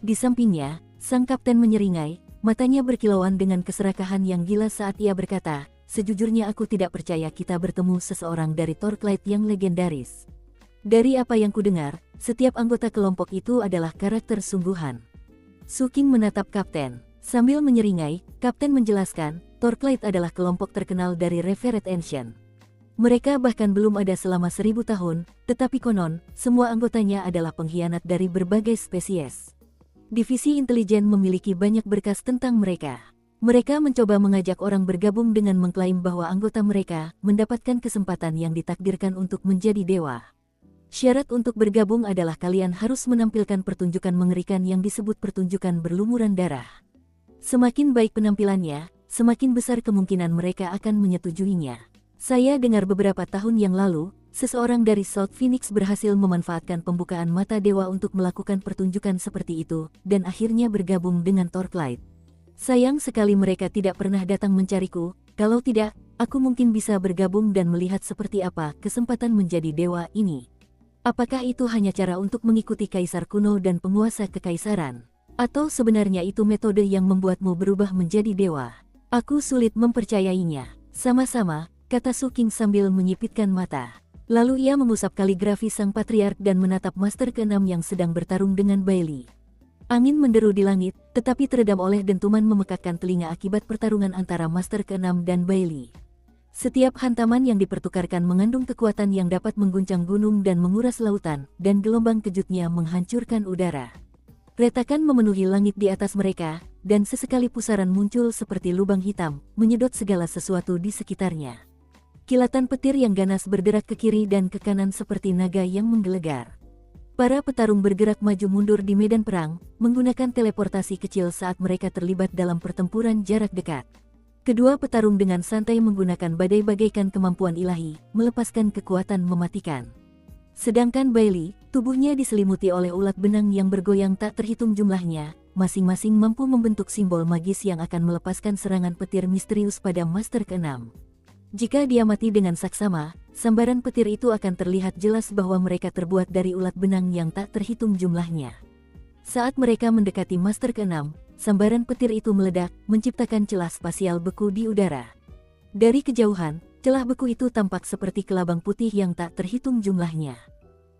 Di sampingnya, sang kapten menyeringai, matanya berkilauan dengan keserakahan yang gila saat ia berkata, "Sejujurnya aku tidak percaya kita bertemu seseorang dari Torchlight yang legendaris. Dari apa yang kudengar, setiap anggota kelompok itu adalah karakter sungguhan." Su King menatap kapten. Sambil menyeringai, kapten menjelaskan, Torchlight adalah kelompok terkenal dari Revered Ancient. Mereka bahkan belum ada selama 1000 tahun, tetapi konon, semua anggotanya adalah pengkhianat dari berbagai spesies. Divisi intelijen memiliki banyak berkas tentang mereka. Mereka mencoba mengajak orang bergabung dengan mengklaim bahwa anggota mereka mendapatkan kesempatan yang ditakdirkan untuk menjadi dewa. Syarat untuk bergabung adalah kalian harus menampilkan pertunjukan mengerikan yang disebut pertunjukan berlumuran darah. Semakin baik penampilannya, semakin besar kemungkinan mereka akan menyetujuinya. Saya dengar beberapa tahun yang lalu, seseorang dari South Phoenix berhasil memanfaatkan pembukaan mata dewa untuk melakukan pertunjukan seperti itu, dan akhirnya bergabung dengan Torchlight. Sayang sekali mereka tidak pernah datang mencariku, kalau tidak, aku mungkin bisa bergabung dan melihat seperti apa kesempatan menjadi dewa ini. Apakah itu hanya cara untuk mengikuti kaisar kuno dan penguasa kekaisaran? Atau sebenarnya itu metode yang membuatmu berubah menjadi dewa? Aku sulit mempercayainya. Sama-sama, kata Su King sambil menyipitkan mata. Lalu ia mengusap kaligrafi sang patriark dan menatap Master ke-6 yang sedang bertarung dengan Bailey. Angin menderu di langit, tetapi teredam oleh dentuman memekakkan telinga akibat pertarungan antara Master ke-6 dan Bailey. Setiap hantaman yang dipertukarkan mengandung kekuatan yang dapat mengguncang gunung dan menguras lautan, dan gelombang kejutnya menghancurkan udara. Retakan memenuhi langit di atas mereka, dan sesekali pusaran muncul seperti lubang hitam, menyedot segala sesuatu di sekitarnya. Kilatan petir yang ganas bergerak ke kiri dan ke kanan seperti naga yang menggelegar. Para petarung bergerak maju mundur di medan perang, menggunakan teleportasi kecil saat mereka terlibat dalam pertempuran jarak dekat. Kedua petarung dengan santai menggunakan badai bagaikan kemampuan ilahi, melepaskan kekuatan mematikan. Sedangkan Bailey, tubuhnya diselimuti oleh ulat benang yang bergoyang tak terhitung jumlahnya, masing-masing mampu membentuk simbol magis yang akan melepaskan serangan petir misterius pada Master ke-6. Jika dia mati dengan saksama, sambaran petir itu akan terlihat jelas bahwa mereka terbuat dari ulat benang yang tak terhitung jumlahnya. Saat mereka mendekati Master ke-6, sambaran petir itu meledak, menciptakan celah spasial beku di udara. Dari kejauhan, celah beku itu tampak seperti kelabang putih yang tak terhitung jumlahnya.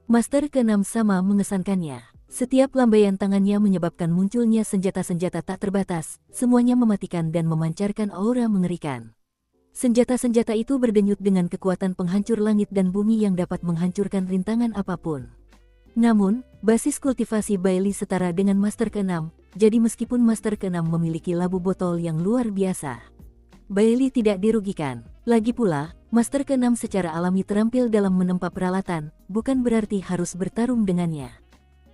Master ke-6 sama mengesankannya. Setiap lambaian tangannya menyebabkan munculnya senjata-senjata tak terbatas, semuanya mematikan dan memancarkan aura mengerikan. Senjata-senjata itu berdenyut dengan kekuatan penghancur langit dan bumi yang dapat menghancurkan rintangan apapun. Namun, basis kultivasi Bailey setara dengan Master ke-6, jadi meskipun Master ke-6 memiliki labu botol yang luar biasa, Bailey tidak dirugikan. Lagi pula, Master ke-6 secara alami terampil dalam menempa peralatan, bukan berarti harus bertarung dengannya.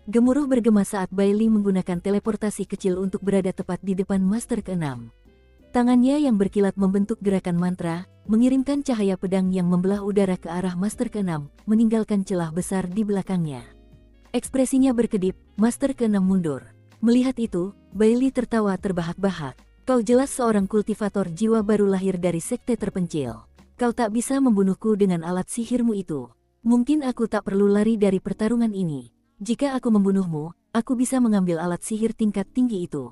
Gemuruh bergema saat Bailey menggunakan teleportasi kecil untuk berada tepat di depan Master ke-6. Tangannya yang berkilat membentuk gerakan mantra, mengirimkan cahaya pedang yang membelah udara ke arah Master ke-6, meninggalkan celah besar di belakangnya. Ekspresinya berkedip, Master ke-6 mundur. Melihat itu, Bailey tertawa terbahak-bahak. Kau jelas seorang kultivator jiwa baru lahir dari sekte terpencil. Kau tak bisa membunuhku dengan alat sihirmu itu. Mungkin aku tak perlu lari dari pertarungan ini. Jika aku membunuhmu, aku bisa mengambil alat sihir tingkat tinggi itu.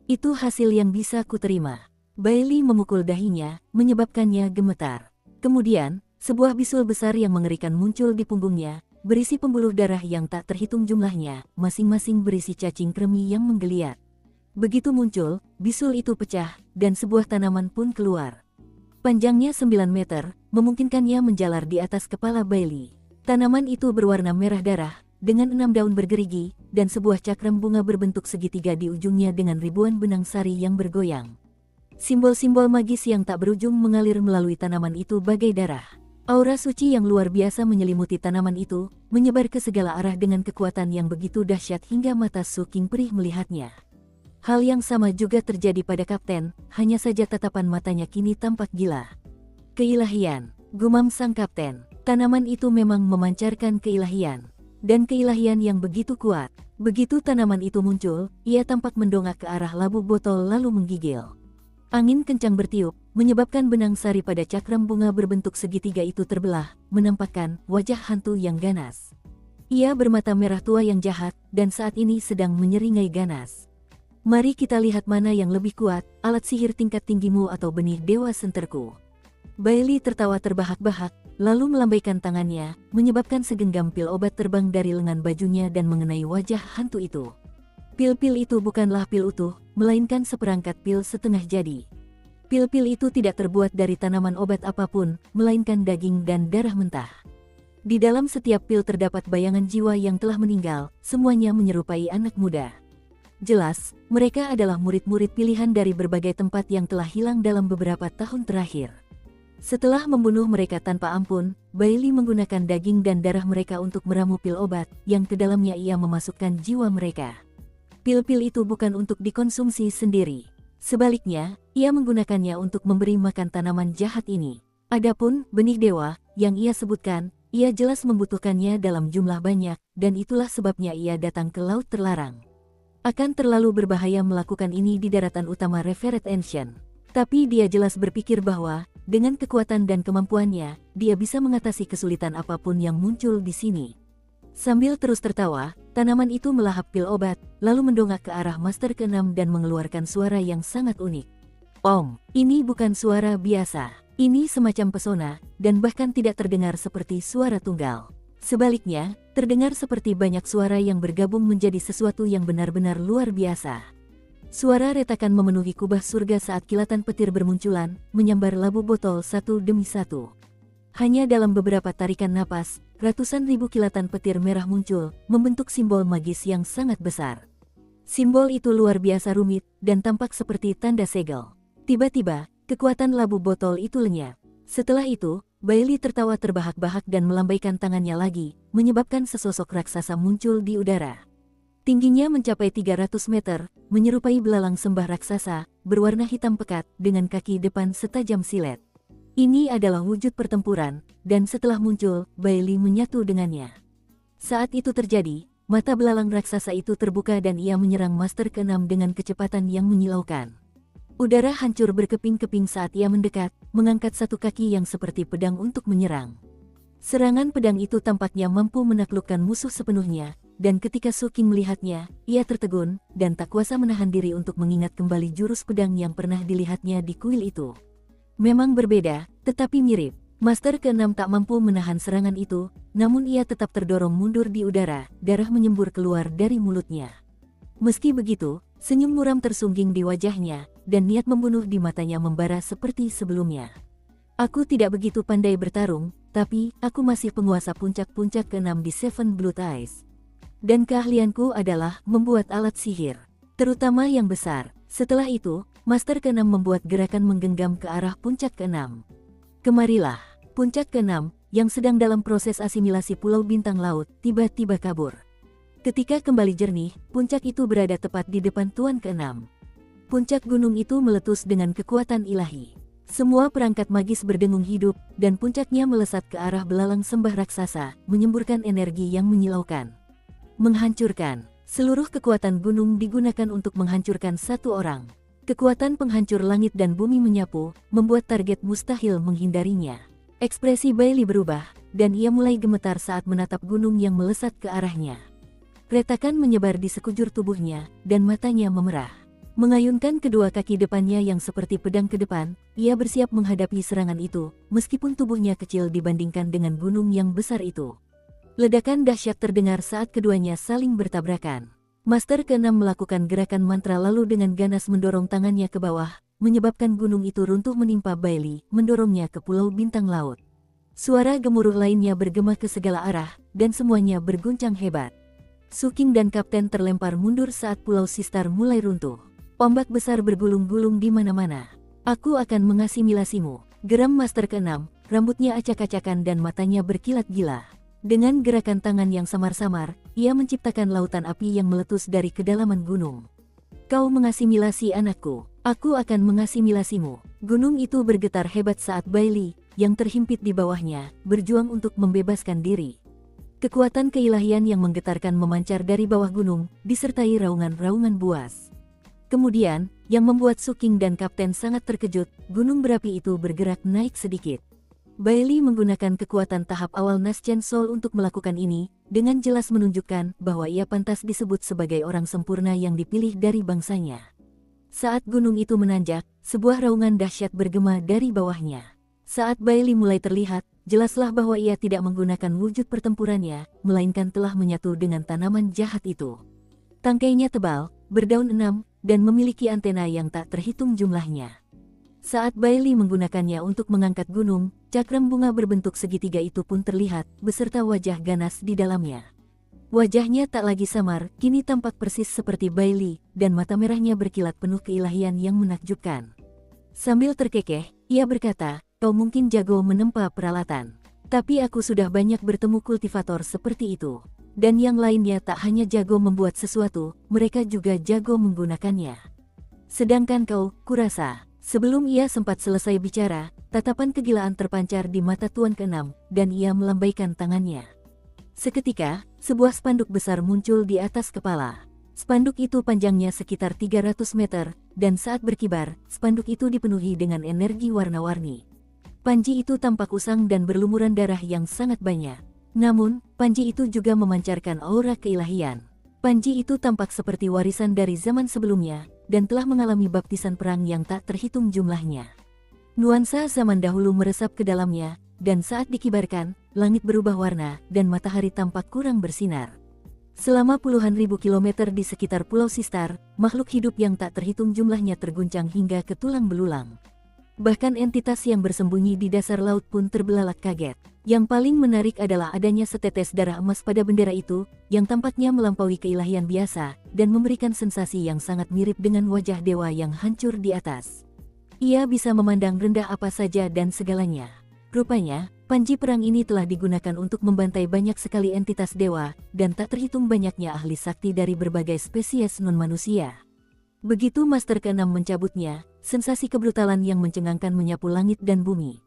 Itu hasil yang bisa kuterima. Bailey memukul dahinya, menyebabkannya gemetar. Kemudian, sebuah bisul besar yang mengerikan muncul di punggungnya, berisi pembuluh darah yang tak terhitung jumlahnya, masing-masing berisi cacing kremi yang menggeliat. Begitu muncul, bisul itu pecah, dan sebuah tanaman pun keluar. Panjangnya 9 meter, memungkinkannya menjalar di atas kepala Bailey. Tanaman itu berwarna merah darah, dengan 6 daun bergerigi, dan sebuah cakram bunga berbentuk segitiga di ujungnya dengan ribuan benang sari yang bergoyang. Simbol-simbol magis yang tak berujung mengalir melalui tanaman itu bagai darah. Aura suci yang luar biasa menyelimuti tanaman itu, menyebar ke segala arah dengan kekuatan yang begitu dahsyat hingga mata Su King perih melihatnya. Hal yang sama juga terjadi pada Kapten, hanya saja tatapan matanya kini tampak gila. Keilahian, gumam sang Kapten. Tanaman itu memang memancarkan keilahian. Dan keilahian yang begitu kuat. Begitu tanaman itu muncul, ia tampak mendongak ke arah labu botol lalu menggigil. Angin kencang bertiup, menyebabkan benang sari pada cakram bunga berbentuk segitiga itu terbelah, menampakkan wajah hantu yang ganas. Ia bermata merah tua yang jahat, dan saat ini sedang menyeringai ganas. Mari kita lihat mana yang lebih kuat, alat sihir tingkat tinggimu atau benih dewa senterku. Bailey tertawa terbahak-bahak, lalu melambaikan tangannya, menyebabkan segenggam pil obat terbang dari lengan bajunya dan mengenai wajah hantu itu. Pil-pil itu bukanlah pil utuh, melainkan seperangkat pil setengah jadi. Pil-pil itu tidak terbuat dari tanaman obat apapun, melainkan daging dan darah mentah. Di dalam setiap pil terdapat bayangan jiwa yang telah meninggal, semuanya menyerupai anak muda. Jelas, mereka adalah murid-murid pilihan dari berbagai tempat yang telah hilang dalam beberapa tahun terakhir. Setelah membunuh mereka tanpa ampun, Bailey menggunakan daging dan darah mereka untuk meramu pil obat, yang ke dalamnya ia memasukkan jiwa mereka. Pil-pil itu bukan untuk dikonsumsi sendiri. Sebaliknya, ia menggunakannya untuk memberi makan tanaman jahat ini. Adapun benih dewa, yang ia sebutkan, ia jelas membutuhkannya dalam jumlah banyak, dan itulah sebabnya ia datang ke Laut Terlarang. Akan terlalu berbahaya melakukan ini di daratan utama Revered Ancient. Tapi dia jelas berpikir bahwa, dengan kekuatan dan kemampuannya, dia bisa mengatasi kesulitan apapun yang muncul di sini. Sambil terus tertawa, tanaman itu melahap pil obat, lalu mendongak ke arah Master ke-6 dan mengeluarkan suara yang sangat unik. Om, ini bukan suara biasa. Ini semacam pesona, dan bahkan tidak terdengar seperti suara tunggal. Sebaliknya, terdengar seperti banyak suara yang bergabung menjadi sesuatu yang benar-benar luar biasa. Suara retakan memenuhi kubah surga saat kilatan petir bermunculan, menyambar labu botol satu demi satu. Hanya dalam beberapa tarikan napas, ratusan ribu kilatan petir merah muncul, membentuk simbol magis yang sangat besar. Simbol itu luar biasa rumit, dan tampak seperti tanda segel. Tiba-tiba, kekuatan labu botol itu lenyap. Setelah itu, Bailey tertawa terbahak-bahak dan melambaikan tangannya lagi, menyebabkan sesosok raksasa muncul di udara. Tingginya mencapai 300 meter, menyerupai belalang sembah raksasa, berwarna hitam pekat, dengan kaki depan setajam silet. Ini adalah wujud pertempuran, dan setelah muncul, Bailey menyatu dengannya. Saat itu terjadi, mata belalang raksasa itu terbuka dan ia menyerang Master ke-6 dengan kecepatan yang menyilaukan. Udara hancur berkeping-keping saat ia mendekat, mengangkat satu kaki yang seperti pedang untuk menyerang. Serangan pedang itu tampaknya mampu menaklukkan musuh sepenuhnya, dan ketika Su King melihatnya, ia tertegun, dan tak kuasa menahan diri untuk mengingat kembali jurus pedang yang pernah dilihatnya di kuil itu. Memang berbeda, tetapi mirip. Master ke-6 tak mampu menahan serangan itu, namun ia tetap terdorong mundur di udara, darah menyembur keluar dari mulutnya. Meski begitu, senyum muram tersungging di wajahnya, dan niat membunuh di matanya membara seperti sebelumnya. Aku tidak begitu pandai bertarung, tapi aku masih penguasa puncak-puncak ke-6 di Seven Blood Eyes. Dan keahlianku adalah membuat alat sihir, terutama yang besar. Setelah itu, Master ke-6 membuat gerakan menggenggam ke arah puncak ke-6. Kemarilah, puncak ke-6, yang sedang dalam proses asimilasi Pulau Bintang Laut, tiba-tiba kabur. Ketika kembali jernih, puncak itu berada tepat di depan Tuan ke-6. Puncak gunung itu meletus dengan kekuatan ilahi. Semua perangkat magis berdengung hidup, dan puncaknya melesat ke arah belalang sembah raksasa, menyemburkan energi yang menyilaukan. Menghancurkan. Seluruh kekuatan gunung digunakan untuk menghancurkan satu orang. Kekuatan penghancur langit dan bumi menyapu, membuat target mustahil menghindarinya. Ekspresi Bailey berubah, dan ia mulai gemetar saat menatap gunung yang melesat ke arahnya. Retakan menyebar di sekujur tubuhnya, dan matanya memerah. Mengayunkan kedua kaki depannya yang seperti pedang ke depan, ia bersiap menghadapi serangan itu, meskipun tubuhnya kecil dibandingkan dengan gunung yang besar itu. Ledakan dahsyat terdengar saat keduanya saling bertabrakan. Master ke-6 melakukan gerakan mantra lalu dengan ganas mendorong tangannya ke bawah, menyebabkan gunung itu runtuh menimpa Bailey, mendorongnya ke Pulau Bintang Laut. Suara gemuruh lainnya bergema ke segala arah, dan semuanya berguncang hebat. Su King dan Kapten terlempar mundur saat Pulau Sistar mulai runtuh. Ombak besar bergulung-gulung di mana-mana. Aku akan mengasimilasimu, geram Master ke-6, rambutnya acak-acakan dan matanya berkilat gila. Dengan gerakan tangan yang samar-samar, ia menciptakan lautan api yang meletus dari kedalaman gunung. Kau mengasimilasi anakku, aku akan mengasimilasimu. Gunung itu bergetar hebat saat Bailey, yang terhimpit di bawahnya, berjuang untuk membebaskan diri. Kekuatan keilahian yang menggetarkan memancar dari bawah gunung, disertai raungan-raungan buas. Kemudian, yang membuat Su King dan Kapten sangat terkejut, gunung berapi itu bergerak naik sedikit. Bailey menggunakan kekuatan tahap awal Naschen Soul untuk melakukan ini, dengan jelas menunjukkan bahwa ia pantas disebut sebagai orang sempurna yang dipilih dari bangsanya. Saat gunung itu menanjak, sebuah raungan dahsyat bergema dari bawahnya. Saat Bailey mulai terlihat, jelaslah bahwa ia tidak menggunakan wujud pertempurannya, melainkan telah menyatu dengan tanaman jahat itu. Tangkainya tebal, berdaun 6, dan memiliki antena yang tak terhitung jumlahnya. Saat Bailey menggunakannya untuk mengangkat gunung, cakram bunga berbentuk segitiga itu pun terlihat, beserta wajah ganas di dalamnya. Wajahnya tak lagi samar, kini tampak persis seperti Bailey, dan mata merahnya berkilat penuh keilahian yang menakjubkan. Sambil terkekeh, ia berkata, kau mungkin jago menempa peralatan. Tapi aku sudah banyak bertemu kultivator seperti itu. Dan yang lainnya tak hanya jago membuat sesuatu, mereka juga jago menggunakannya. Sedangkan kau, kurasa. Sebelum ia sempat selesai bicara, tatapan kegilaan terpancar di mata Tuan ke-6, dan ia melambaikan tangannya. Seketika, sebuah spanduk besar muncul di atas kepala. Spanduk itu panjangnya sekitar 300 meter, dan saat berkibar, spanduk itu dipenuhi dengan energi warna-warni. Panji itu tampak usang dan berlumuran darah yang sangat banyak. Namun, panji itu juga memancarkan aura keilahian. Panji itu tampak seperti warisan dari zaman sebelumnya, dan telah mengalami baptisan perang yang tak terhitung jumlahnya. Nuansa zaman dahulu meresap ke dalamnya, dan saat dikibarkan, langit berubah warna dan matahari tampak kurang bersinar. Selama puluhan ribu kilometer di sekitar Pulau Sistar, makhluk hidup yang tak terhitung jumlahnya terguncang hingga ke tulang belulang. Bahkan entitas yang bersembunyi di dasar laut pun terbelalak kaget. Yang paling menarik adalah adanya setetes darah emas pada bendera itu, yang tampaknya melampaui keilahian biasa, dan memberikan sensasi yang sangat mirip dengan wajah dewa yang hancur di atas. Ia bisa memandang rendah apa saja dan segalanya. Rupanya, panji perang ini telah digunakan untuk membantai banyak sekali entitas dewa, dan tak terhitung banyaknya ahli sakti dari berbagai spesies non-manusia. Begitu Master ke-6 mencabutnya, sensasi kebrutalan yang mencengangkan menyapu langit dan bumi.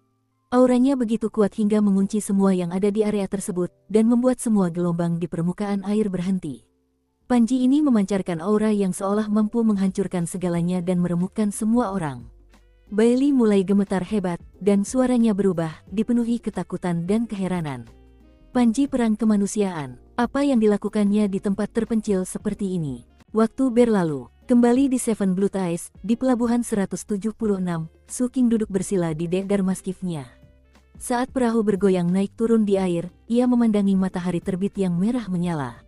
Auranya begitu kuat hingga mengunci semua yang ada di area tersebut, dan membuat semua gelombang di permukaan air berhenti. Panji ini memancarkan aura yang seolah mampu menghancurkan segalanya dan meremukkan semua orang. Bailey mulai gemetar hebat, dan suaranya berubah, dipenuhi ketakutan dan keheranan. Panji perang kemanusiaan, apa yang dilakukannya di tempat terpencil seperti ini? Waktu berlalu. Kembali di Seven Blue Ties, di pelabuhan 176, Su King duduk bersila di dek Darmaskifnya. Saat perahu bergoyang naik turun di air, ia memandangi matahari terbit yang merah menyala.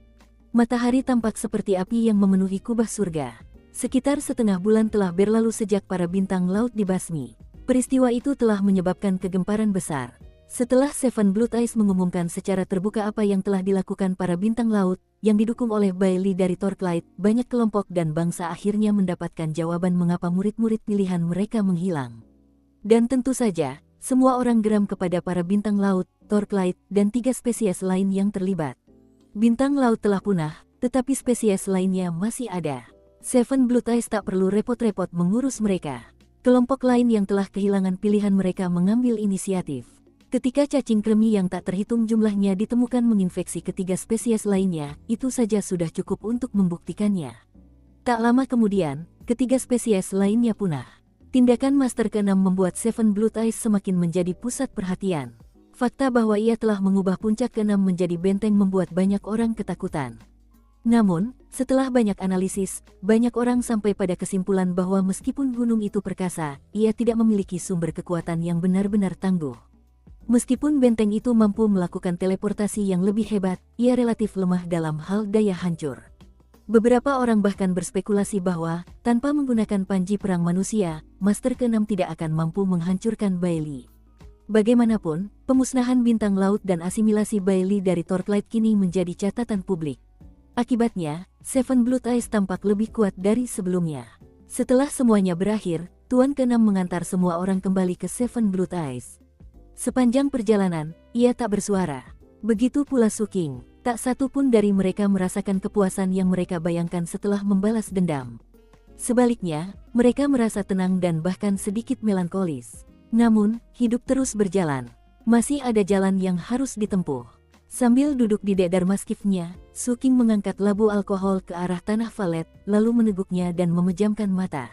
Matahari tampak seperti api yang memenuhi kubah surga. Sekitar setengah bulan telah berlalu sejak para bintang laut dibasmi. Peristiwa itu telah menyebabkan kegemparan besar. Setelah Seven Blue Ties mengumumkan secara terbuka apa yang telah dilakukan para bintang laut, yang didukung oleh Bailey dari Torchlight, banyak kelompok dan bangsa akhirnya mendapatkan jawaban mengapa murid-murid pilihan mereka menghilang. Dan tentu saja, semua orang geram kepada para bintang laut, Torchlight, dan 3 spesies lain yang terlibat. Bintang laut telah punah, tetapi spesies lainnya masih ada. Seven Blue Ties tak perlu repot-repot mengurus mereka. Kelompok lain yang telah kehilangan pilihan mereka mengambil inisiatif. Ketika cacing kremi yang tak terhitung jumlahnya ditemukan menginfeksi ketiga spesies lainnya, itu saja sudah cukup untuk membuktikannya. Tak lama kemudian, ketiga spesies lainnya punah. Tindakan Master ke-6 membuat Seven Blue Ties semakin menjadi pusat perhatian. Fakta bahwa ia telah mengubah puncak ke-6 menjadi benteng membuat banyak orang ketakutan. Namun, setelah banyak analisis, banyak orang sampai pada kesimpulan bahwa meskipun gunung itu perkasa, ia tidak memiliki sumber kekuatan yang benar-benar tangguh. Meskipun benteng itu mampu melakukan teleportasi yang lebih hebat, ia relatif lemah dalam hal daya hancur. Beberapa orang bahkan berspekulasi bahwa, tanpa menggunakan panji perang manusia, Master ke-6 tidak akan mampu menghancurkan Bailey. Bagaimanapun, pemusnahan bintang laut dan asimilasi Bailey dari Torchlight kini menjadi catatan publik. Akibatnya, Seven Blue Ties tampak lebih kuat dari sebelumnya. Setelah semuanya berakhir, Tuan ke-6 mengantar semua orang kembali ke Seven Blue Ties. Sepanjang perjalanan, ia tak bersuara. Begitu pula Su King, tak satu pun dari mereka merasakan kepuasan yang mereka bayangkan setelah membalas dendam. Sebaliknya, mereka merasa tenang dan bahkan sedikit melankolis. Namun, hidup terus berjalan. Masih ada jalan yang harus ditempuh. Sambil duduk di dek Darmaskifnya, Su King mengangkat labu alkohol ke arah tanah valet, lalu meneguknya dan memejamkan mata.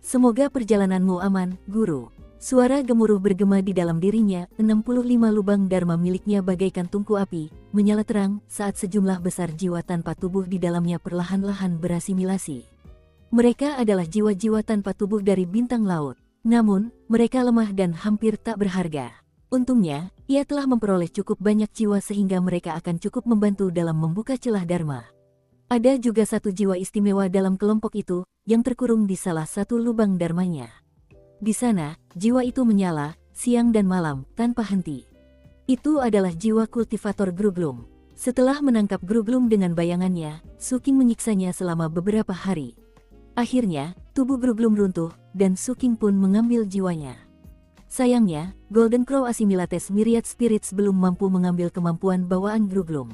Semoga perjalananmu aman, Guru. Suara gemuruh bergema di dalam dirinya, 65 lubang dharma miliknya bagaikan tungku api, menyala terang saat sejumlah besar jiwa tanpa tubuh di dalamnya perlahan-lahan berasimilasi. Mereka adalah jiwa-jiwa tanpa tubuh dari bintang laut. Namun, mereka lemah dan hampir tak berharga. Untungnya, ia telah memperoleh cukup banyak jiwa sehingga mereka akan cukup membantu dalam membuka celah dharma. Ada juga satu jiwa istimewa dalam kelompok itu, yang terkurung di salah satu lubang dharmanya. Di sana, jiwa itu menyala, siang dan malam, tanpa henti. Itu adalah jiwa kultivator Gruglum. Setelah menangkap Gruglum dengan bayangannya, Su King menyiksanya selama beberapa hari. Akhirnya, tubuh Gruglum runtuh, dan Su King pun mengambil jiwanya. Sayangnya, Golden Crow Assimilates Myriad Spirits belum mampu mengambil kemampuan bawaan Gruglum.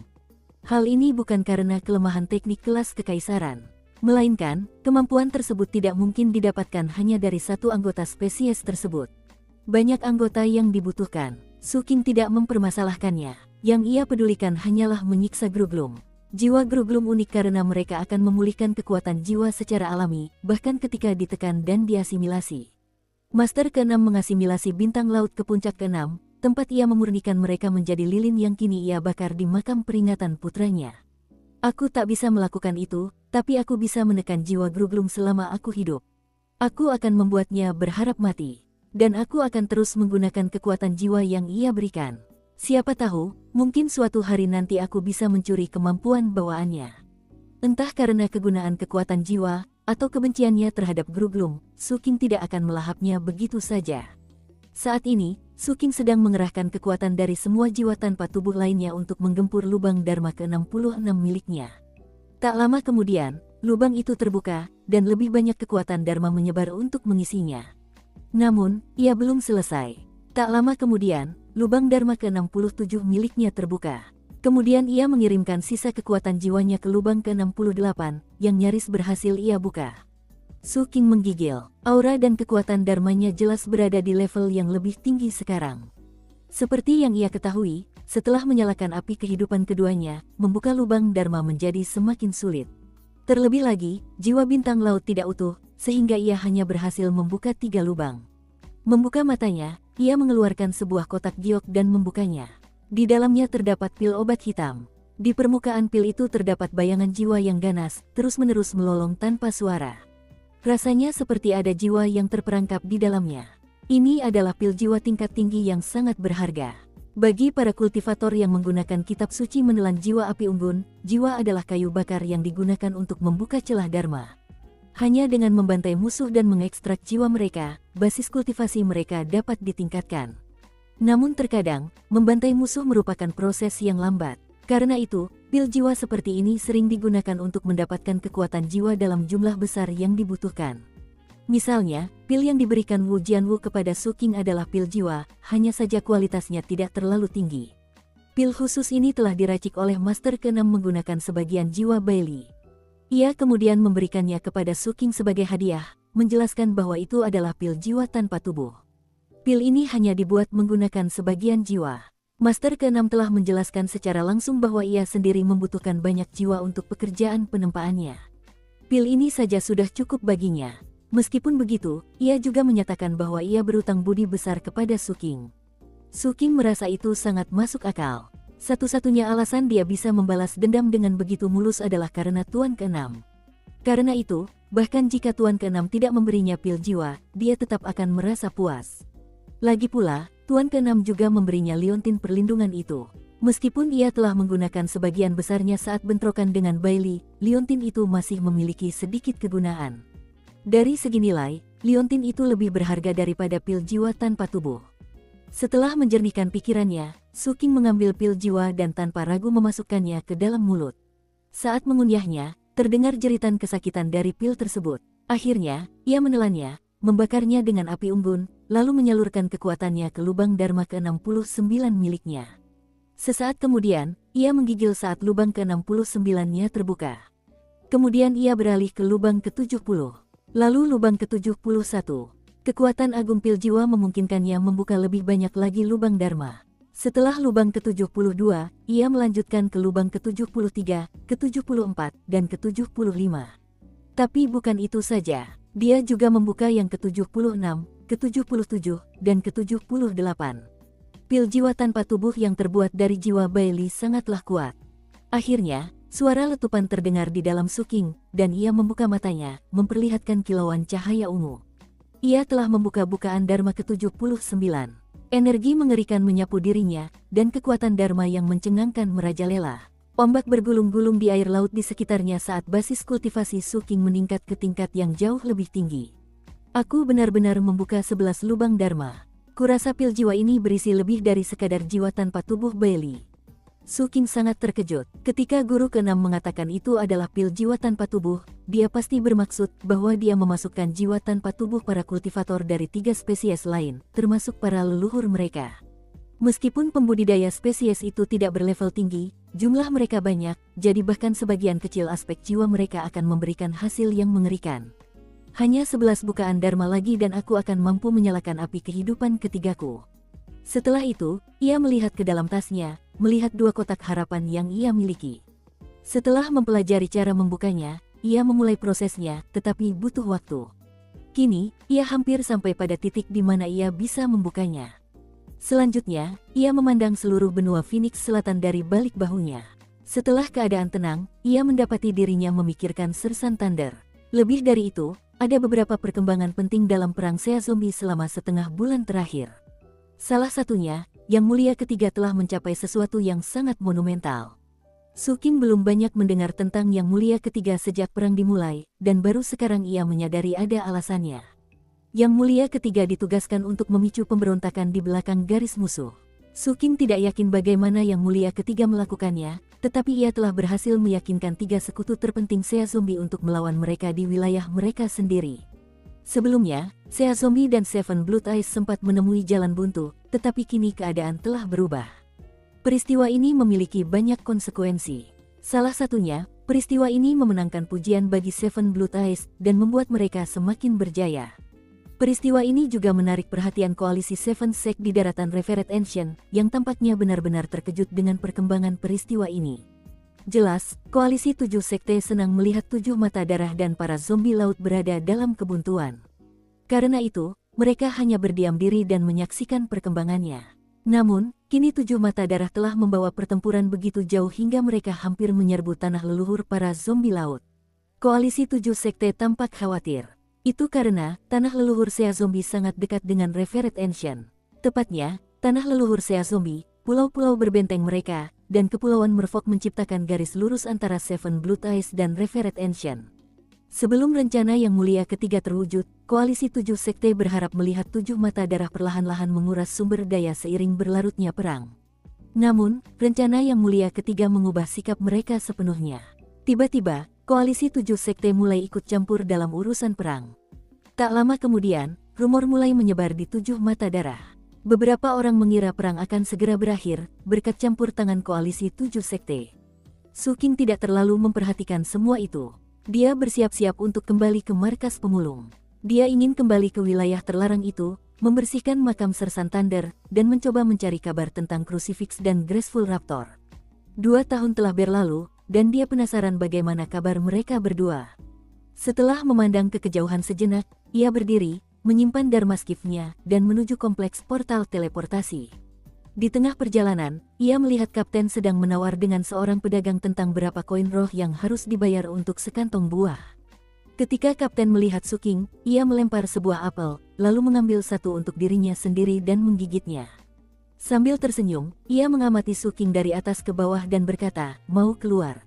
Hal ini bukan karena kelemahan teknik kelas kekaisaran. Melainkan, kemampuan tersebut tidak mungkin didapatkan hanya dari satu anggota spesies tersebut. Banyak anggota yang dibutuhkan. Su King tidak mempermasalahkannya. Yang ia pedulikan hanyalah menyiksa Gruglum. Jiwa Gruglum unik karena mereka akan memulihkan kekuatan jiwa secara alami, bahkan ketika ditekan dan diasimilasi. Master ke-6 mengasimilasi bintang laut ke puncak ke-6, tempat ia memurnikan mereka menjadi lilin yang kini ia bakar di makam peringatan putranya. Aku tak bisa melakukan itu, tapi aku bisa menekan jiwa Gruglum selama aku hidup. Aku akan membuatnya berharap mati. dan aku akan terus menggunakan kekuatan jiwa yang ia berikan. Siapa tahu, mungkin suatu hari nanti aku bisa mencuri kemampuan bawaannya. Entah karena kegunaan kekuatan jiwa, atau kebenciannya terhadap Gruglung, Su King tidak akan melahapnya begitu saja. Saat ini, Su King sedang mengerahkan kekuatan dari semua jiwa tanpa tubuh lainnya untuk menggempur lubang Dharma ke-66 miliknya. Tak lama kemudian, lubang itu terbuka, dan lebih banyak kekuatan Dharma menyebar untuk mengisinya. Namun, ia belum selesai. Tak lama kemudian, lubang Dharma ke-67 miliknya terbuka. Kemudian ia mengirimkan sisa kekuatan jiwanya ke lubang ke-68, yang nyaris berhasil ia buka. Su King menggigil. Aura dan kekuatan dharmanya jelas berada di level yang lebih tinggi sekarang. Seperti yang ia ketahui, setelah menyalakan api kehidupan keduanya, membuka lubang dharma menjadi semakin sulit. Terlebih lagi, jiwa bintang laut tidak utuh, sehingga ia hanya berhasil membuka 3 lubang. Membuka matanya, ia mengeluarkan sebuah kotak giok dan membukanya. Di dalamnya terdapat pil obat hitam. Di permukaan pil itu terdapat bayangan jiwa yang ganas, terus-menerus melolong tanpa suara. Rasanya seperti ada jiwa yang terperangkap di dalamnya. Ini adalah pil jiwa tingkat tinggi yang sangat berharga. Bagi para kultivator yang menggunakan kitab suci menelan jiwa api unggun, jiwa adalah kayu bakar yang digunakan untuk membuka celah dharma. Hanya dengan membantai musuh dan mengekstrak jiwa mereka, basis kultivasi mereka dapat ditingkatkan. Namun terkadang, membantai musuh merupakan proses yang lambat. Karena itu, pil jiwa seperti ini sering digunakan untuk mendapatkan kekuatan jiwa dalam jumlah besar yang dibutuhkan. Misalnya, pil yang diberikan Wu Jianwu kepada Su King adalah pil jiwa, hanya saja kualitasnya tidak terlalu tinggi. Pil khusus ini telah diracik oleh Master ke-6 menggunakan sebagian jiwa Bailey. Ia kemudian memberikannya kepada Su King sebagai hadiah, menjelaskan bahwa itu adalah pil jiwa tanpa tubuh. Pil ini hanya dibuat menggunakan sebagian jiwa. Master ke-6 telah menjelaskan secara langsung bahwa ia sendiri membutuhkan banyak jiwa untuk pekerjaan penempaannya. Pil ini saja sudah cukup baginya. Meskipun begitu, ia juga menyatakan bahwa ia berutang budi besar kepada Su King. Su King merasa itu sangat masuk akal. Satu-satunya alasan dia bisa membalas dendam dengan begitu mulus adalah karena Tuan ke-6. Karena itu, bahkan jika Tuan ke-6 tidak memberinya pil jiwa, dia tetap akan merasa puas. Lagi pula, Tuan ke-6 juga memberinya liontin perlindungan itu. Meskipun ia telah menggunakan sebagian besarnya saat bentrokan dengan Bailey, liontin itu masih memiliki sedikit kegunaan. Dari segi nilai, liontin itu lebih berharga daripada pil jiwa tanpa tubuh. Setelah menjernihkan pikirannya, Su King mengambil pil jiwa dan tanpa ragu memasukkannya ke dalam mulut. Saat mengunyahnya, terdengar jeritan kesakitan dari pil tersebut. Akhirnya, ia menelannya, membakarnya dengan api unggun, lalu menyalurkan kekuatannya ke lubang Dharma ke-69 miliknya. Sesaat kemudian, ia menggigil saat lubang ke-69-nya terbuka. Kemudian ia beralih ke lubang ke-70. Lalu lubang ke-71. Kekuatan agung pil jiwa memungkinkannya membuka lebih banyak lagi lubang Dharma. Setelah lubang ke-72, ia melanjutkan ke lubang ke-73, ke-74, dan ke-75. Tapi bukan itu saja. Dia juga membuka yang ke-76, ke-77, dan ke-78. Pil jiwa tanpa tubuh yang terbuat dari jiwa Bailey sangatlah kuat. Akhirnya, suara letupan terdengar di dalam Su King, dan ia membuka matanya, memperlihatkan kilauan cahaya ungu. Ia telah membuka bukaan Dharma ke-79. Energi mengerikan menyapu dirinya, dan kekuatan Dharma yang mencengangkan merajalela. Ombak bergulung-gulung di air laut di sekitarnya saat basis kultivasi Su King meningkat ke tingkat yang jauh lebih tinggi. Aku benar-benar membuka 11 lubang Dharma. Kurasa pil jiwa ini berisi lebih dari sekadar jiwa tanpa tubuh Bailey. Su King sangat terkejut. Ketika guru ke-6 mengatakan itu adalah pil jiwa tanpa tubuh, dia pasti bermaksud bahwa dia memasukkan jiwa tanpa tubuh para kultivator dari 3 spesies lain, termasuk para leluhur mereka. Meskipun pembudidaya spesies itu tidak berlevel tinggi, jumlah mereka banyak, jadi bahkan sebagian kecil aspek jiwa mereka akan memberikan hasil yang mengerikan. Hanya 11 bukaan Dharma lagi dan aku akan mampu menyalakan api kehidupan ketigaku. Setelah itu, ia melihat ke dalam tasnya, melihat 2 kotak harapan yang ia miliki. Setelah mempelajari cara membukanya, ia memulai prosesnya, tetapi butuh waktu. Kini, ia hampir sampai pada titik di mana ia bisa membukanya. Selanjutnya, ia memandang seluruh benua Phoenix Selatan dari balik bahunya. Setelah keadaan tenang, ia mendapati dirinya memikirkan Sersan Thunder. Lebih dari itu, ada beberapa perkembangan penting dalam perang Sea Zombie selama setengah bulan terakhir. Salah satunya, Yang Mulia Ketiga telah mencapai sesuatu yang sangat monumental. Su King belum banyak mendengar tentang Yang Mulia Ketiga sejak perang dimulai, dan baru sekarang ia menyadari ada alasannya. Yang Mulia Ketiga ditugaskan untuk memicu pemberontakan di belakang garis musuh. Su King tidak yakin bagaimana Yang Mulia Ketiga melakukannya, tetapi ia telah berhasil meyakinkan 3 sekutu terpenting Sea Zombie untuk melawan mereka di wilayah mereka sendiri. Sebelumnya, Sea Zombie dan Seven Blood Eyes sempat menemui jalan buntu, tetapi kini keadaan telah berubah. Peristiwa ini memiliki banyak konsekuensi. Salah satunya, peristiwa ini memenangkan pujian bagi Seven Blood Eyes dan membuat mereka semakin berjaya. Peristiwa ini juga menarik perhatian koalisi Seven Sect di daratan Revered Ancient, yang tampaknya benar-benar terkejut dengan perkembangan peristiwa ini. Jelas, koalisi 7 sekte senang melihat 7 mata darah dan para zombie laut berada dalam kebuntuan. Karena itu, mereka hanya berdiam diri dan menyaksikan perkembangannya. Namun, kini 7 mata darah telah membawa pertempuran begitu jauh hingga mereka hampir menyerbu tanah leluhur para zombie laut. Koalisi 7 sekte tampak khawatir. Itu karena, tanah leluhur Sea Zombie sangat dekat dengan Revered Ancient. Tepatnya, tanah leluhur Sea Zombie, pulau-pulau berbenteng mereka, dan Kepulauan Merfolk menciptakan garis lurus antara Seven Blood Eyes dan Revered Ancient. Sebelum rencana Yang Mulia Ketiga terwujud, koalisi 7 sekte berharap melihat 7 mata darah perlahan-lahan menguras sumber daya seiring berlarutnya perang. Namun, rencana Yang Mulia Ketiga mengubah sikap mereka sepenuhnya. Tiba-tiba, koalisi 7 sekte mulai ikut campur dalam urusan perang. Tak lama kemudian, rumor mulai menyebar di 7 mata darah. Beberapa orang mengira perang akan segera berakhir, berkat campur tangan koalisi 7 sekte. Su King tidak terlalu memperhatikan semua itu. Dia bersiap-siap untuk kembali ke markas pemulung. Dia ingin kembali ke wilayah terlarang itu, membersihkan makam Sersan Thunder, dan mencoba mencari kabar tentang Crucifix dan Graceful Raptor. 2 tahun telah berlalu, dan dia penasaran bagaimana kabar mereka berdua. Setelah memandang ke kejauhan sejenak, ia berdiri, menyimpan Dharma-skiffnya, dan menuju kompleks portal teleportasi. Di tengah perjalanan, ia melihat kapten sedang menawar dengan seorang pedagang tentang berapa koin roh yang harus dibayar untuk sekantong buah. Ketika kapten melihat Su King, ia melempar sebuah apel, lalu mengambil satu untuk dirinya sendiri dan menggigitnya. Sambil tersenyum, ia mengamati Su King dari atas ke bawah dan berkata, "Mau keluar?"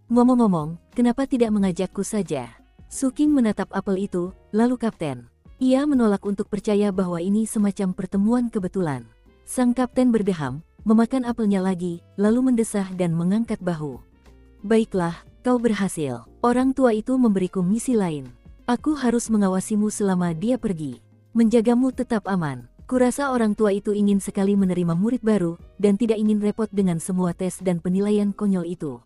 "Ngomong-ngomong, kenapa tidak mengajakku saja?" Su King menatap apel itu, lalu kapten. Ia menolak untuk percaya bahwa ini semacam pertemuan kebetulan. Sang kapten berdeham, memakan apelnya lagi, lalu mendesah dan mengangkat bahu. "Baiklah, kau berhasil. Orang tua itu memberiku misi lain. Aku harus mengawasimu selama dia pergi. Menjagamu tetap aman. Kurasa orang tua itu ingin sekali menerima murid baru, dan tidak ingin repot dengan semua tes dan penilaian konyol itu."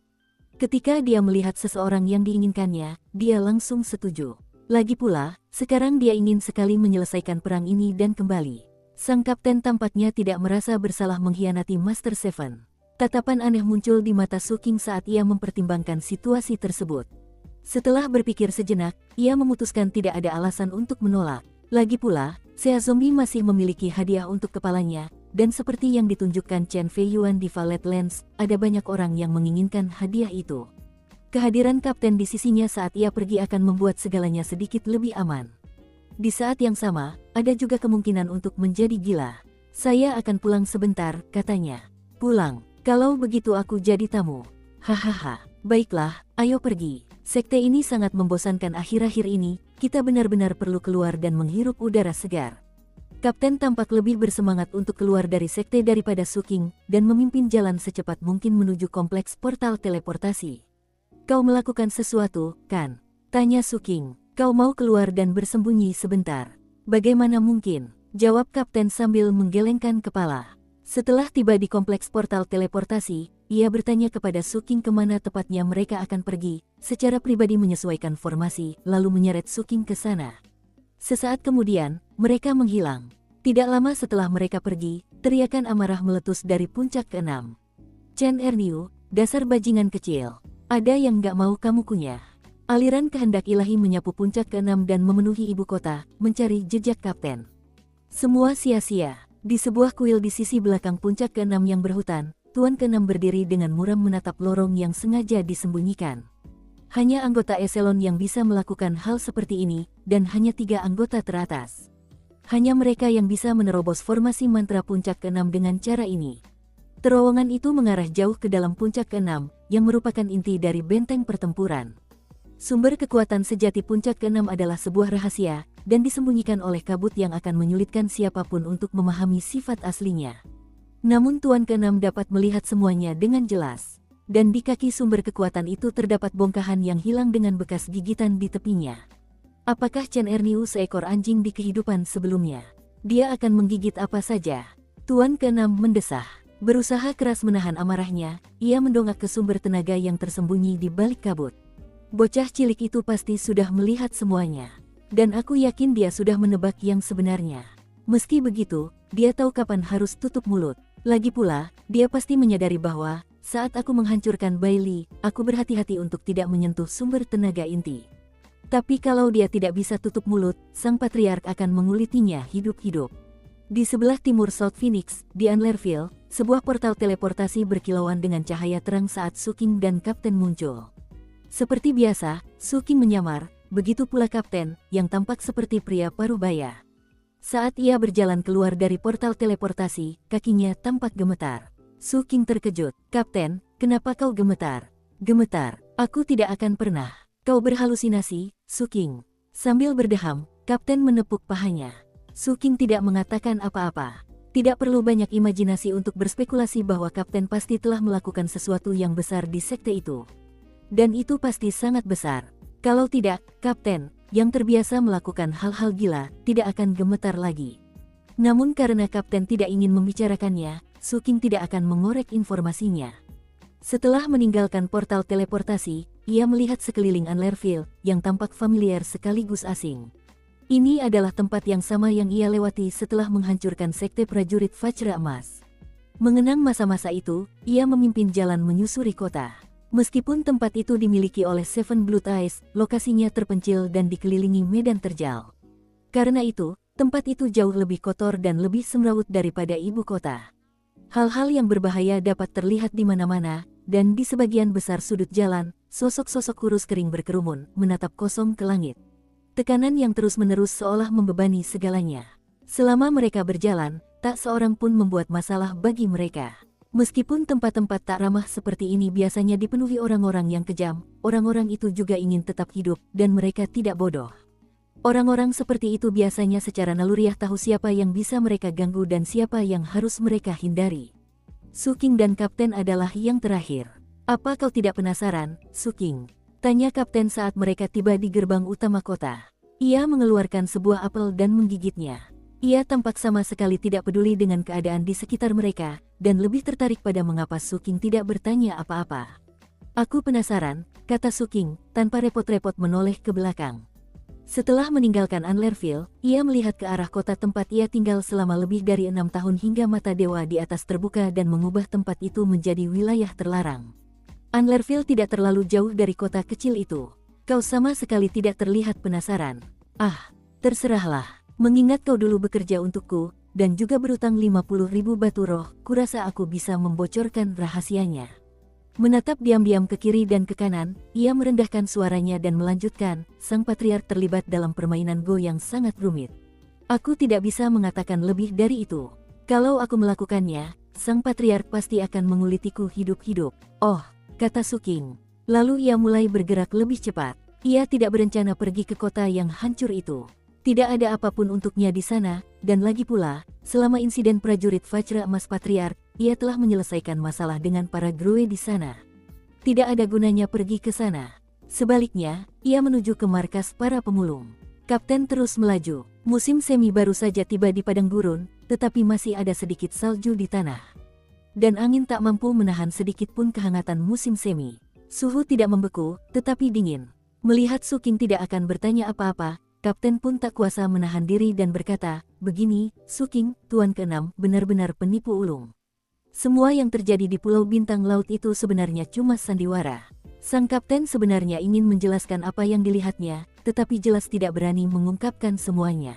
Ketika dia melihat seseorang yang diinginkannya, dia langsung setuju. Lagi pula, sekarang dia ingin sekali menyelesaikan perang ini dan kembali. Sang kapten tampaknya tidak merasa bersalah mengkhianati Master Seven. Tatapan aneh muncul di mata Su King saat ia mempertimbangkan situasi tersebut. Setelah berpikir sejenak, ia memutuskan tidak ada alasan untuk menolak. Lagi pula, Sea Zombie masih memiliki hadiah untuk kepalanya, dan seperti yang ditunjukkan Chen Fei Yuan di Violet Lands, ada banyak orang yang menginginkan hadiah itu. Kehadiran kapten di sisinya saat ia pergi akan membuat segalanya sedikit lebih aman. Di saat yang sama, ada juga kemungkinan untuk menjadi gila. "Saya akan pulang sebentar," katanya. "Pulang? Kalau begitu aku jadi tamu." "Hahaha, baiklah, ayo pergi. Sekte ini sangat membosankan akhir-akhir ini, kita benar-benar perlu keluar dan menghirup udara segar." Kapten tampak lebih bersemangat untuk keluar dari sekte daripada Su King, dan memimpin jalan secepat mungkin menuju kompleks portal teleportasi. "Kau melakukan sesuatu, kan?" tanya Su King. "Kau mau keluar dan bersembunyi sebentar?" "Bagaimana mungkin?" jawab kapten sambil menggelengkan kepala. Setelah tiba di kompleks portal teleportasi, ia bertanya kepada Su King kemana tepatnya mereka akan pergi, secara pribadi menyesuaikan formasi, lalu menyeret Su King ke sana. Sesaat kemudian, mereka menghilang. Tidak lama setelah mereka pergi, teriakan amarah meletus dari puncak ke-6. "Chen Erniu, dasar bajingan kecil. Ada yang gak mau kamu kunyah." Aliran kehendak ilahi menyapu puncak ke-6 dan memenuhi ibu kota, mencari jejak kapten. Semua sia-sia. Di sebuah kuil di sisi belakang puncak ke-6 yang berhutan, Tuan ke-6 berdiri dengan muram menatap lorong yang sengaja disembunyikan. Hanya anggota eselon yang bisa melakukan hal seperti ini, dan hanya 3 anggota teratas. Hanya mereka yang bisa menerobos formasi mantra puncak ke-6 dengan cara ini. Terowongan itu mengarah jauh ke dalam puncak ke-6, yang merupakan inti dari benteng pertempuran. Sumber kekuatan sejati puncak ke-6 adalah sebuah rahasia, dan disembunyikan oleh kabut yang akan menyulitkan siapapun untuk memahami sifat aslinya. Namun Tuan ke-6 dapat melihat semuanya dengan jelas. Dan di kaki sumber kekuatan itu terdapat bongkahan yang hilang dengan bekas gigitan di tepinya. Apakah Chen Erniu seekor anjing di kehidupan sebelumnya? Dia akan menggigit apa saja? Tuan ke-6 mendesah. Berusaha keras menahan amarahnya, ia mendongak ke sumber tenaga yang tersembunyi di balik kabut. Bocah cilik itu pasti sudah melihat semuanya. Dan aku yakin dia sudah menebak yang sebenarnya. Meski begitu, dia tahu kapan harus tutup mulut. Lagi pula, dia pasti menyadari bahwa saat aku menghancurkan Bailey, aku berhati-hati untuk tidak menyentuh sumber tenaga inti. Tapi kalau dia tidak bisa tutup mulut, sang patriark akan mengulitinya hidup-hidup. Di sebelah timur South Phoenix, di Anlerville, sebuah portal teleportasi berkilauan dengan cahaya terang saat Suking dan Kapten muncul. Seperti biasa, Suking menyamar, begitu pula Kapten, yang tampak seperti pria parubaya. Saat ia berjalan keluar dari portal teleportasi, kakinya tampak gemetar. Suking terkejut. Kapten, kenapa kau gemetar? Gemetar, aku tidak akan pernah. Kau berhalusinasi, Suking. Sambil berdeham, Kapten menepuk pahanya. Suking tidak mengatakan apa-apa. Tidak perlu banyak imajinasi untuk berspekulasi bahwa Kapten pasti telah melakukan sesuatu yang besar di sekte itu. Dan itu pasti sangat besar. Kalau tidak, Kapten, yang terbiasa melakukan hal-hal gila, tidak akan gemetar lagi. Namun karena Kapten tidak ingin membicarakannya, Suking tidak akan mengorek informasinya. Setelah meninggalkan portal teleportasi, ia melihat sekeliling Anlerville, yang tampak familiar sekaligus asing. Ini adalah tempat yang sama yang ia lewati setelah menghancurkan sekte prajurit Vajra Emas. Mengenang masa-masa itu, ia memimpin jalan menyusuri kota. Meskipun tempat itu dimiliki oleh Seven Blood Eyes, lokasinya terpencil dan dikelilingi medan terjal. Karena itu, tempat itu jauh lebih kotor dan lebih semrawut daripada ibu kota. Hal-hal yang berbahaya dapat terlihat di mana-mana, dan di sebagian besar sudut jalan, sosok-sosok kurus kering berkerumun, menatap kosong ke langit. Tekanan yang terus-menerus seolah membebani segalanya. Selama mereka berjalan, tak seorang pun membuat masalah bagi mereka. Meskipun tempat-tempat tak ramah seperti ini biasanya dipenuhi orang-orang yang kejam, orang-orang itu juga ingin tetap hidup, dan mereka tidak bodoh. Orang-orang seperti itu biasanya secara naluriah tahu siapa yang bisa mereka ganggu dan siapa yang harus mereka hindari. Suking dan Kapten adalah yang terakhir. Apa kau tidak penasaran, Suking? Tanya Kapten saat mereka tiba di gerbang utama kota. Ia mengeluarkan sebuah apel dan menggigitnya. Ia tampak sama sekali tidak peduli dengan keadaan di sekitar mereka, dan lebih tertarik pada mengapa Suking tidak bertanya apa-apa. Aku penasaran, kata Suking, tanpa repot-repot menoleh ke belakang. Setelah meninggalkan Anlerville, ia melihat ke arah kota tempat ia tinggal selama lebih dari 6 tahun hingga mata dewa di atas terbuka dan mengubah tempat itu menjadi wilayah terlarang. Anlerville tidak terlalu jauh dari kota kecil itu. Kau sama sekali tidak terlihat penasaran. Ah, terserahlah. Mengingat kau dulu bekerja untukku, dan juga berutang 50.000 batu roh, kurasa aku bisa membocorkan rahasianya. Menatap diam-diam ke kiri dan ke kanan, ia merendahkan suaranya dan melanjutkan, sang patriark terlibat dalam permainan Go yang sangat rumit. Aku tidak bisa mengatakan lebih dari itu. Kalau aku melakukannya, sang patriark pasti akan mengulitiku hidup-hidup. Oh, kata Suking. Lalu ia mulai bergerak lebih cepat. Ia tidak berencana pergi ke kota yang hancur itu. Tidak ada apapun untuknya di sana, dan lagi pula, selama insiden prajurit Vajra Emas Patriark, ia telah menyelesaikan masalah dengan para Grue di sana. Tidak ada gunanya pergi ke sana. Sebaliknya, ia menuju ke markas para pemulung. Kapten terus melaju. Musim semi baru saja tiba di padang gurun, tetapi masih ada sedikit salju di tanah. Dan angin tak mampu menahan sedikit pun kehangatan musim semi. Suhu tidak membeku, tetapi dingin. Melihat Suking tidak akan bertanya apa-apa, Kapten pun tak kuasa menahan diri dan berkata, begini, Suking, Tuan ke-6 benar-benar penipu ulung. Semua yang terjadi di Pulau Bintang Laut itu sebenarnya cuma sandiwara. Sang kapten sebenarnya ingin menjelaskan apa yang dilihatnya, tetapi jelas tidak berani mengungkapkan semuanya.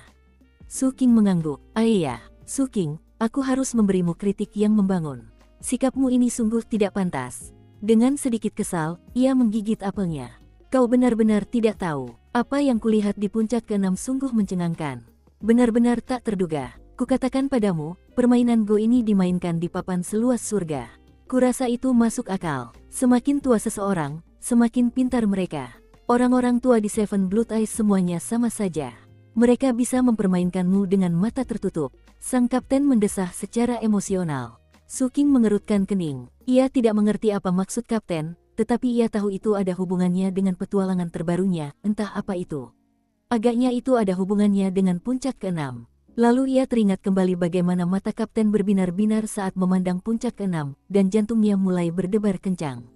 Suking mengangguk. Iya, Suking, aku harus memberimu kritik yang membangun. Sikapmu ini sungguh tidak pantas. Dengan sedikit kesal, ia menggigit apelnya. Kau benar-benar tidak tahu. Apa yang kulihat di puncak keenam sungguh mencengangkan. Benar-benar tak terduga. Kukatakan padamu, permainan Go ini dimainkan di papan seluas surga. Kurasa itu masuk akal. Semakin tua seseorang, semakin pintar mereka. Orang-orang tua di Seven Blood Eyes semuanya sama saja. Mereka bisa mempermainkanmu dengan mata tertutup. Sang kapten mendesah secara emosional. Su King mengerutkan kening. Ia tidak mengerti apa maksud kapten, tetapi ia tahu itu ada hubungannya dengan petualangan terbarunya, entah apa itu. Agaknya itu ada hubungannya dengan puncak keenam. Lalu ia teringat kembali bagaimana mata kapten berbinar-binar saat memandang puncak keenam, dan jantungnya mulai berdebar kencang.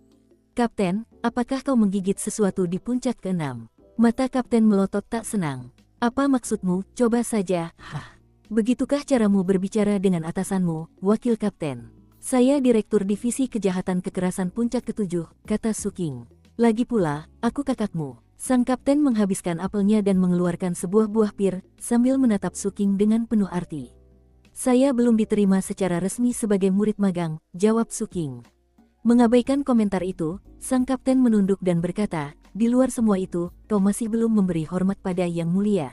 Kapten, apakah kau menggigit sesuatu di puncak keenam? Mata kapten melotot tak senang. Apa maksudmu? Coba saja. Hah. Begitukah caramu berbicara dengan atasanmu, wakil kapten? Saya Direktur Divisi Kejahatan Kekerasan Puncak ke-7, kata Su King. Lagi pula, aku kakakmu. Sang kapten menghabiskan apelnya dan mengeluarkan sebuah buah pir, sambil menatap Su King dengan penuh arti. Saya belum diterima secara resmi sebagai murid magang, jawab Su King. Mengabaikan komentar itu, sang kapten menunduk dan berkata, di luar semua itu, kau masih belum memberi hormat pada Yang Mulia.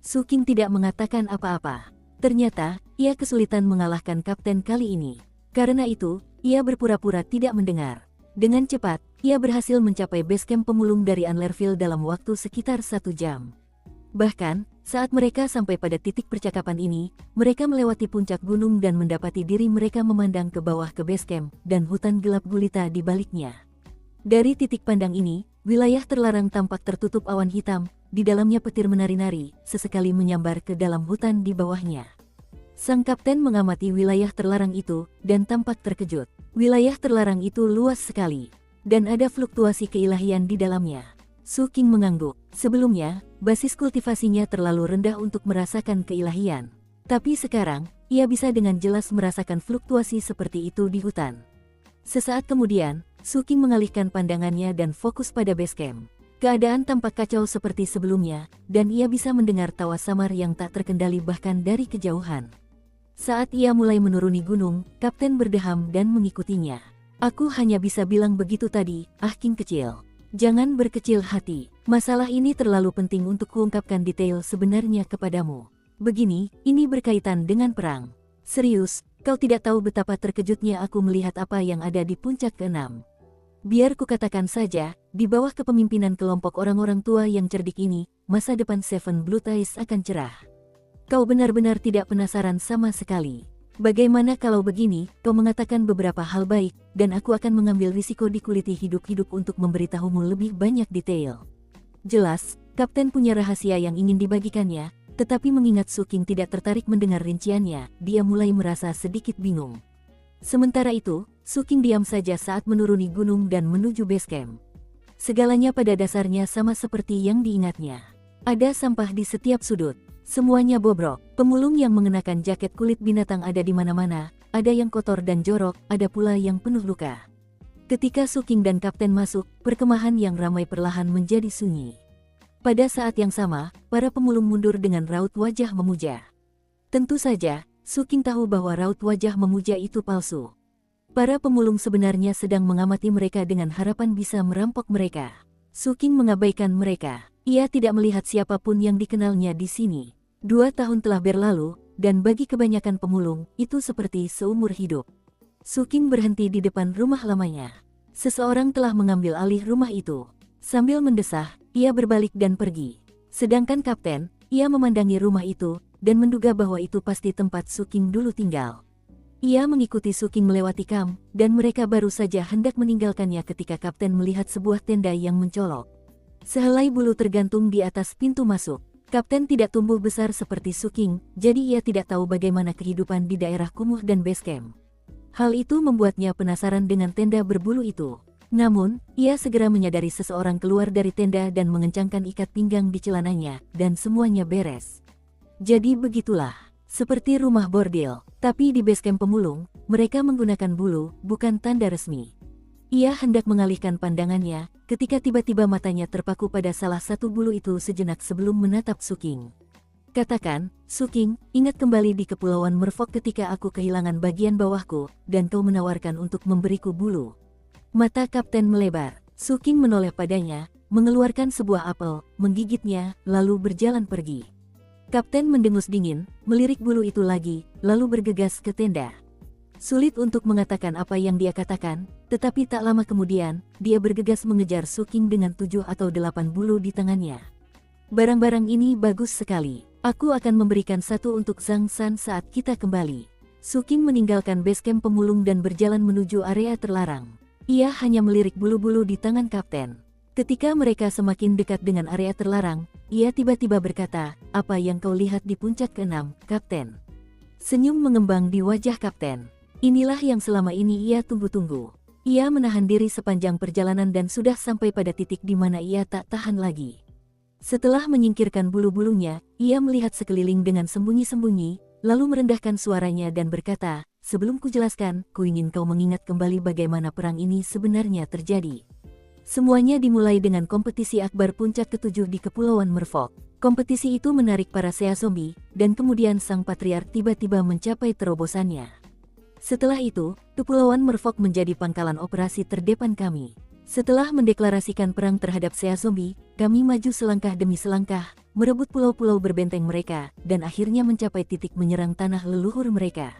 Su King tidak mengatakan apa-apa. Ternyata, ia kesulitan mengalahkan kapten kali ini. Karena itu, ia berpura-pura tidak mendengar. Dengan cepat, ia berhasil mencapai base camp pemulung dari Anlerville dalam waktu sekitar 1 jam. Bahkan, saat mereka sampai pada titik percakapan ini, mereka melewati puncak gunung dan mendapati diri mereka memandang ke bawah ke base camp dan hutan gelap gulita di baliknya. Dari titik pandang ini, wilayah terlarang tampak tertutup awan hitam, di dalamnya petir menari-nari, sesekali menyambar ke dalam hutan di bawahnya. Sang kapten mengamati wilayah terlarang itu, dan tampak terkejut. Wilayah terlarang itu luas sekali, dan ada fluktuasi keilahian di dalamnya. Su King mengangguk. Sebelumnya, basis kultivasinya terlalu rendah untuk merasakan keilahian. Tapi sekarang, ia bisa dengan jelas merasakan fluktuasi seperti itu di hutan. Sesaat kemudian, Su King mengalihkan pandangannya dan fokus pada base camp. Keadaan tampak kacau seperti sebelumnya, dan ia bisa mendengar tawa samar yang tak terkendali bahkan dari kejauhan. Saat ia mulai menuruni gunung, kapten berdeham dan mengikutinya. Aku hanya bisa bilang begitu tadi, King kecil. Jangan berkecil hati, masalah ini terlalu penting untuk kuungkapkan detail sebenarnya kepadamu. Begini, ini berkaitan dengan perang. Serius, kau tidak tahu betapa terkejutnya aku melihat apa yang ada di puncak keenam. Biar kukatakan saja, di bawah kepemimpinan kelompok orang-orang tua yang cerdik ini, masa depan Seven Blood Eyes akan cerah. Kau benar-benar tidak penasaran sama sekali. Bagaimana kalau begini, kau mengatakan beberapa hal baik, dan aku akan mengambil risiko dikuliti hidup-hidup untuk memberitahumu lebih banyak detail. Jelas, kapten punya rahasia yang ingin dibagikannya, tetapi mengingat Su King tidak tertarik mendengar rinciannya, dia mulai merasa sedikit bingung. Sementara itu, Su King diam saja saat menuruni gunung dan menuju base camp. Segalanya pada dasarnya sama seperti yang diingatnya. Ada sampah di setiap sudut. Semuanya bobrok. Pemulung yang mengenakan jaket kulit binatang ada di mana-mana, ada yang kotor dan jorok, ada pula yang penuh luka. Ketika Su King dan kapten masuk, perkemahan yang ramai perlahan menjadi sunyi. Pada saat yang sama, para pemulung mundur dengan raut wajah memuja. Tentu saja, Su King tahu bahwa raut wajah memuja itu palsu. Para pemulung sebenarnya sedang mengamati mereka dengan harapan bisa merampok mereka. Su King mengabaikan mereka. Ia tidak melihat siapapun yang dikenalnya di sini. 2 tahun telah berlalu, dan bagi kebanyakan pemulung, itu seperti seumur hidup. Su King berhenti di depan rumah lamanya. Seseorang telah mengambil alih rumah itu. Sambil mendesah, ia berbalik dan pergi. Sedangkan kapten, ia memandangi rumah itu, dan menduga bahwa itu pasti tempat Su King dulu tinggal. Ia mengikuti Su King melewati kamp, dan mereka baru saja hendak meninggalkannya ketika kapten melihat sebuah tenda yang mencolok. Sehelai bulu tergantung di atas pintu masuk. Kapten tidak tumbuh besar seperti Su King, jadi ia tidak tahu bagaimana kehidupan di daerah kumuh dan base camp. Hal itu membuatnya penasaran dengan tenda berbulu itu. Namun, ia segera menyadari seseorang keluar dari tenda dan mengencangkan ikat pinggang di celananya, dan semuanya beres. Jadi begitulah, seperti rumah bordil, tapi di base camp pemulung, mereka menggunakan bulu, bukan tanda resmi. Ia hendak mengalihkan pandangannya, ketika tiba-tiba matanya terpaku pada salah satu bulu itu sejenak sebelum menatap Su King. Katakan, Su King, ingat kembali di Kepulauan Merfolk ketika aku kehilangan bagian bawahku, dan kau menawarkan untuk memberiku bulu. Mata kapten melebar. Su King menoleh padanya, mengeluarkan sebuah apel, menggigitnya, lalu berjalan pergi. Kapten mendengus dingin, melirik bulu itu lagi, lalu bergegas ke tenda. Sulit untuk mengatakan apa yang dia katakan, tetapi tak lama kemudian, dia bergegas mengejar Su King dengan 7 atau 8 bulu di tangannya. Barang-barang ini bagus sekali. Aku akan memberikan satu untuk Zhang San saat kita kembali. Su King meninggalkan base camp pemulung dan berjalan menuju area terlarang. Ia hanya melirik bulu-bulu di tangan kapten. Ketika mereka semakin dekat dengan area terlarang, ia tiba-tiba berkata, "Apa yang kau lihat di puncak ke-6, Kapten?" Senyum mengembang di wajah kapten. Inilah yang selama ini ia tunggu-tunggu. Ia menahan diri sepanjang perjalanan dan sudah sampai pada titik di mana ia tak tahan lagi. Setelah menyingkirkan bulu-bulunya, ia melihat sekeliling dengan sembunyi-sembunyi, lalu merendahkan suaranya dan berkata, "Sebelum kujelaskan, kuingin kau mengingat kembali bagaimana perang ini sebenarnya terjadi." Semuanya dimulai dengan kompetisi akbar puncak ke-7 di Kepulauan Merfolk. Kompetisi itu menarik para Sea Zombie, dan kemudian sang patriark tiba-tiba mencapai terobosannya. Setelah itu, Kepulauan Merfolk menjadi pangkalan operasi terdepan kami. Setelah mendeklarasikan perang terhadap Sea Zombie, kami maju selangkah demi selangkah, merebut pulau-pulau berbenteng mereka, dan akhirnya mencapai titik menyerang tanah leluhur mereka.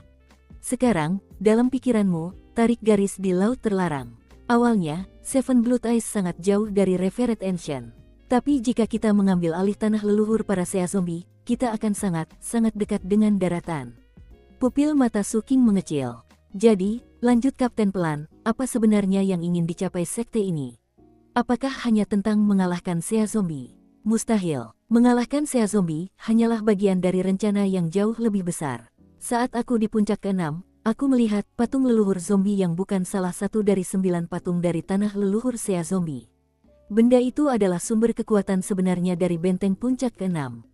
Sekarang, dalam pikiranmu, tarik garis di Laut Terlarang. Awalnya, Seven Blood Eyes sangat jauh dari Revered Ancient. Tapi jika kita mengambil alih tanah leluhur para Sea Zombie, kita akan sangat dekat dengan daratan. Pupil mata Su King mengecil. Jadi, lanjut Kapten pelan, apa sebenarnya yang ingin dicapai sekte ini? Apakah hanya tentang mengalahkan Sea Zombie? Mustahil. Mengalahkan Sea Zombie hanyalah bagian dari rencana yang jauh lebih besar. Saat aku di puncak ke-6, aku melihat patung leluhur zombie yang bukan salah satu dari 9 patung dari tanah leluhur Sea Zombie. Benda itu adalah sumber kekuatan sebenarnya dari benteng puncak ke-6.